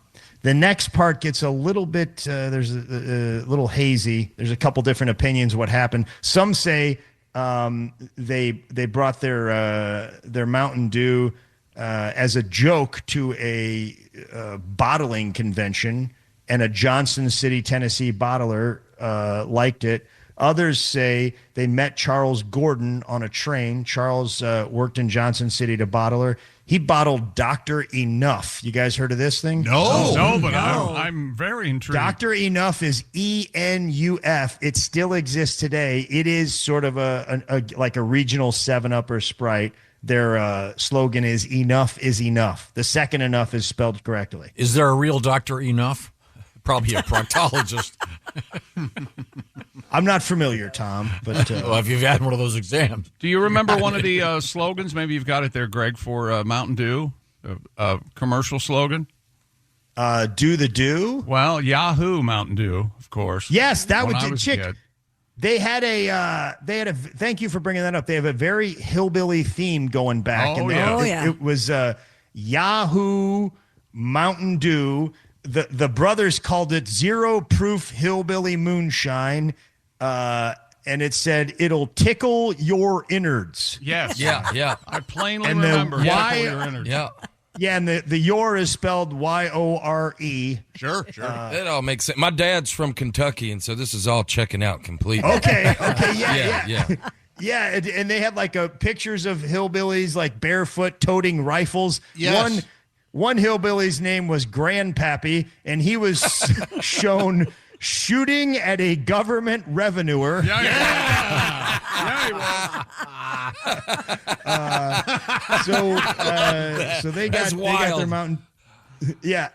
The next part gets a little bit there's a little hazy. There's a couple different opinions of what happened. Some say they brought their Mountain Dew as a joke to a bottling convention, and a Johnson City, Tennessee bottler liked it. Others say they met Charles Gordon on a train. Charles worked in Johnson City to bottler. He bottled Dr. Enough. You guys heard of this thing? But I'm very intrigued. Dr. Enough is ENUF. It still exists today. It is sort of like a regional 7-Up or Sprite. Their slogan is "Enough is enough." The second "enough" is spelled correctly. Is there a real Dr. Enough? Probably a proctologist. I'm not familiar, Tom, but well, if you've had one of those exams. Do you remember one of the slogans? Maybe you've got it there, Greg, for Mountain Dew, commercial slogan. Do the Dew? Well, Yahoo Mountain Dew, of course. Yes, that when was I a chick. kid. They had a. Thank you for bringing that up. They have a very hillbilly theme going back. Oh, It was Yahoo Mountain Dew. The brothers called it Zero Proof Hillbilly Moonshine, and it said it'll tickle your innards. Yes. Yeah. I plainly And the remember. Y- Tickle your innards. Yeah. Yeah, and the your is spelled YORE. Sure. That all makes sense. My dad's from Kentucky, and so this is all checking out completely. Okay, yeah. Yeah. And they had like pictures of hillbillies like barefoot toting rifles. Yes. One hillbilly's name was Grandpappy, and he was shown shooting at a government revenuer. So they got their mountain. Yeah.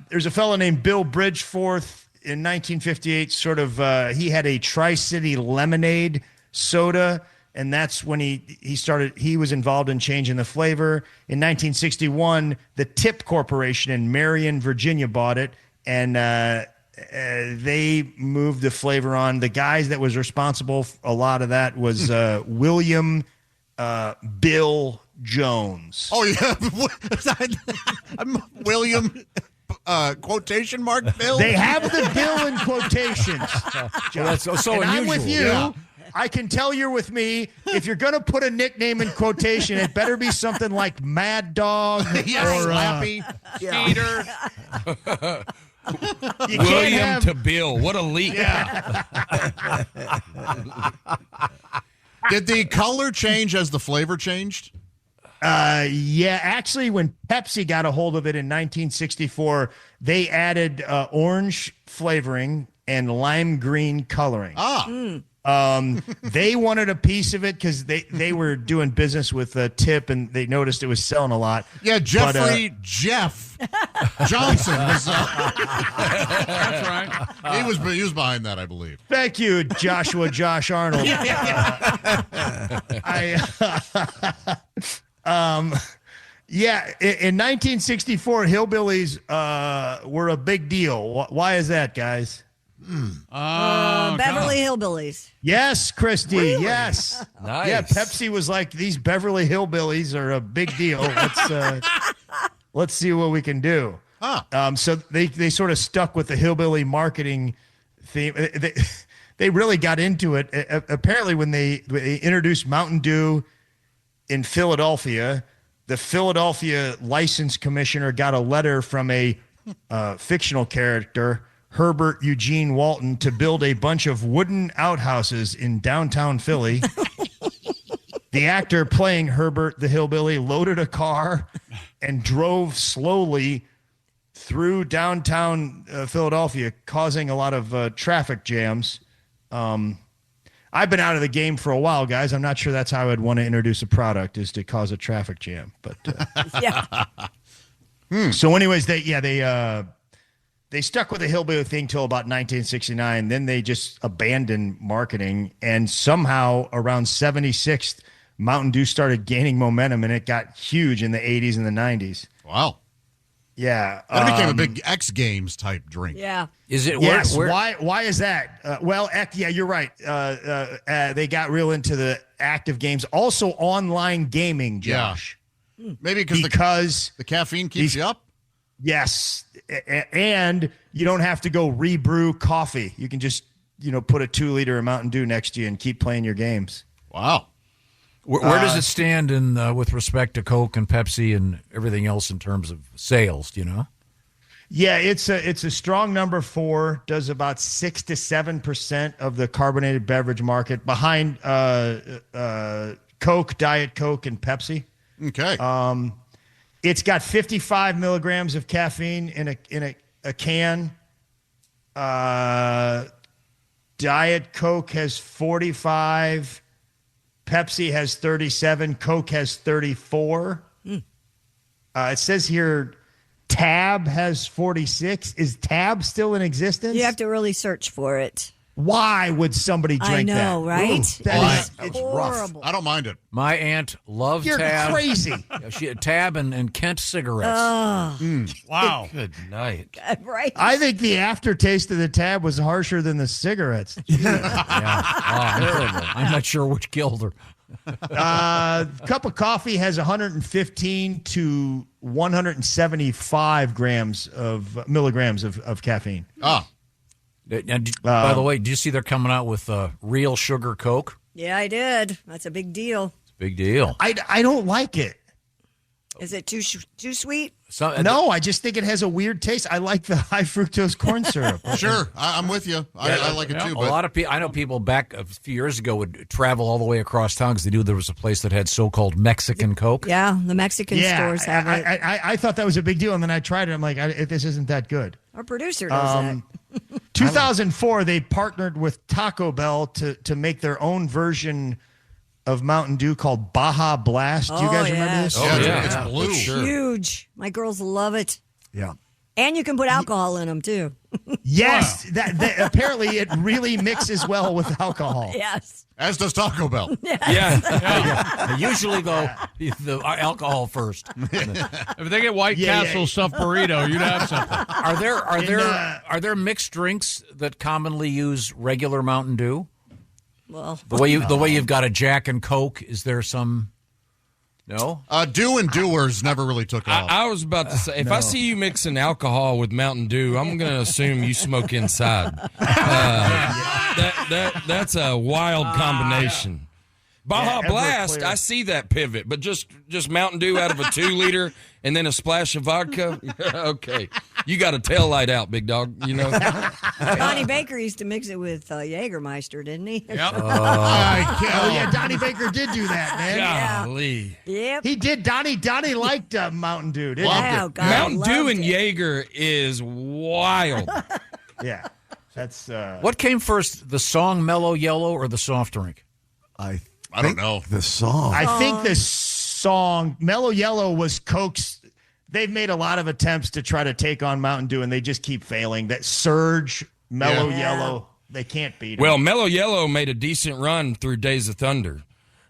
There's a fellow named Bill Bridgeforth in 1958. He had a Tri-City lemonade soda, and that's when he started. He was involved in changing the flavor. In 1961, the Tip Corporation in Marion, Virginia, bought it, and they moved the flavor on. The guys that was responsible for a lot of that was William Bill Jones. Oh yeah, I'm William. Quotation mark Bill. They have the Bill in quotations. Well, that's so and unusual. I'm with you. Yeah. I can tell you're with me. If you're going to put a nickname in quotation, it better be something like Mad Dog or Slappy, Skeeter. You can't William have- to Bill. What a leap. Yeah. Did the color change as the flavor changed? Yeah, actually, when Pepsi got a hold of it in 1964, they added orange flavoring and lime green coloring. They wanted a piece of it because they were doing business with Tip, and they noticed it was selling a lot. Yeah, Jeff Johnson was. That's right. He was behind that, I believe. Thank you, Josh Arnold. Yeah, in 1964, hillbillies were a big deal. Why is that, guys? Beverly Hillbillies. Yes, Christy. Really? Yes. Nice. Yeah, Pepsi was like, these Beverly Hillbillies are a big deal. Let's see what we can do. So they sort of stuck with the hillbilly marketing theme. They really got into it. Apparently, when they introduced Mountain Dew in Philadelphia, the Philadelphia license commissioner got a letter from a fictional character, Herbert Eugene Walton, to build a bunch of wooden outhouses in downtown Philly. The actor playing Herbert the hillbilly loaded a car and drove slowly through downtown Philadelphia, causing a lot of traffic jams. I've been out of the game for a while, guys. I'm not sure that's how I would want to introduce a product, is to cause a traffic jam. But Yeah. So anyways, they stuck with the hillbilly thing till about 1969. Then they just abandoned marketing, and somehow around 76, Mountain Dew started gaining momentum, and it got huge in the 80s and the 90s. Wow. Yeah, That became a big X Games type drink. Yeah. Is it? Yes. Where? Why is that? Yeah, you're right. They got real into the active games, also online gaming. Josh, maybe because the caffeine keeps you up. Yes, and you don't have to go rebrew coffee. You can just put a 2-liter of Mountain Dew next to you and keep playing your games. Wow. Where does it stand with respect to Coke and Pepsi and everything else in terms of sales? Do you know? Yeah, it's a strong number 4. Does about 6 to 7% of the carbonated beverage market, behind Coke, Diet Coke, and Pepsi. Okay. It's got 55 milligrams of caffeine in a can. Diet Coke has 45. Pepsi has 37. Coke has 34. It says here Tab has 46. Is Tab still in existence? You have to really search for it. Why would somebody drink that? I know, right? It's horrible. I don't mind it. My aunt loved You're Tab. crazy. Yeah, she had Tab and Kent cigarettes. Wow. Good night. Right. I think the aftertaste of the Tab was harsher than the cigarettes. I'm not sure which killed her. Cup of coffee has 115 to 175 milligrams of caffeine. And by the way, do you see they're coming out with real sugar Coke? Yeah, I did. That's a big deal. Big deal. I don't like it. Is it too sweet? No, I just think it has a weird taste. I like the high fructose corn syrup. Sure, I'm with you. I like it too. A lot of people, I know people back a few years ago would travel all the way across town because they knew there was a place that had so-called Mexican Coke. Yeah, the Mexican stores have it. I thought that was a big deal, and then I tried it. I'm like, this isn't that good. Our producer does that. 2004, they partnered with Taco Bell to make their own version of Mountain Dew called Baja Blast. Do you guys remember this? It's blue. Huge. My girls love it. Yeah. And you can put alcohol in them, too. Yes. That apparently it really mixes well with alcohol. Yes. As does Taco Bell. Yeah. Usually, though, the alcohol first. If they get White Castle stuffed burrito, you'd have something. Are there mixed drinks that commonly use regular Mountain Dew? Well, the way you've got a Jack and Coke, is there some? No. Dew and Doers never really took off. I was about to say, if I see you mixing alcohol with Mountain Dew, I'm going to assume you smoke inside. That's a wild combination. Baja Blast, I see that pivot, but just Mountain Dew out of a 2-liter and then a splash of vodka. Okay, you got a tail light out, big dog. Donnie Baker used to mix it with Jägermeister, didn't he? Yep. Yeah, Donnie Baker did do that, man. Golly. Yep. He did. Donnie liked Mountain Dew, didn't he? Wow, God, Mountain Dew and it. Jaeger is wild. Yeah, that's. What came first, the song Mellow Yellow or the soft drink? I don't know. The song. I think the song Mellow Yellow was Coke's. They've made a lot of attempts to try to take on Mountain Dew, and they just keep failing. That Surge, Mellow Yellow, they can't beat it. Well, Mellow Yellow made a decent run through Days of Thunder.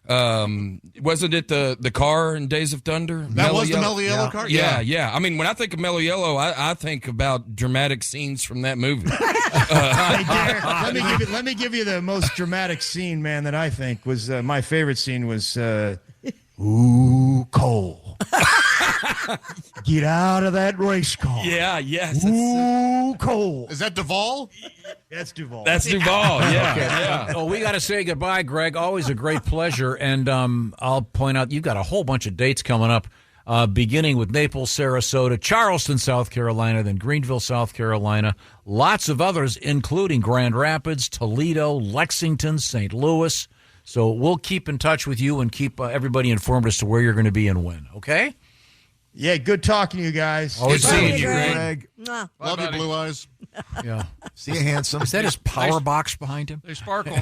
Wasn't it the car in Days of Thunder? That was the Mellow Yellow car? Yeah. I mean, when I think of Mellow Yellow, I think about dramatic scenes from that movie. Hey, Derek, let me give you the most dramatic scene, man, that I think was my favorite scene was, ooh, Cole. Get out of that race car. Yeah, yes. Ooh, Cole. Is that Duvall? That's Duvall. That's Duvall, yeah. Oh, we got to say goodbye, Greg. Always a great pleasure. And I'll point out, you've got a whole bunch of dates coming up, beginning with Naples, Sarasota, Charleston, South Carolina, then Greenville, South Carolina. Lots of others, including Grand Rapids, Toledo, Lexington, St. Louis. So we'll keep in touch with you and keep everybody informed as to where you're going to be and when, okay? Yeah, good talking to you guys. Always seeing you, Greg. Mwah. Love you, Blue Eyes. Yeah. See you, handsome. Is that his power box behind him? They sparkle.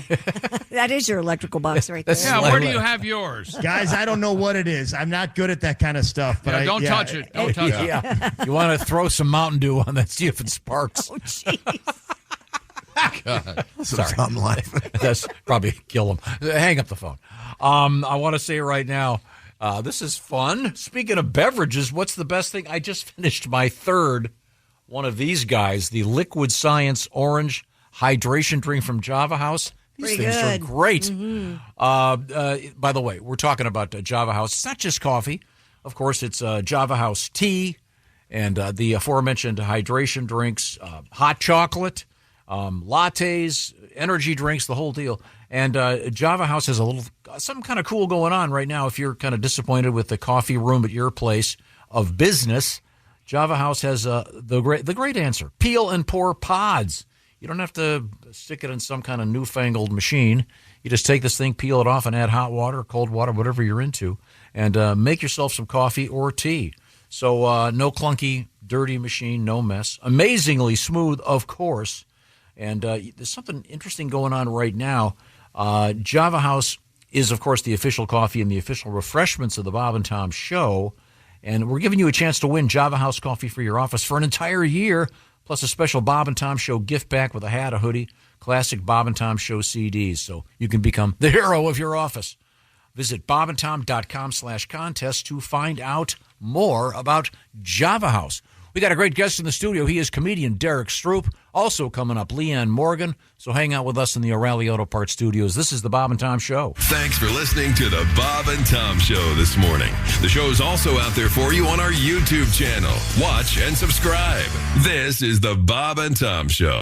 That is your electrical box right there. Yeah, where do you have yours? Guys, I don't know what it is. I'm not good at that kind of stuff. But Don't touch it. Don't touch it. Yeah. You want to throw some Mountain Dew on that, see if it sparks. Oh, jeez. God. Sorry. I'm laughing. That's probably kill him. Hang up the phone. I want to say right now, This is fun. Speaking of beverages, what's the best thing? I just finished my third one of these guys, the Liquid Science Orange Hydration Drink from Java House. These things are great. By the way, we're talking about Java House. It's not just coffee. Of course, it's Java House tea and the aforementioned hydration drinks, hot chocolate, lattes, energy drinks, the whole deal. And Java House has something kind of cool going on right now. If you're kind of disappointed with the coffee room at your place of business, Java House has the great answer: peel and pour pods. You don't have to stick it in some kind of newfangled machine. You just take this thing, peel it off, and add hot water, cold water, whatever you're into, and make yourself some coffee or tea. So no clunky, dirty machine, no mess. Amazingly smooth, of course. And there's something interesting going on right now. Java House is, of course, the official coffee and the official refreshments of the Bob and Tom Show. And we're giving you a chance to win Java House coffee for your office for an entire year, plus a special Bob and Tom Show gift pack with a hat, a hoodie, classic Bob and Tom Show CDs. So you can become the hero of your office. Visit bobandtom.com/contest to find out more about Java House. We got a great guest in the studio. He is comedian Derek Stroop. Also coming up, Leanne Morgan. So hang out with us in the O'Reilly Auto Parts studios. This is the Bob and Tom Show. Thanks for listening to the Bob and Tom Show this morning. The show is also out there for you on our YouTube channel. Watch and subscribe. This is the Bob and Tom Show.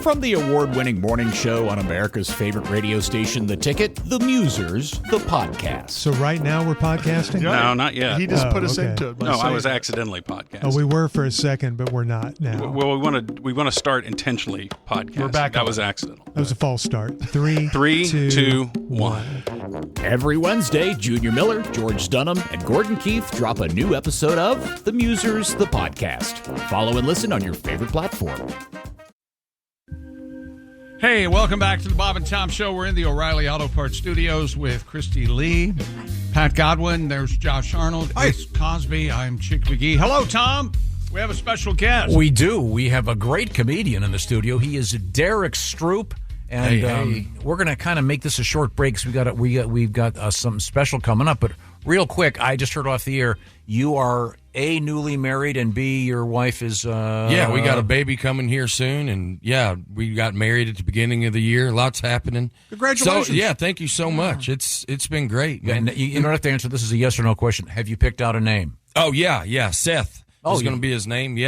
From the award-winning morning show on America's favorite radio station, The Ticket, The Musers, the podcast. So right now we're podcasting? No, not yet. He just put us into it. No, I was accidentally podcasting. Oh, we were for a second, but we're not now. Well, we want to start intentionally podcasting. We're back. That was accidental. That was a false start. Three, 2, 1. Every Wednesday, Junior Miller, George Dunham, and Gordon Keith drop a new episode of The Musers, the podcast. Follow and listen on your favorite platform. Hey, welcome back to the Bob and Tom Show. We're in the O'Reilly Auto Parts studios with Christy Lee, Pat Godwin. There's Josh Arnold. Ace Cosby. I'm Chick McGee. Hello, Tom. We have a special guest. We do. We have a great comedian in the studio. He is Derek Stroop. And we're going to kind of make this a short break because we've got something special coming up. But real quick, I just heard off the air, you are A, newly married, and B, your wife is... yeah, we got a baby coming here soon. And yeah, we got married at the beginning of the year. Lots happening. Congratulations. So, yeah, thank you so much. It's been great. Man. And you don't have to answer. This is a yes or no question. Have you picked out a name? Oh, yeah. Seth is going to be his name.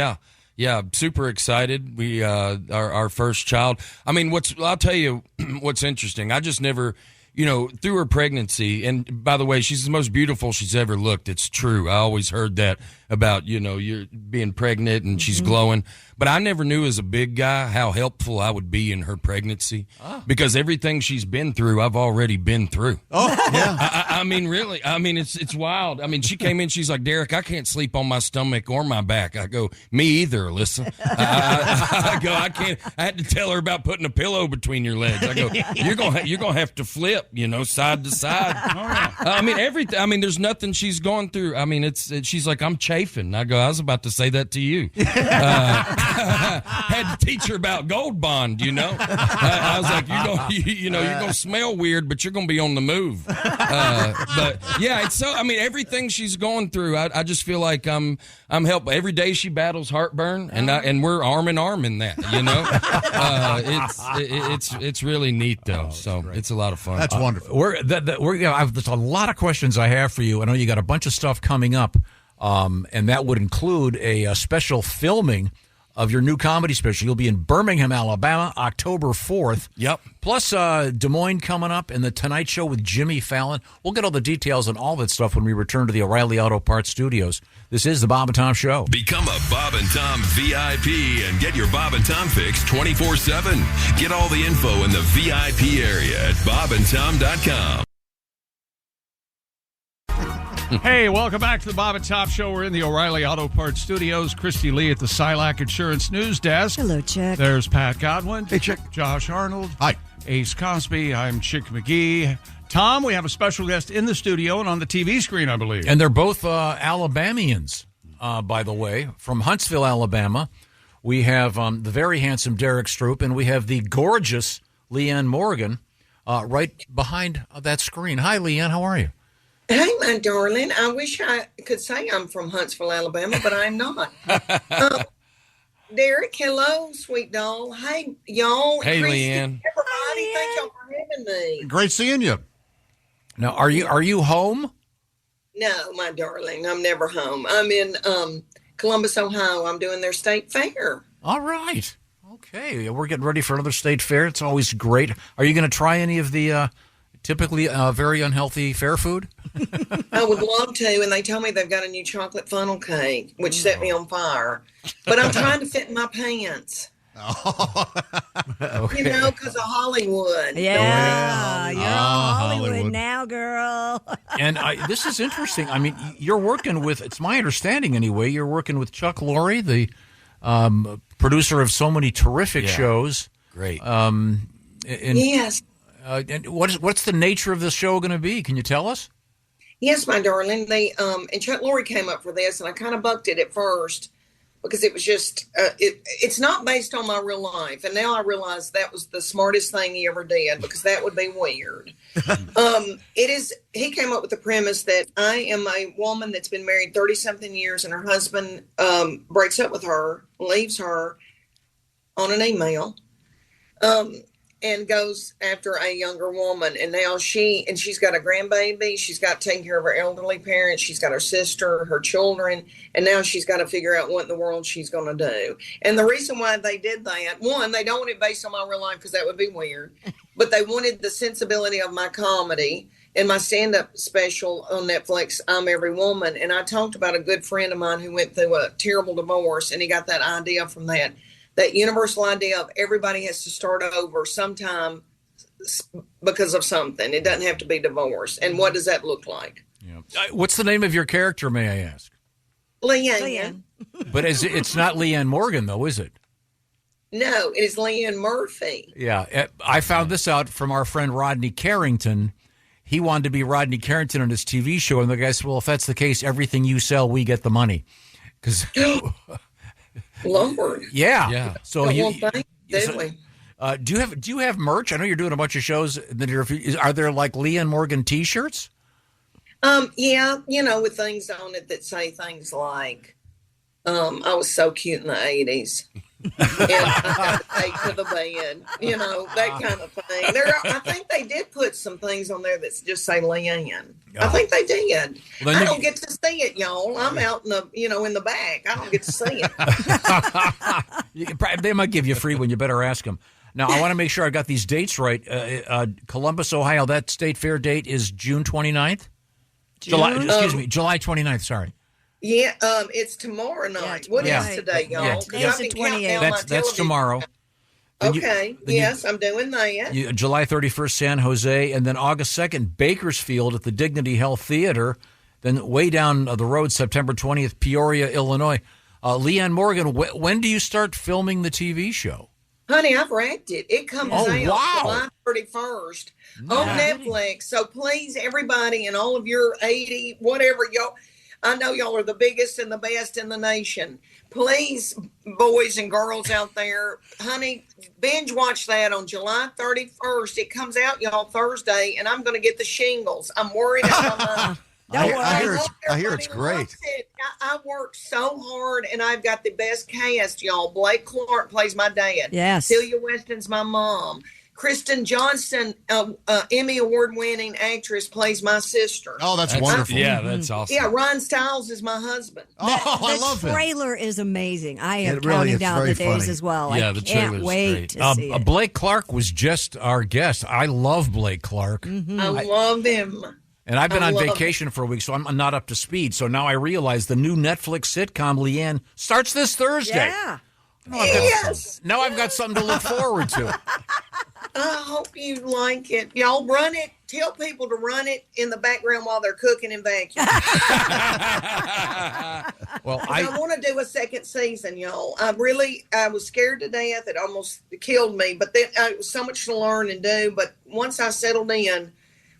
Yeah, super excited. We our first child. I mean, I'll tell you what's interesting. I just never, through her pregnancy, and by the way, she's the most beautiful she's ever looked. It's true. I always heard that about, you're being pregnant and she's glowing. But I never knew as a big guy how helpful I would be in her pregnancy because everything she's been through, I've already been through. Oh, yeah. I mean, really. I mean, it's wild. I mean, she came in, she's like, Derek, I can't sleep on my stomach or my back. I go, me either, Alyssa. I go, I can't. I had to tell her about putting a pillow between your legs. I go, you're gonna have to flip, side to side. I mean, everything. I mean, there's nothing she's going through. I mean, she's like, I'm chafing. I go, I was about to say that to you. Had to teach her about Gold Bond, I was like, you're gonna smell weird, but you're gonna be on the move. But yeah, it's so. I mean, everything she's going through, I just feel like I'm helping. Every day she battles heartburn, and we're arm in arm in that. It's really neat though. So it's a lot of fun. That's wonderful. There's a lot of questions I have for you. I know you got a bunch of stuff coming up, and that would include a special filming of your new comedy special. You'll be in Birmingham, Alabama, October 4th. Yep. Plus Des Moines coming up and The Tonight Show with Jimmy Fallon. We'll get all the details on all that stuff when we return to the O'Reilly Auto Parts studios. This is the Bob and Tom Show. Become a Bob and Tom VIP and get your Bob and Tom fix 24/7. Get all the info in the VIP area at bobandtom.com. Hey, welcome back to the Bob and Tom Show. We're in the O'Reilly Auto Parts studios. Christy Lee at the Silac Insurance News Desk. Hello, Chick. There's Pat Godwin. Hey, Chick. Josh Arnold. Hi. Ace Cosby. I'm Chick McGee. Tom, we have a special guest in the studio and on the TV screen, I believe. And they're both Alabamians, by the way, from Huntsville, Alabama. We have the very handsome Derek Stroop, and we have the gorgeous Leanne Morgan. right behind that screen. Hi, Leanne. How are you? Hey, my darling. I wish I could say I'm from Huntsville, Alabama, but I'm not. Derek, hello, sweet doll. Hey, y'all. Hey, Christy, Leanne. Everybody, thank y'all for having me. Great seeing you. Now, are you home? No, my darling, I'm never home. I'm in Columbus, Ohio. I'm doing their state fair. All right. Okay. We're getting ready for another state fair. It's always great. Are you going to try any of the typically very unhealthy fair food? I would love to, and they told me they've got a new chocolate funnel cake, which set me on fire. But I'm trying to fit in my pants. Okay. You know, because of Hollywood. Yeah, you're all Hollywood now, girl. And this is interesting. I mean, you're working with, it's my understanding anyway, you're working with Chuck Lorre, the producer of so many terrific shows. Great. Yes. And what's the nature of this show going to be? Can you tell us? Yes, my darling. They and Chuck Lorre came up for this, and I kind of bucked it at first because it was just it's not based on my real life, and now I realize that was the smartest thing he ever did because that would be weird. It is. He came up with the premise that I am a woman that's been married 30-something years, and her husband breaks up with her, leaves her on an email. And goes after a younger woman. And now she's got a grandbaby. She's got taken care of her elderly parents. She's got her sister, her children. And now she's got to figure out what in the world she's going to do. And the reason why they did that, one, they don't want it based on my real life because that would be weird. But they wanted the sensibility of my comedy and my stand-up special on Netflix, I'm Every Woman. And I talked about a good friend of mine who went through a terrible divorce, and he got that idea from that universal idea of everybody has to start over sometime because of something. It doesn't have to be divorce. And what does that look like? Yeah. What's the name of your character, may I ask? Leanne. But it's not Leanne Morgan, though, is it? No, it is Leanne Murphy. Yeah. I found this out from our friend Rodney Carrington. He wanted to be Rodney Carrington on his TV show, and the guy said, well, if that's the case, everything you sell, we get the money. Because... Lord. Yeah. So do you have merch? I know you're doing a bunch of shows. Are there like Leanne Morgan T-shirts? Yeah, with things on it that say things like, I was so cute in the 80s. And I got to take to the bed, that kind of thing. I think they did put some things on there that just say Leanne. I think they did. Well, I don't get to see it, y'all. I'm out in the, in the back. I don't get to see it. They might give you free one. You better ask them. Now, I want to make sure I got these dates right. Columbus, Ohio, that state fair date is June 29th? July 29th, sorry. Yeah, it's tomorrow night. What is today, y'all? Yeah. Today's the 28th. That's tomorrow. Okay, yes, I'm doing that. July 31st, San Jose, and then August 2nd, Bakersfield at the Dignity Health Theater. Then way down the road, September 20th, Peoria, Illinois. Leanne Morgan, when do you start filming the TV show? Honey, I've wrapped it. It comes out July 31st on Netflix. So please, everybody and all of your 80, whatever, y'all, I know y'all are the biggest and the best in the nation. Please, boys and girls out there, honey, binge watch that on July 31st. It comes out, y'all, Thursday, and I'm going to get the shingles. I'm worried about my... I hear it's great. I worked so hard, and I've got the best cast, y'all. Blake Clark plays my dad. Yes. Celia Weston's my mom. Kristen Johnston, Emmy Award-winning actress, plays my sister. Oh, that's wonderful. Yeah, that's awesome. Yeah, Ryan Stiles is my husband. I love him. The trailer is amazing. I am counting down the days as well. Yeah, I can't wait to see it. Blake Clark was just our guest. I love Blake Clark. Mm-hmm. I love him. And I've been on vacation for a week, so I'm not up to speed. So now I realize the new Netflix sitcom, Leanne, starts this Thursday. Yeah. Now I've got something to look forward to. I hope you like it. Y'all run it. Tell people to run it in the background while they're cooking and vacuuming. Well, I want to do a second season, y'all. I was scared to death. It almost killed me. But then it was so much to learn and do. But once I settled in,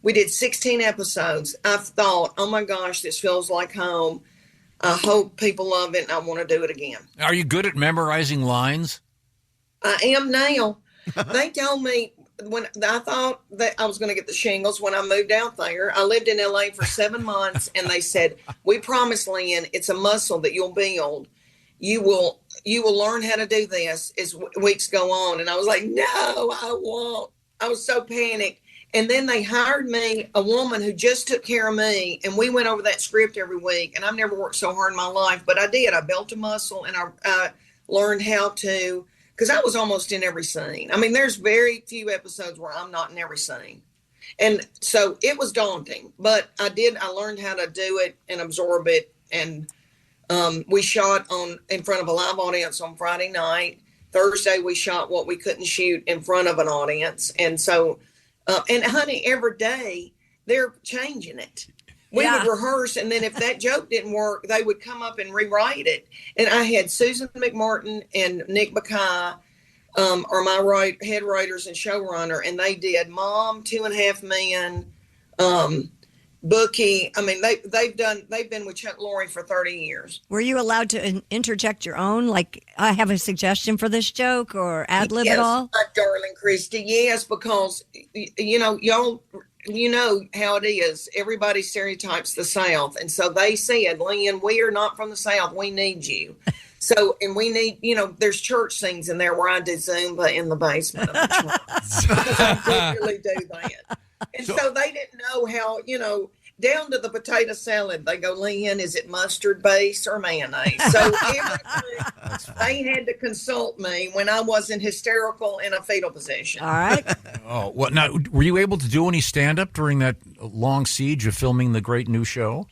we did 16 episodes. I thought, oh my gosh, this feels like home. I hope people love it, and I want to do it again. Are you good at memorizing lines? I am now. They told me when I thought that I was going to get the shingles when I moved out there. I lived in LA for 7 months, and they said, "We promise, Lynn, it's a muscle that you'll build. You will learn how to do this as weeks go on." And I was like, "No, I won't." I was so panicked. And then they hired me a woman who just took care of me, and we went over that script every week. And I've never worked so hard in my life, but I did. I built a muscle, and I learned how to, because I was almost in every scene. I mean, there's very few episodes where I'm not in every scene. And so it was daunting, but I learned how to do it and absorb it. And we shot in front of a live audience on Friday night. Thursday, we shot what we couldn't shoot in front of an audience. And so, and honey, every day they're changing it. We would rehearse, and then if that joke didn't work, they would come up and rewrite it. And I had Susan McMartin and Nick Bakay are my head writers and showrunner, and they did Mom, 2.5 Men, Bookie. I mean, they've been with Chuck Lorre for 30 years. Were you allowed to interject your own? Like, I have a suggestion for this joke, or ad lib at all? Yes, darling Christy. Yes, because y'all. You know how it is. Everybody stereotypes the South. And so they said, "Lynn, we are not from the South. We need you." So, and we need, there's church scenes in there where I do Zumba in the basement of the church. Because I did really do that. And so they didn't know how, down to the potato salad, they go, "Lynn, is it mustard base or mayonnaise?" So everything, they had to consult me when I wasn't hysterical in a fetal position. All right. Oh, well, now, were you able to do any stand-up during that long siege of filming the great new show?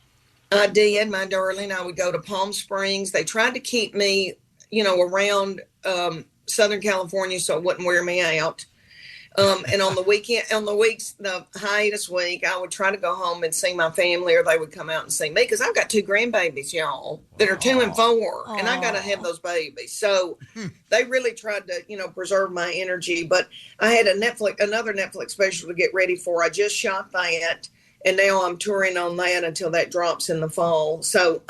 I did, my darling. I would go to Palm Springs. They tried to keep me, around Southern California so it wouldn't wear me out. And on the hiatus week, I would try to go home and see my family, or they would come out and see me, because I've got 2 grandbabies, y'all, that are 2 and 4, and I got to have those babies. So they really tried to, preserve my energy. But I had another Netflix special to get ready for. I just shot that, and now I'm touring on that until that drops in the fall. So,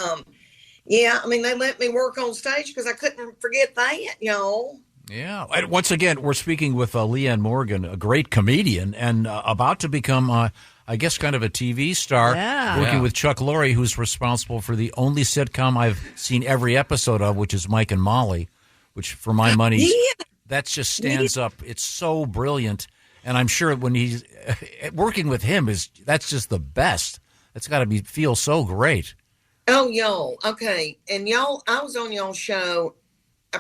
they let me work on stage because I couldn't forget that, y'all. Yeah. And once again, we're speaking with Leanne Morgan, a great comedian, and about to become, I guess, kind of a TV star, working with Chuck Lorre, who's responsible for the only sitcom I've seen every episode of, which is Mike and Molly, which, for my money, that just stands up. It's so brilliant. And I'm sure when he's working with him, that's just the best. That's got to feel so great. Oh, y'all. Okay. And y'all, I was on y'all's show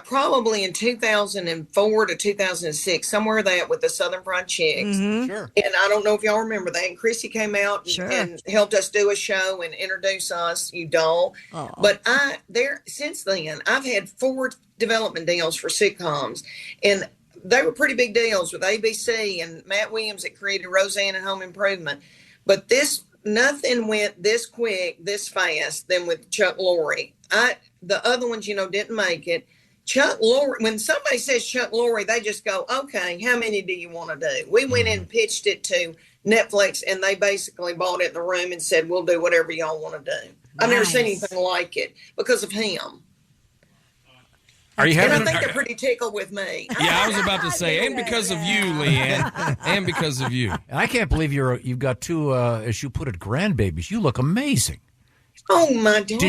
probably in 2004 to 2006, somewhere that with the Southern Fried Chicks. Mm-hmm. Sure. And I don't know if y'all remember that. And Chrissy came out and helped us do a show and introduce us. You don't. Oh. But since then, I've had 4 development deals for sitcoms, and they were pretty big deals with ABC and Matt Williams that created Roseanne and Home Improvement. But nothing went this quick, this fast than with Chuck Lorre. The other ones, didn't make it. Chuck Lorre, when somebody says Chuck Lorre, they just go, "Okay, how many do you want to do?" We went in and pitched it to Netflix, and they basically bought it in the room and said, "We'll do whatever y'all want to do." I've never seen anything like it because of him. I think they're pretty tickled with me. Yeah, I was about to say, and because of you, Leanne, and because of you. And I can't believe you've got 2, as you put it, grandbabies. You look amazing. Oh my God!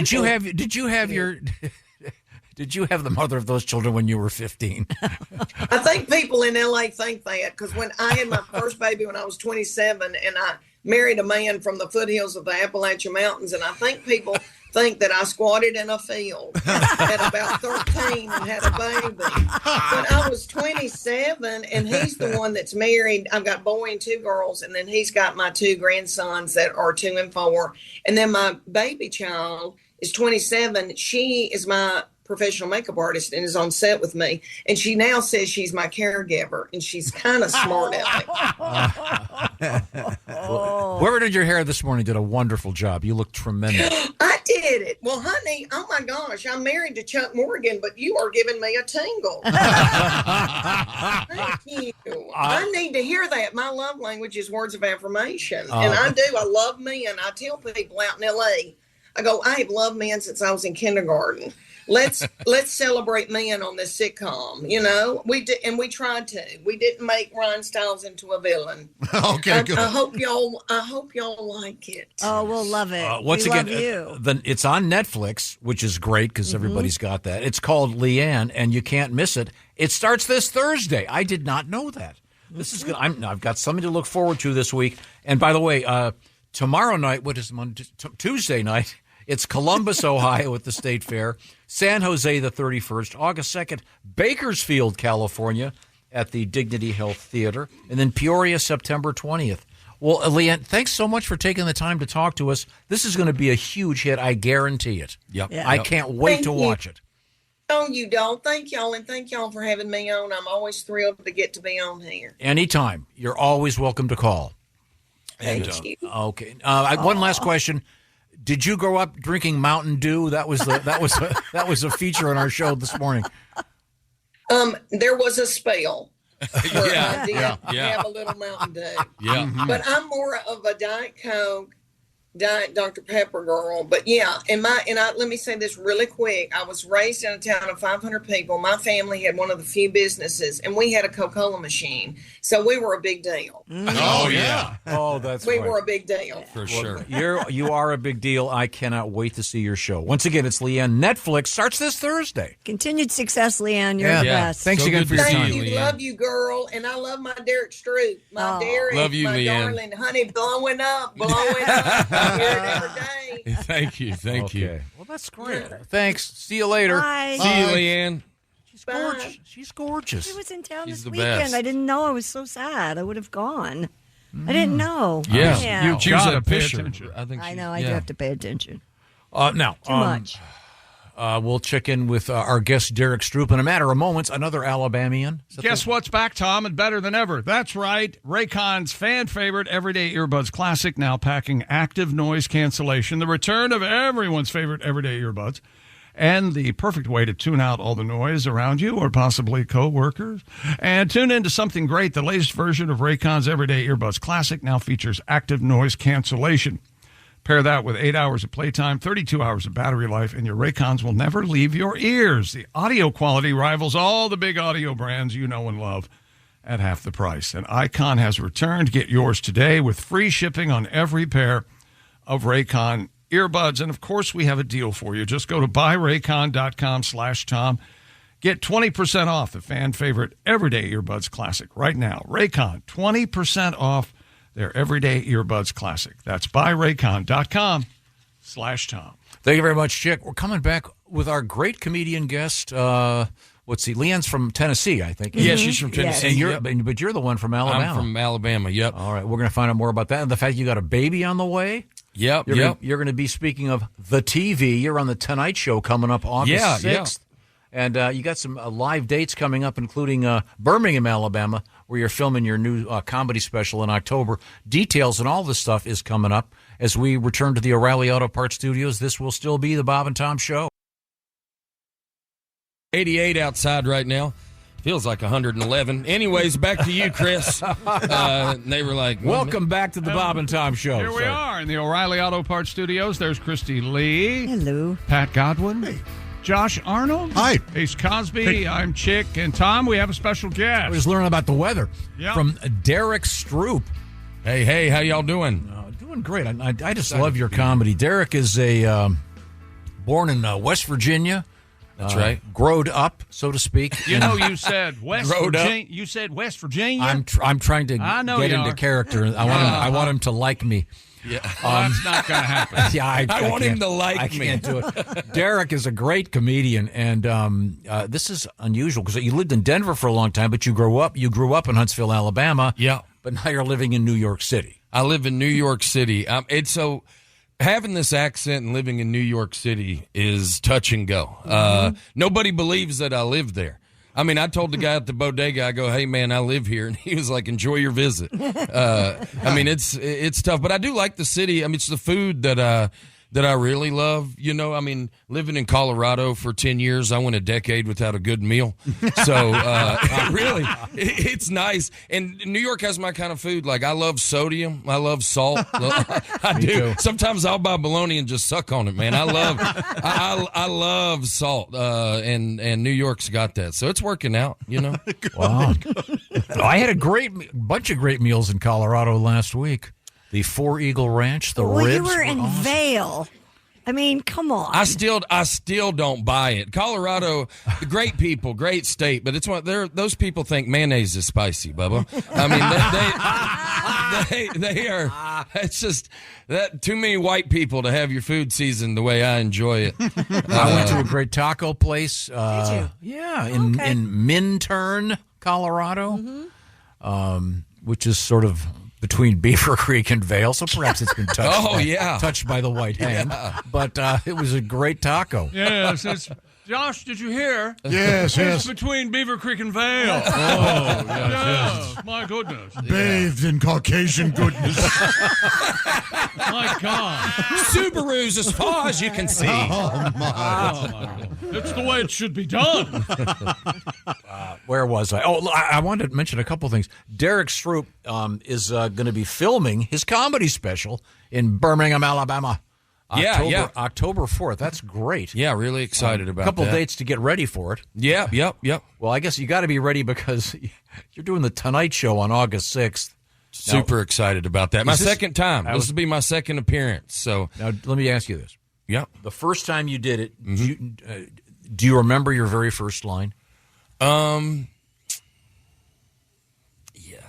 Did you have the mother of those children when you were 15? I think people in LA think that, because when I had my first baby when I was 27, and I married a man from the foothills of the Appalachian Mountains, and I think people think that I squatted in a field at about 13 and had a baby. But I was 27, and he's the one that's married. I've got a boy and 2 girls, and then he's got my 2 grandsons that are 2 and 4. And then my baby child is 27. She is my professional makeup artist and is on set with me, and she now says she's my caregiver, and she's kind of smart at it. Whoever did your hair this morning did a wonderful job. You look tremendous. I did it. Well, honey, oh my gosh, I'm married to Chuck Morgan, but you are giving me a tingle. Thank you. I need to hear that. My love language is words of affirmation, and I do. I love men. I tell people out in LA, I go, I have loved men since I was in kindergarten. let's celebrate men on this sitcom. You know, we did, and we tried to. We didn't make Ryan Stiles into a villain. Okay, good. I hope y'all like it. Oh, we'll love it. Once we again, love you. it's on Netflix, which is great because Mm-hmm. everybody's got that. It's called Leanne, and you can't miss it. It starts this Thursday. I did not know that. This is good. I've got something to look forward to this week. And by the way, tomorrow night, what is Monday? Tuesday night, it's Columbus, Ohio at the State Fair. San Jose the 31st. August 2nd, Bakersfield, California at the Dignity Health Theater. And then Peoria, September 20th. Well, Leanne, thanks so much for taking the time to talk to us. This is going to be a huge hit. I guarantee it. Yep. Yeah. I can't wait to Thank watch you. it. Oh, you don't. Thank y'all, and thank y'all for having me on. I'm always thrilled to get to be on here. Anytime. You're always welcome to call. Thank you. Okay. One last question. Did you grow up drinking Mountain Dew? That was a feature on our show this morning. There was a spell where Yeah, I did yeah. have a little Mountain Dew. Yeah. But I'm more of a Diet Coke, Diet Dr. Pepper girl. But yeah, let me say this really quick. I was raised in a town of 500 people. My family had one of the few businesses, and we had a Coca-Cola machine. So we were a big deal. Oh, yeah. Oh, that's We right. were a big deal. For sure. You are a big deal. I cannot wait to see your show. Once again, it's Leanne. Netflix starts this Thursday. Continued success, Leanne. You're Yeah. the Yeah. best. Thanks So again good for to your see time. Thank you. Leanne. Love you, girl. And I love my Derek Stroop. My Derek. Love you, my Leanne. darling. Honey, blowing up. I hear it every day. Thank you. Thank you. Okay. Well, that's great. Thanks. See you later. Bye. See you, Leanne. She's gorgeous. She's gorgeous. She was in town She's this the weekend. best. I didn't know. I was so sad. I would have gone. I didn't know. Yeah. You She was gotta a pay Fisher. attention. I think. I she- know. I yeah. do have to pay attention. Now, Too much. we'll check in with our guest, Derek Stroop, in a matter of moments. Another Alabamian. Guess what's back, Tom, and better than ever? That's right. Raycon's fan favorite Everyday Earbuds Classic, now packing active noise cancellation. The return of everyone's favorite Everyday Earbuds. And the perfect way to tune out all the noise around you or possibly coworkers. And tune into something great. The latest version of Raycon's Everyday Earbuds Classic now features active noise cancellation. Pair that with 8 hours of playtime, 32 hours of battery life, and your Raycons will never leave your ears. The audio quality rivals all the big audio brands you know and love at half the price. And Icon has returned. Get yours today with free shipping on every pair of Raycon earbuds. And, of course, we have a deal for you. Just go to buyraycon.com/Tom. Get 20% off the fan favorite Everyday Earbuds Classic right now. Raycon, 20% off their Everyday Earbuds Classic. That's buyraycon.com/Tom. Thank you very much, Chick. We're coming back with our great comedian guest. Leanne's from Tennessee, I think. Yeah, she's from Tennessee. And Yep. but you're the one from Alabama. I'm from Alabama. Yep. All right, we're going to find out more about that and the fact you got a baby on the way. Yep. You're going to be speaking of the TV. You're on the Tonight Show coming up August 6th. And you got some live dates coming up, including Birmingham, Alabama, where you're filming your new comedy special in October. Details and all this stuff is coming up as we return to the O'Reilly Auto Parts Studios. This will still be the Bob and Tom Show. 88 outside right now. Feels like 111. Anyways, back to you, Chris. They were like, welcome back to the Bob and Tom Show. Here we are in the O'Reilly Auto Parts Studios. There's Christy Lee. Hello. Pat Godwin. Hey. Josh Arnold. Hi. Ace Cosby. I'm Chick. And Tom, we have a special guest. We're just learning about the weather from Derek Stroop. Hey, how y'all doing? Doing great. I just love your comedy. Derek is born in West Virginia. That's right. Growed up, so to speak. You know, you said West Virginia. You said West Virginia. I'm trying to get into character. I want him to like me. Yeah, that's not going to happen. Yeah, I want him to like I me. can't do it. Derek is a great comedian, and this is unusual because you lived in Denver for a long time, but you grew up in Huntsville, Alabama. Yeah, but now you're living in New York City. I live in New York City. It's so having this accent and living in New York City is touch and go. Nobody believes that I live there. I mean, I told the guy at the bodega, I go, hey, man, I live here. And he was like, enjoy your visit. I mean, it's tough. But I do like the city. I mean, it's the food that that I really love. You know, I mean, living in Colorado for 10 years, I went a decade without a good meal. So it's nice. And New York has my kind of food. Like, I love sodium. I love salt. I do. too. Sometimes I'll buy bologna and just suck on it, man. I love salt. And New York's got that. So it's working out, you know. Wow. I had a bunch of great meals in Colorado last week. The Four Eagle Ranch, the Well, ribs you were in awesome. Vail. I mean, come on. I still don't buy it. Colorado, great people, great state, but it's those people think mayonnaise is spicy, Bubba. I mean, they are. It's just that too many white people to have your food seasoned the way I enjoy it. I went to a great taco place. Did you? Yeah, in Minturn, Colorado, which is sort of between Beaver Creek and Vail, so perhaps it's been touched by the white hand. Yeah. But it was a great taco. Yes, Josh, did you hear? Yes. It's between Beaver Creek and Vail. Yes. My goodness. Bathed in Caucasian goodness. My God. Subarus as far as you can see. Oh, my. God. It's the way it should be done. Where was I? Oh, I wanted to mention a couple things. Derek Stroop is going to be filming his comedy special in Birmingham, Alabama. October 4th. That's great. Yeah, really excited about that. A couple dates to get ready for it. Yep. Well, I guess you got to be ready because you're doing the Tonight Show on August 6th. Super excited about that. My second time. This will be my second appearance. So now let me ask you this. Yeah. The first time you did it, do you remember your very first line? Yeah,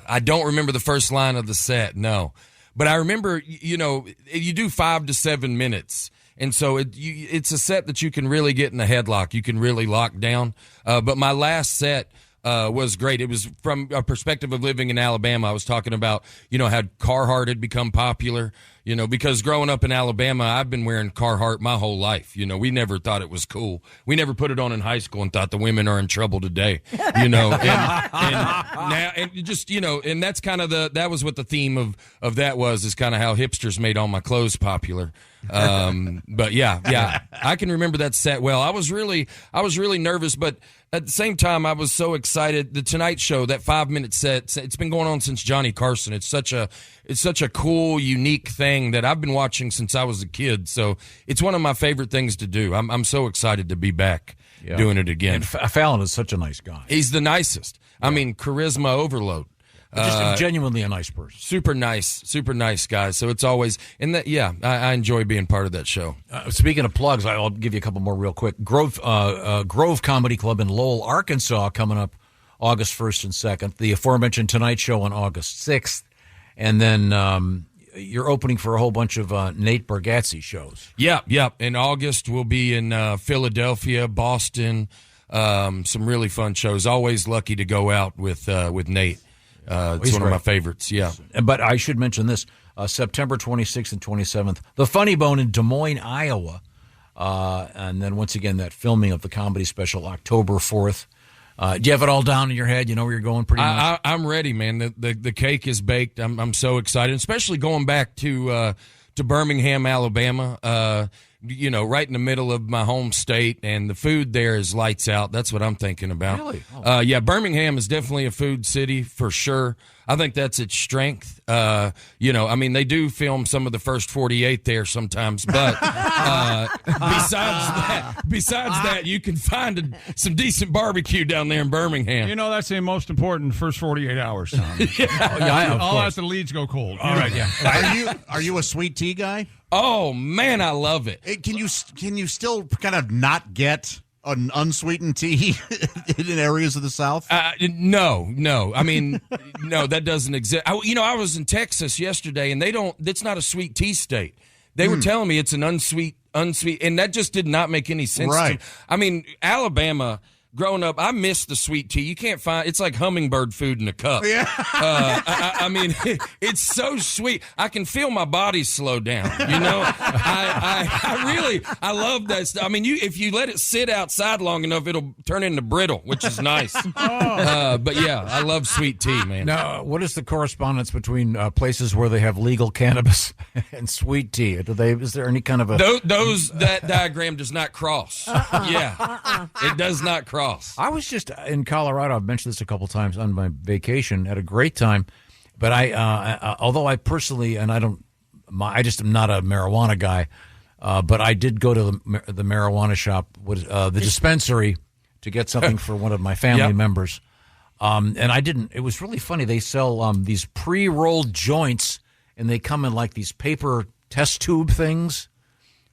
I don't remember the first line of the set, no. But I remember, you know, you do 5 to 7 minutes. And so it's a set that you can really get in a headlock. You can really lock down. But my last set was great. It was from a perspective of living in Alabama. I was talking about, you know, how Carhartt had become popular, you know, because growing up in Alabama, I've been wearing Carhartt my whole life. You know, we never thought it was cool. We never put it on in high school and thought the women are in trouble today, you know, and now, and just, you know, and that's kind of that was what the theme of that was, is kind of how hipsters made all my clothes popular. But yeah, I can remember that set well. I was really nervous, but at the same time, I was so excited. The Tonight Show, that 5-minute set, it's been going on since Johnny Carson. It's such a cool, unique thing that I've been watching since I was a kid. So it's one of my favorite things to do. I'm so excited to be back doing it again. And Fallon is such a nice guy. He's the nicest. I mean, charisma overload. Just genuinely a nice person. Super nice guy. So it's always, and that, I enjoy being part of that show. Speaking of plugs, I'll give you a couple more real quick. Grove Comedy Club in Lowell, Arkansas, coming up August 1st and 2nd. The aforementioned Tonight Show on August 6th. And then you're opening for a whole bunch of Nate Bargatze shows. Yep. In August, we'll be in Philadelphia, Boston, some really fun shows. Always lucky to go out with Nate. It's one of my favorites, yeah. But I should mention this, September 26th and 27th, the Funny Bone in Des Moines, Iowa. And then once again, that filming of the comedy special, October 4th. Do you have it all down in your head? You know where you're going pretty much? I'm ready, man. The cake is baked. I'm so excited, especially going back to Birmingham, Alabama. You know, right in the middle of my home state, and the food there is lights out. That's what I'm thinking about. Really? Oh. Yeah, Birmingham is definitely a food city for sure. I think that's its strength. You know, I mean, they do film some of the first 48 there sometimes, but besides that, you can find some decent barbecue down there in Birmingham. You know, that's the most important first 48 hours, Tom. I'll let the leads go cold. All right, yeah. Are you a sweet tea guy? Oh man, I love it. Can you still kind of not get an unsweetened tea in areas of the South? No. I mean, no, that doesn't exist. I was in Texas yesterday, and it's not a sweet tea state. They were telling me it's an unsweet, and that just did not make any sense. Right. I mean, Alabama, growing up, I miss the sweet tea. You can't find it's like hummingbird food in a cup. Yeah. I mean, it's so sweet. I can feel my body slow down. You know, I love that stuff. I mean, if you let it sit outside long enough, it'll turn into brittle, which is nice. But yeah, I love sweet tea, man. Now, what is the correspondence between places where they have legal cannabis and sweet tea? Is there any kind of a that diagram does not cross? Yeah, it does not cross. I was just in Colorado. I've mentioned this a couple times on my vacation. Had a great time, but although I personally I just am not a marijuana guy, but I did go to the marijuana shop, the dispensary, to get something for one of my family members, and I didn't. It was really funny. They sell these pre-rolled joints, and they come in like these paper test tube things.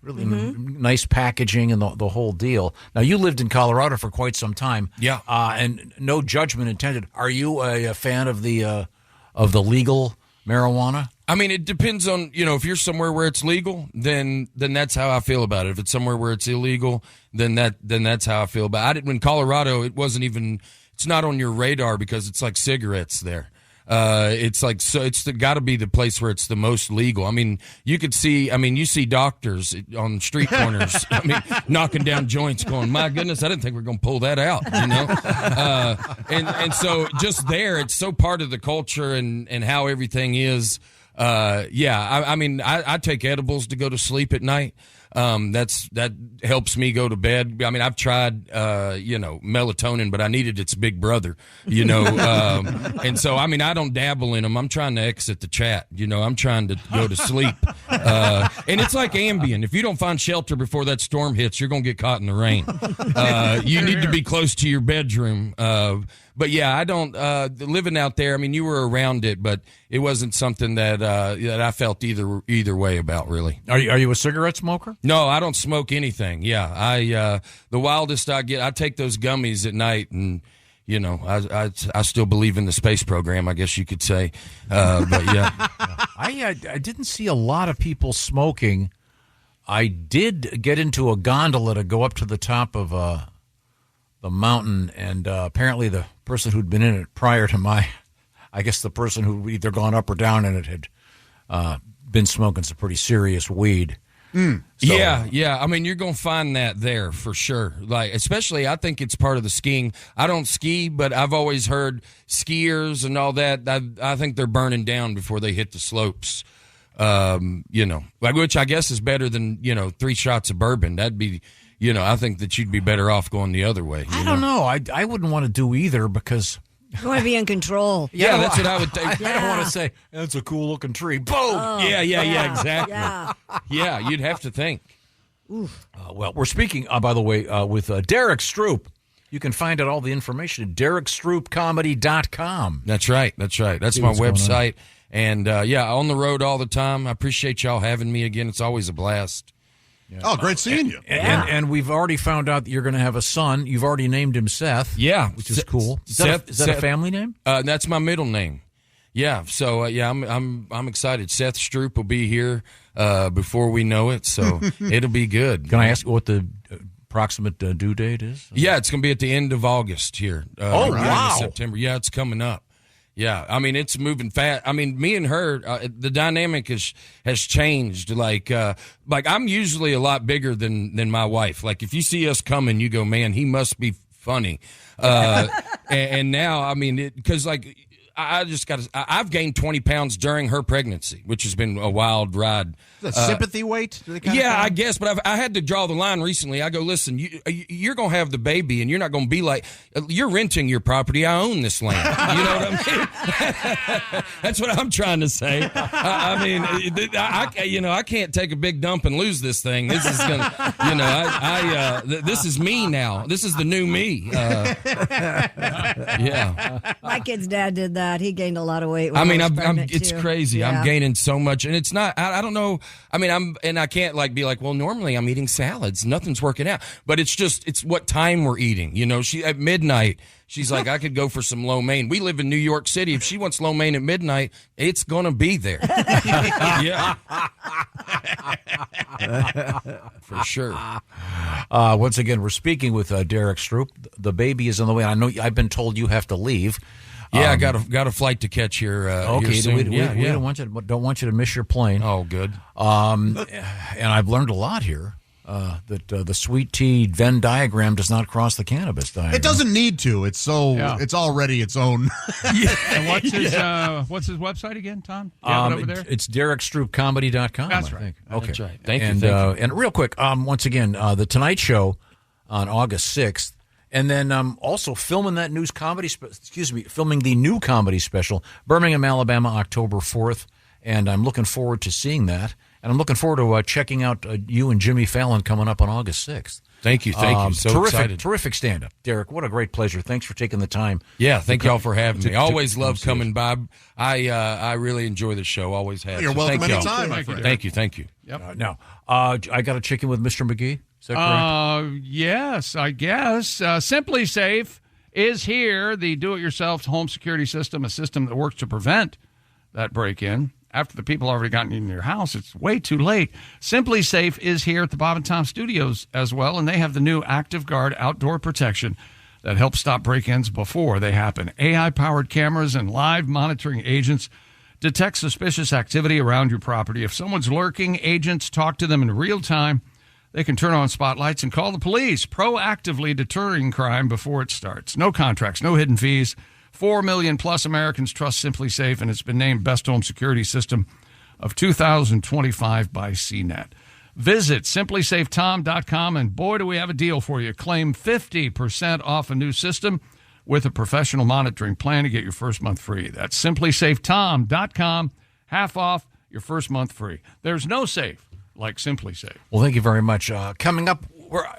Really nice packaging and the whole deal. Now, you lived in Colorado for quite some time. Yeah. And no judgment intended. Are you a fan of the legal marijuana? I mean, it depends on, if you're somewhere where it's legal, then that's how I feel about it. If it's somewhere where it's illegal, then that's how I feel about it. In Colorado, it's not on your radar because it's like cigarettes there. It's got to be the place where it's the most legal. I mean, you see doctors on street corners, knocking down joints going, my goodness, I didn't think we were going to pull that out, and so just there, it's so part of the culture and how everything is. I take edibles to go to sleep at night. That helps me go to bed. I mean, I've tried, melatonin, but I needed its big brother, and so, I don't dabble in them. I'm trying to exit the chat. I'm trying to go to sleep. And it's like Ambien. If you don't find shelter before that storm hits, you're going to get caught in the rain. You need to be close to your bedroom. But yeah, I don't, living out there, you were around it, but it wasn't something that I felt either way about, really. Are you a cigarette smoker? No, I don't smoke anything. Yeah. The wildest I get, I take those gummies at night, and, I still believe in the space program, I guess you could say. But yeah. I didn't see a lot of people smoking. I did get into a gondola to go up to the top of the mountain, and apparently the person who'd been in it prior to the person who'd either gone up or down in it had been smoking some pretty serious weed. So, yeah. You're going to find that there for sure. Like, especially, I think it's part of the skiing. I don't ski, but I've always heard skiers and all that. I think they're burning down before they hit the slopes. Which I guess is better than 3 shots of bourbon. That'd be. I think that you'd be better off going the other way. I don't know. I wouldn't want to do either because you want to be in control. Yeah, that's what I would think. I don't want to say that's a cool looking tree. Boom. Yeah, exactly. Yeah, you'd have to think. Well, we're speaking, by the way, with Derek Stroop. You can find out all the information at DerekStroopComedy.com. That's right. That's my website. And on the road all the time. I appreciate y'all having me again. It's always a blast. Yeah. Oh, great seeing you. And we've already found out that you're going to have a son. You've already named him Seth. Yeah. Which is cool. Is that a family name? That's my middle name. Yeah. So, I'm excited. Seth Stroop will be here before we know it, so it'll be good. Can I ask what the approximate due date is? Yeah, it's going to be at the end of August here. Wow. September. Yeah, it's coming up. Yeah, it's moving fast. Me and her, the dynamic has changed. Like I'm usually a lot bigger than my wife. Like, if you see us coming, you go, man, he must be funny. And now, because I've gained 20 pounds during her pregnancy, which has been a wild ride. Is that sympathy weight? I guess, but I had to draw the line recently. I go, listen, you're going to have the baby, and you're not going to be like, you're renting your property. I own this land. You know what I mean? That's what I'm trying to say. I can't take a big dump and lose this thing. This is going to, this is me now. This is the new me. Yeah. My kid's dad did that. that. He gained a lot of weight. When I mean, was I'm pregnant, it's too. crazy. Yeah. I'm gaining so much, and it's not. I don't know. I mean, I can't be like, well, normally I'm eating salads. Nothing's working out, but it's what time we're eating. You know, she at midnight. She's like, I could go for some lo mein. We live in New York City. If she wants lo mein at midnight, it's gonna be there. Yeah, for sure. Once again, we're speaking with Derek Stroop. The baby is on the way. I know I've been told you have to leave. Yeah, I got a flight to catch here. Okay, here soon. we don't want you to miss your plane. Oh, good. And I've learned a lot here. That the sweet tea Venn diagram does not cross the cannabis diagram. It doesn't need to. It's it's already its own. And what's his website again, Tom? You have it over there? It's DerekStroopComedy.com. That's I right. think. That's Okay. right. Thank you. And real quick, once again, the Tonight Show on August 6th, and then also filming that filming the new comedy special, Birmingham, Alabama, October 4th, and I'm looking forward to seeing that. And I'm looking forward to checking out you and Jimmy Fallon coming up on August 6th. Thank you. So terrific, excited. Terrific stand-up. Derek, what a great pleasure. Thanks for taking the time. Yeah, thank y'all for having me. Always love coming by. I really enjoy the show. Always have. You're welcome thank y'all. anytime, my friend. Thank you. Yep. Now, I got a chicken with Mr. McGee. Is that correct? Yes, I guess. Simply Safe is here, the do-it-yourself home security system, a system that works to prevent that break-in. After the people already gotten in your house, it's way too late. Simply Safe is here at the Bob and Tom Studios as well, and they have the new Active Guard outdoor protection that helps stop break-ins before they happen. AI-powered cameras and live monitoring agents detect suspicious activity around your property. If someone's lurking, agents talk to them in real time. They can turn on spotlights and call the police, proactively deterring crime before it starts. No contracts, no hidden fees. 4 million plus Americans trust Simply Safe, and it's been named Best Home Security System of 2025 by CNET. Visit simplysafetom.com, and boy, do we have a deal for you. Claim 50% off a new system with a professional monitoring plan to get your first month free. That's simplysafetom.com, half off your first month free. There's no safe like Simply Safe. Well, thank you very much. Coming up,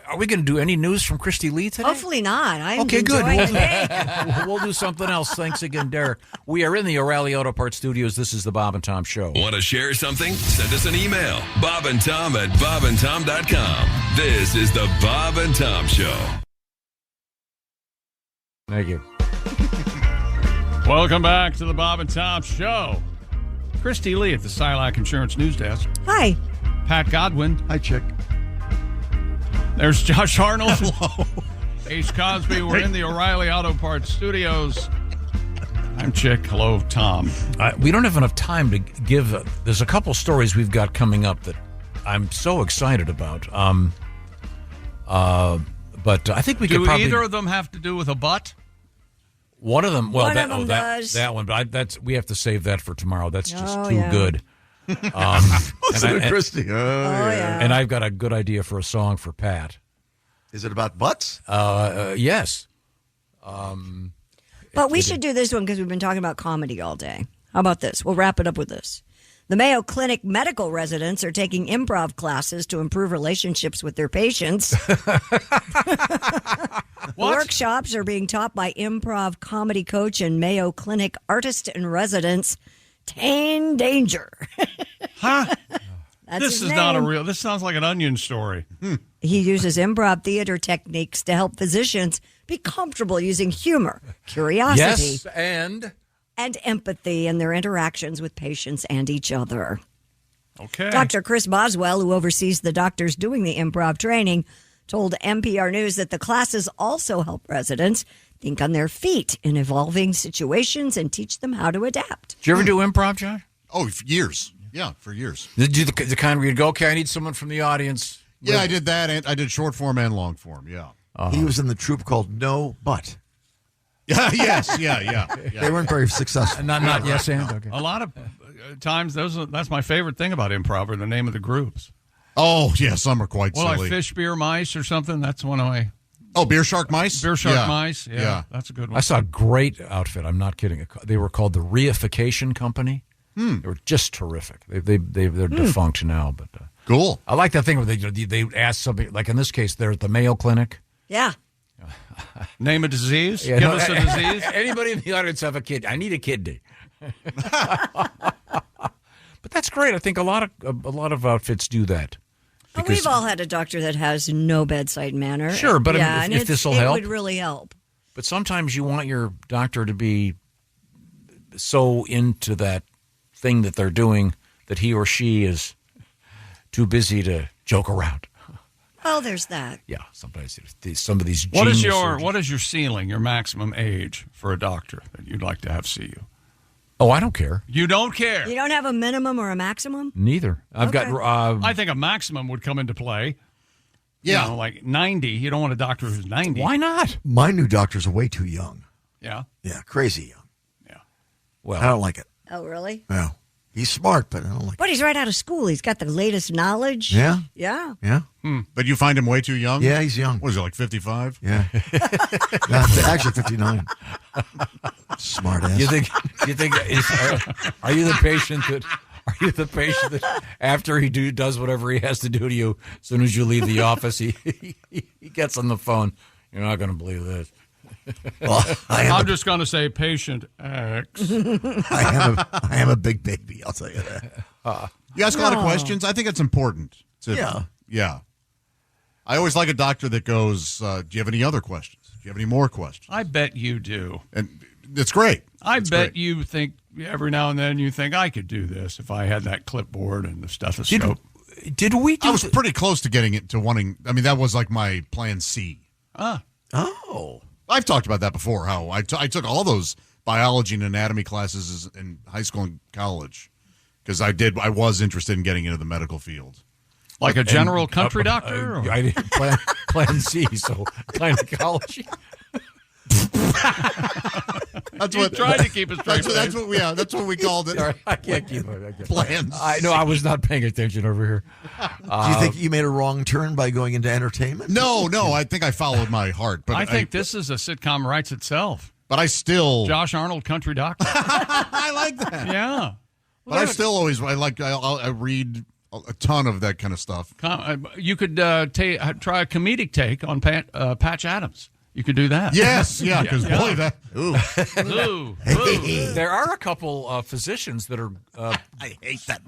are we going to do any news from Christy Lee today? Hopefully not. I'm okay, good. enjoying the day. We'll do something else. Thanks again, Derek. We are in the O'Reilly Auto Parts studios. This is the Bob and Tom Show. Want to share something? Send us an email. BobandTom@BobandTom.com. This is the Bob and Tom Show. Thank you. Welcome back to the Bob and Tom Show. Christy Lee at the Silac Insurance News Desk. Hi. Pat Godwin. Hi, Chick. There's Josh Arnold. Hello. Ace Cosby. We're in the O'Reilly Auto Parts studios. I'm Chick. Hello, Tom. We don't have enough time to give. There's a couple stories we've got coming up that I'm so excited about. But I think we could probably. Do either of them have to do with a butt? One of them. Well, One of them does. that one. But we have to save that for tomorrow. That's just Oh, too yeah. good. Listen to Christy. yeah. And I've got a good idea for a song for Pat. Is it about butts? Yes. But we should do this one because we've been talking about comedy all day. How about this? We'll wrap it up with this. The Mayo Clinic medical residents are taking improv classes to improve relationships with their patients. The workshops are being taught by improv comedy coach and Mayo Clinic artist in residence, Tane Danger. Huh? That's This his is not a name. real. This sounds like an Onion story. He uses improv theater techniques to help physicians be comfortable using humor, curiosity, Yes, and empathy in their interactions with patients and each other. Okay. Dr. Chris Boswell, who oversees the doctors doing the improv training, told NPR News that the classes also help residents think on their feet in evolving situations and teach them how to adapt. Did you ever do improv, Josh? Oh, for years. Yeah, for years. Did you the kind where you'd go, okay, I need someone from the audience? Yeah, I did that. And I did short form and long form. Yeah. He was in the troupe called No But. Yeah. Yes. Yeah. They weren't very successful. Not yes and okay. A lot of times, that's my favorite thing about improv are the name of the groups. Oh, yeah. Some are quite Well, silly. like Fish, Beer, Mice or something. That's one of my... Oh, Beer Shark Mice? Beer Shark Yeah. Mice. Yeah, that's a good one. I saw a great outfit. I'm not kidding. They were called the Reification Company. They were just terrific. They're defunct now, but cool. I like that thing where they ask something like in this case they're at the Mayo Clinic. Yeah. Name a disease? Yeah, Give us a disease? Anybody in the audience have a kid? I need a kidney. But that's great. I think a lot of outfits do that. Well, we've all had a doctor that has no bedside manner. Sure, but yeah, if this will help, it would really help. But sometimes you want your doctor to be so into that thing that they're doing that he or she is too busy to joke around. Well, there's that. Yeah, sometimes some of these. What is your ceiling, your maximum age for a doctor that you'd like to have see you? Oh, I don't care. You don't care. You don't have a minimum or a maximum? Neither. I've got. I think a maximum would come into play. Yeah, you know, like 90. You don't want a doctor who's 90. Why not? My new doctors are way too young. Yeah. Yeah, crazy young. Yeah. Well, I don't like it. Oh, really? No. He's smart, but I don't like But he's right out of school. He's got the latest knowledge. Yeah. Yeah. it. Yeah. But you find him way too young? Yeah, he's young. What is he, like 55? Yeah. No, actually 59. Smart ass. You think? Are you the patient that? Are you the patient that after he does whatever he has to do to you, as soon as you leave the office, he gets on the phone? You're not going to believe this. Well, I'm just going to say patient X. I am a big baby, I'll tell you that. You ask a lot of questions. I think it's important. Yeah. I always like a doctor that goes, do you have any other questions? Do you have any more questions? I bet you do. And it's great. I bet you think every now and then you think I could do this if I had that clipboard and the stethoscope. Did we do I was pretty close to getting it to wanting. I mean, that was like my plan C. Oh. I've talked about that before, how I took all those biology and anatomy classes in high school and college because I was interested in getting into the medical field. Like a general country doctor? I didn't plan C, so gynecology. That's what tried to keep it straight. That's what we called it. Sorry, I can't keep it. Plans. I know I was not paying attention over here. Do you think you made a wrong turn by going into entertainment? No. I think I followed my heart. But I think this is a sitcom writes itself. But I still Josh Arnold, country doctor. I like that. Yeah. But I still always I read a ton of that kind of stuff. You could try a comedic take on Patch Adams. You could do that. Yes, yeah, because boy, that. Ooh. There are a couple physicians that are. I hate that.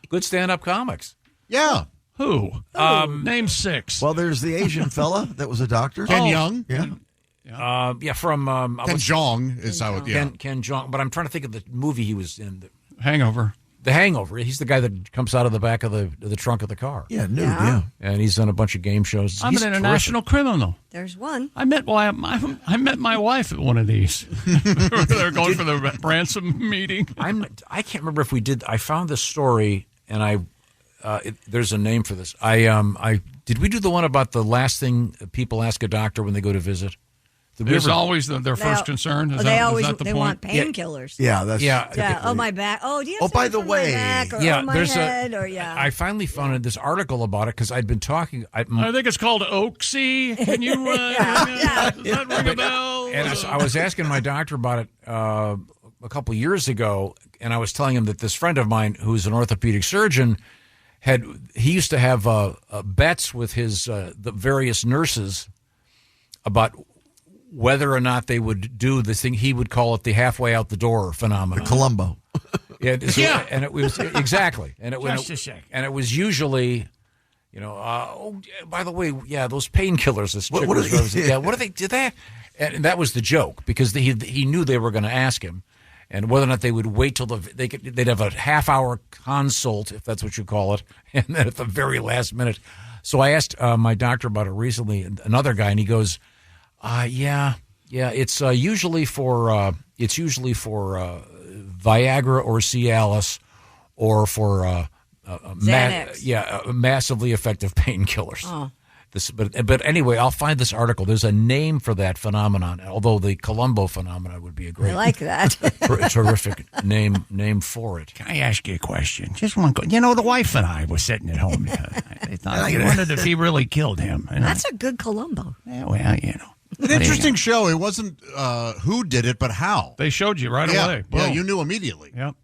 Good stand-up comics. Yeah. Who? Name 6. Well, there's the Asian fella that was a doctor. Ken Young. Yeah. From Ken Jeong is how it. Yeah. Ken Jeong, but I'm trying to think of the movie he was in. Hangover. The Hangover. He's the guy that comes out of the back of the trunk of the car. Yeah, nude. Yeah. And he's done a bunch of game shows. I'm He's an international criminal. There's one. I met my wife at one of these. They're going for the ransom meeting. I can't remember if we did. I found this story, and there's a name for this. Did we do the one about the last thing people ask a doctor when they go to visit? It's always their first concern. Is that the point? Want painkillers. Yeah, that's yeah. Oh, my back. Oh, do you have by the way, my back or my head? I finally found this article about it because I'd been talking. I think it's called Oxy. Can you? Does that ring a bell? And I was asking my doctor about it a couple years ago, and I was telling him that this friend of mine, who's an orthopedic surgeon, he used to have bets with the various nurses about whether or not they would do this thing. He would call it the halfway out the door phenomenon. The Columbo. Yeah, and it was exactly, and it Just a second. And it was usually, by the way, those painkillers. What do they do that? And that was the joke because he knew they were going to ask him, and whether or not they would wait till they'd have a half-hour consult, if that's what you call it, and then at the very last minute. So I asked my doctor about it recently, another guy, and he goes, it's usually for Viagra or Cialis or for massively effective painkillers. Oh. But anyway, I'll find this article. There's a name for that phenomenon, although the Columbo phenomenon would be a great, I like that. terrific name for it. Can I ask you a question? Just one. The wife and I were sitting at home. I wondered if he really killed him. That's a good Columbo. Yeah, well, An interesting show. It wasn't who did it, but how. They showed you right away. Yeah, you knew immediately. Yep.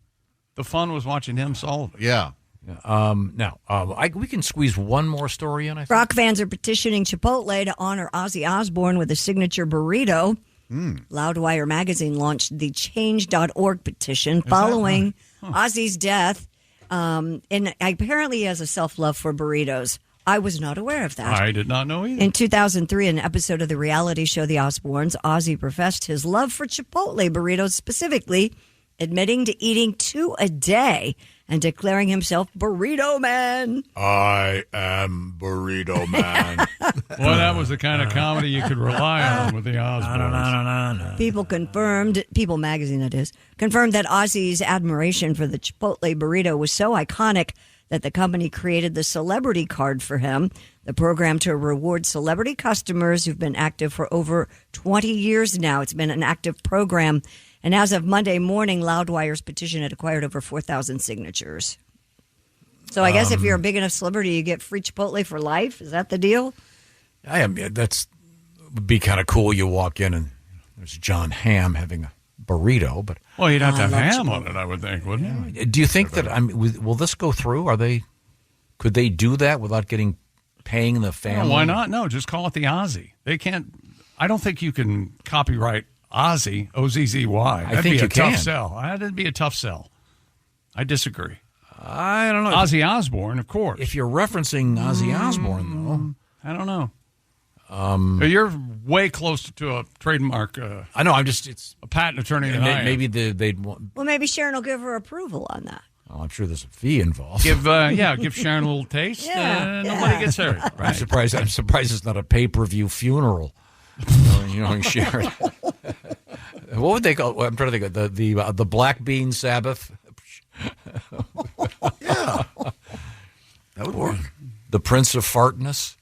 The fun was watching him solve it. Yeah. We can squeeze one more story in, I think. Rock fans are petitioning Chipotle to honor Ozzy Osbourne with a signature burrito. Loudwire magazine launched the Change.org petition following Ozzy's death. And apparently he has a self-love for burritos. I was not aware of that. I did not know either. In 2003, an episode of the reality show The Osbournes, Ozzy professed his love for Chipotle burritos specifically, admitting to eating 2 a day and declaring himself Burrito Man. I am Burrito Man. Well, that was the kind of comedy you could rely on with the Osbournes. People magazine that is, confirmed that Ozzy's admiration for the Chipotle burrito was so iconic that the company created the Celebrity Card for him, the program to reward celebrity customers who've been active for over 20 years now. It's been an active program. And as of Monday morning, Loudwire's petition had acquired over 4,000 signatures. So I guess if you're a big enough celebrity, you get free Chipotle for life. Is that the deal? That's would be kind of cool. You walk in and there's John Hamm having a burrito, but well, you'd have to have ham on it, I would think, wouldn't you? Do you think that will this go through? Could they do that without paying the family? No, why not? No, just call it the Ozzy. They can't. I don't think you can copyright Ozzy, O-Z-Z-Y. That'd be a tough sell. That'd be a tough sell. I disagree. I don't know. Ozzy Osbourne, of course. If you're referencing Ozzy Osbourne, though, I don't know. You're way close to a trademark. I know. It's a patent attorney. Maybe they'd want. Well, maybe Sharon will give her approval on that. Oh, I'm sure there's a fee involved. Give Sharon a little taste. Nobody gets hurt. Right? I'm surprised it's not a pay-per-view funeral. Sharon. What would they call? I'm trying to think of the Black Bean Sabbath. Yeah, that would work. The Prince of Fartness.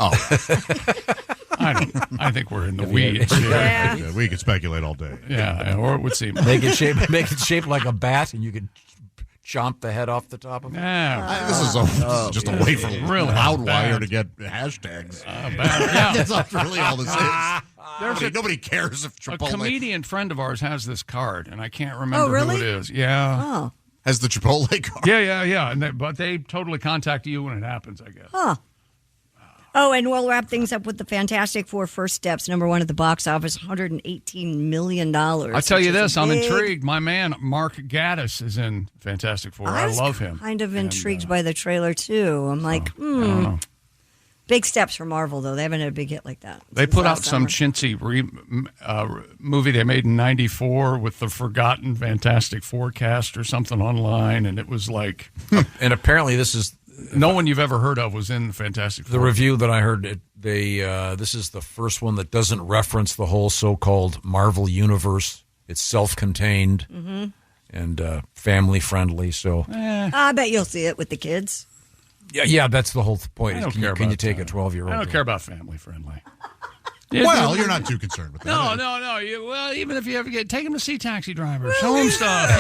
Oh, I think we're in the weeds. Yeah, we could speculate all day. Yeah, or it would seem make it shaped like a bat, and you could chomp the head off the top of it. This is just a way for Loudwire to get hashtags. That's not really all this is. Nobody cares if Chipotle. A comedian friend of ours has this card, and I can't remember who it is. Yeah. Oh. Has the Chipotle card? Yeah. But they totally contact you when it happens, I guess. Huh. Oh, and we'll wrap things up with the Fantastic Four First Steps, number 1 at the box office, $118 million. I tell you this, I'm intrigued. My man, Mark Gatiss, is in Fantastic Four. I love him. Kind of intrigued by the trailer, too. I'm like, I don't know. Big steps for Marvel, though. They haven't had a big hit like that. They put out some chintzy movie they made in 94 with the Forgotten Fantastic Four cast or something online, and it was like... And apparently this is... No one you've ever heard of was in Fantastic Four. The review that I heard, this is the first one that doesn't reference the whole so-called Marvel universe. It's self-contained and family-friendly. So I bet you'll see it with the kids. Yeah, that's the whole point. Can you take a 12-year-old? I don't care about family-friendly. Well, you're not too concerned with that. No. Even if you ever take him to see Taxi Driver, show him stuff.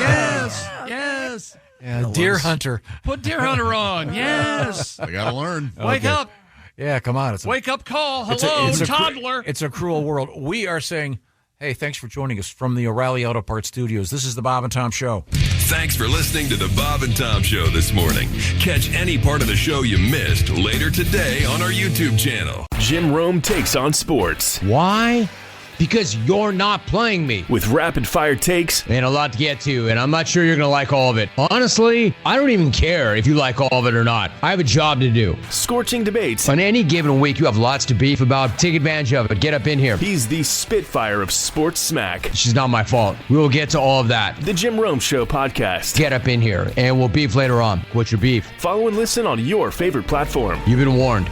Yes. Yeah, Deer Hunter. Put Deer Hunter on. Yes. They got to learn. Wake up. Yeah, come on. Wake up call. Hello, toddler. It's a cruel world. We are saying, hey, thanks for joining us from the O'Reilly Auto Parts Studios. This is the Bob and Tom Show. Thanks for listening to the Bob and Tom Show this morning. Catch any part of the show you missed later today on our YouTube channel. Jim Rome takes on sports. Why? Because you're not playing me. With rapid-fire takes. And a lot to get to, and I'm not sure you're going to like all of it. Honestly, I don't even care if you like all of it or not. I have a job to do. Scorching debates. On any given week, you have lots to beef about. Take advantage of it. Get up in here. He's the Spitfire of sports smack. It's just not my fault. We will get to all of that. The Jim Rome Show podcast. Get up in here, and we'll beef later on. What's your beef? Follow and listen on your favorite platform. You've been warned.